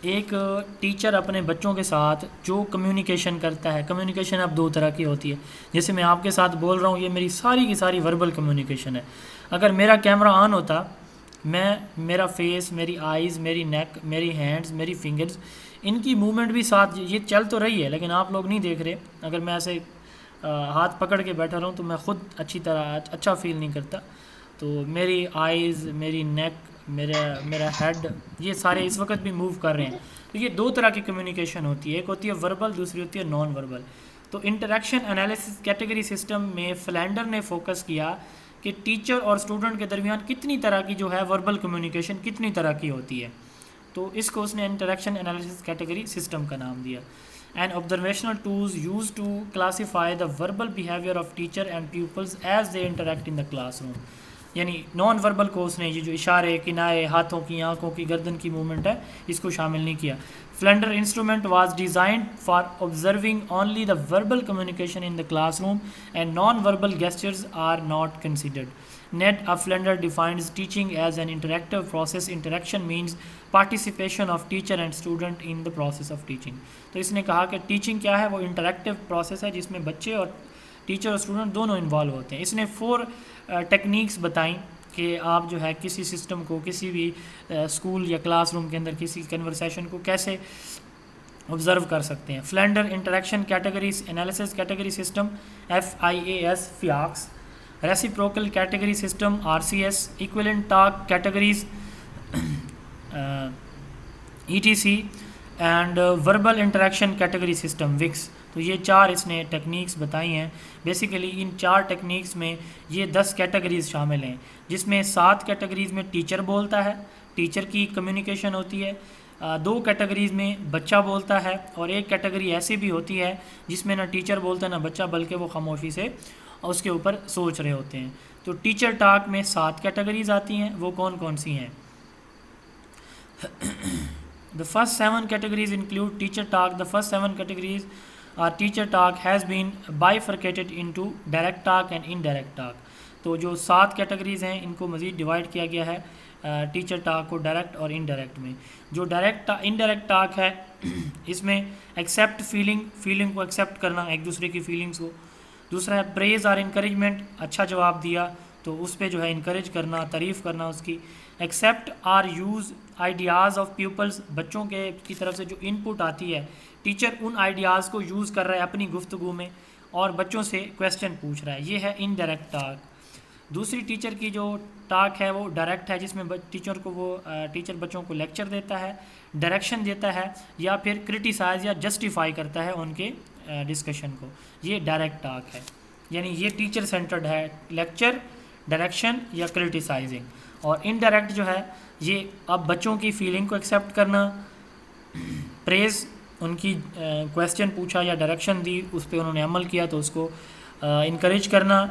ایک ٹیچر اپنے بچوں کے ساتھ جو کمیونیکیشن کرتا ہے، کمیونیکیشن اب 2 طرح کی ہوتی ہے. جیسے میں آپ کے ساتھ بول رہا ہوں، یہ میری ساری کی ساری وربل کمیونیکیشن ہے. اگر میرا کیمرہ آن ہوتا، میرا فیس، میری آئیز، میری نیک، میری ہینڈز، میری فنگرز، ان کی موومنٹ بھی ساتھ، یہ چل تو رہی ہے لیکن آپ لوگ نہیں دیکھ رہے. اگر میں ایسے ہاتھ پکڑ کے بیٹھا رہوں تو میں خود اچھی طرح اچھا فیل نہیں کرتا. تو میری آئیز، میری نیک، میرا ہیڈ، یہ سارے اس وقت بھی موو کر رہے ہیں. تو یہ 2 طرح کی کمیونیکیشن ہوتی ہے، ایک ہوتی ہے وربل، دوسری ہوتی ہے نان وربل. تو انٹریکشن انالیسس کیٹیگری سسٹم میں فلینڈر نے فوکس کیا کہ ٹیچر اور اسٹوڈنٹ کے درمیان کتنی طرح کی جو ہے وربل کمیونیکیشن کتنی طرح کی ہوتی ہے. تو اس کو اس نے انٹریکشن انالیسس کیٹیگری سسٹم کا نام دیا. and observational tools used to classify the verbal behavior of teacher and pupils as they interact in the classroom. یعنی نان وربل کو اس نے یہ جو اشارے کنائے ہاتھوں کی آنکھوں کی گردن کی موومنٹ ہے اس کو شامل نہیں کیا. Flander instrument was designed for observing only the verbal communication in the classroom and non verbal gestures are not considered. Ned Flander defines teaching as an interactive process. Interaction means participation of teacher and student in the process of teaching. تو اس نے کہا کہ teaching کیا ہے, وہ interactive process ہے جس میں بچے اور ٹیچر اور اسٹوڈنٹ دونوں انوالو ہوتے ہیں. اس نے 4 ٹیکنیکس بتائیں کہ آپ جو ہے کسی سسٹم کو کسی بھی اسکول یا کلاس روم کے اندر کسی کنورسیشن کو کیسے آبزرو کر سکتے ہیں. Flander interaction categories analysis category system FIAS FIACS, reciprocal category system RCS, equivalent talk categories ETC and verbal interaction category system WICS. تو یہ 4 اس نے ٹیکنیکس بتائی ہیں. بیسیکلی ان 4 ٹیکنیکس میں یہ 10 کیٹیگریز شامل ہیں, جس میں 7 کیٹیگریز میں ٹیچر بولتا ہے, ٹیچر کی کمیونیکیشن ہوتی ہے, 2 کیٹیگریز میں بچہ بولتا ہے, اور 1 کیٹیگری ایسی بھی ہوتی ہے جس میں نہ ٹیچر بولتا ہے نہ بچہ, بلکہ وہ خاموشی سے اس کے اوپر سوچ رہے ہوتے ہیں. تو ٹیچر ٹاک میں 7 کیٹیگریز آتی ہیں, وہ کون کون سی ہیں؟ The first 7 categories include teacher talk. The first 7 categories are teacher talk has been bifurcated into direct talk and indirect talk. تو جو 7 کیٹیگریز ہیں ان کو مزید ڈیوائڈ کیا گیا ہے ٹیچر ٹاک کو ڈائریکٹ اور انڈائریکٹ میں. جو انڈائریکٹ ٹاک ہے اس میں ایکسیپٹ فیلنگ کو ایکسیپٹ کرنا, ایک دوسرے کی فیلنگس کو. دوسرا ہے پریز اور انکریجمنٹ, اچھا جواب دیا تو اس پہ جو ہے انکریج کرنا, تعریف کرنا اس کی. ایکسیپٹ اور یوز آئیڈیاز آف پیپلز, بچوں کی طرف سے جو ان پٹ آتی ہے ٹیچر ان آئیڈیاز کو یوز کر رہا ہے اپنی گفتگو میں اور بچوں سے کویسچن پوچھ رہا ہے, یہ ہے انڈائریکٹ ٹاک. دوسری ٹیچر کی جو ٹاک ہے وہ ڈائریکٹ ہے, جس میں ٹیچر بچوں کو لیکچر دیتا ہے, ڈائریکشن دیتا ہے, یا پھر کرٹیسائز یا جسٹیفائی کرتا ہے ان کے ڈسکشن کو. یہ ڈائریکٹ ٹاک ہے, یعنی یہ ٹیچر سینٹرڈ ہے, لیکچر, ڈائریکشن یا کرٹیسائزنگ. اور انڈائریکٹ جو ہے یہ اب بچوں کی فیلنگ کو ایکسیپٹ کرنا, پریز, ان کی کویسچن پوچھا یا ڈائریکشن دی, اس پہ انہوں نے عمل کیا تو اس کو انکریج کرنا,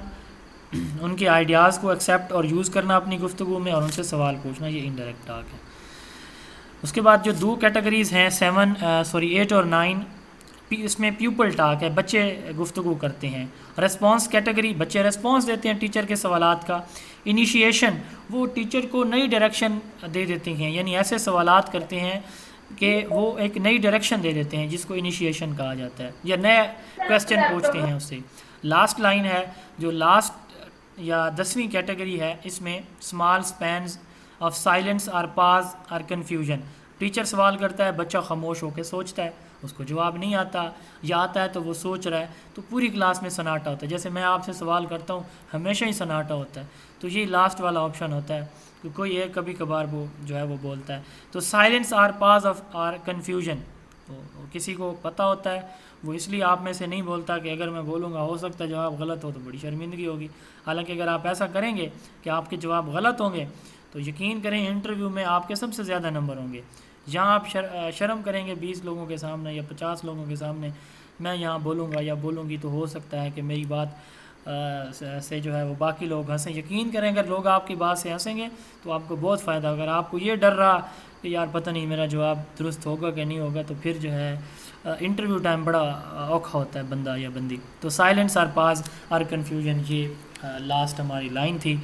ان کے آئیڈیاز کو ایکسیپٹ اور یوز کرنا اپنی گفتگو میں اور ان سے سوال پوچھنا, یہ انڈائریکٹ ٹاک ہے. اس کے بعد جو 2 کیٹیگریز ہیں 8 اور 9, اس میں پیپل ٹاک ہے, بچے گفتگو کرتے ہیں. ریسپانس کیٹیگری, بچے ریسپانس دیتے ہیں ٹیچر کے سوالات کا. انیشیشن, وہ ٹیچر کو نئی ڈائریکشن دے دیتے ہیں, یعنی ایسے سوالات کرتے ہیں کہ وہ ایک نئی ڈائریکشن دے دیتے ہیں جس کو انیشیشن کہا جاتا ہے, یا نئے کویسچن پوچھتے ہیں اس سے. لاسٹ لائن ہے جو لاسٹ یا 10ویں کیٹیگری ہے, اس میں اسمال اسپینز آف سائلنس اور پاز اور کنفیوژن. ٹیچر سوال کرتا ہے, بچہ خاموش ہو کے سوچتا ہے, اس کو جواب نہیں آتا, یا آتا ہے تو وہ سوچ رہا ہے, تو پوری کلاس میں سناٹا ہوتا ہے. جیسے میں آپ سے سوال کرتا ہوں ہمیشہ ہی سناٹا ہوتا ہے, تو یہ لاسٹ والا آپشن ہوتا ہے کہ کوئی ایک کبھی کبھار وہ جو ہے وہ بولتا ہے. تو silence or pause of or confusion, تو کسی کو پتہ ہوتا ہے, وہ اس لیے آپ میں سے نہیں بولتا کہ اگر میں بولوں گا ہو سکتا ہے جواب غلط ہو تو بڑی شرمندگی ہوگی. حالانکہ اگر آپ ایسا کریں گے کہ آپ کے جواب غلط ہوں گے تو یقین کریں انٹرویو میں آپ کے سب سے زیادہ نمبر ہوں گے. جہاں آپ شرم کریں گے 20 لوگوں کے سامنے یا 50 لوگوں کے سامنے, میں یہاں بولوں گا یا بولوں گی تو ہو سکتا ہے کہ میری بات سے جو ہے وہ باقی لوگ ہنسیں. یقین کریں اگر لوگ آپ کی بات سے ہنسیں گے تو آپ کو بہت فائدہ. اگر آپ کو یہ ڈر رہا کہ یار پتہ نہیں میرا جواب درست ہوگا کہ نہیں ہوگا, تو پھر جو ہے انٹرویو ٹائم بڑا اوکھا ہوتا ہے بندہ یا بندی. تو سائلنس اور پاز اور کنفیوژن, یہ لاسٹ ہماری لائن تھی.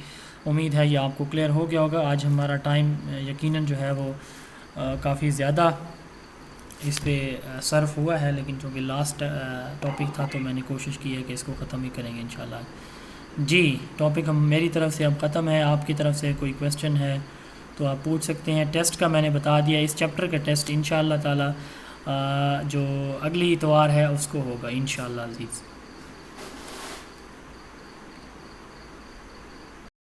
امید ہے یہ آپ کو کلیئر ہو گیا ہوگا. آج ہمارا ٹائم یقیناً جو ہے وہ کافی زیادہ اس پہ صرف ہوا ہے, لیکن چونکہ لاسٹ ٹاپک تھا تو میں نے کوشش کی ہے کہ اس کو ختم ہی کریں گے انشاءاللہ. جی, ٹاپک ہم میری طرف سے اب ختم ہے. آپ کی طرف سے کوئی کویسچن ہے تو آپ پوچھ سکتے ہیں. ٹیسٹ کا میں نے بتا دیا, اس چیپٹر کا ٹیسٹ انشاءاللہ تعالی جو اگلی اتوار ہے اس کو ہوگا انشاءاللہ عزیز.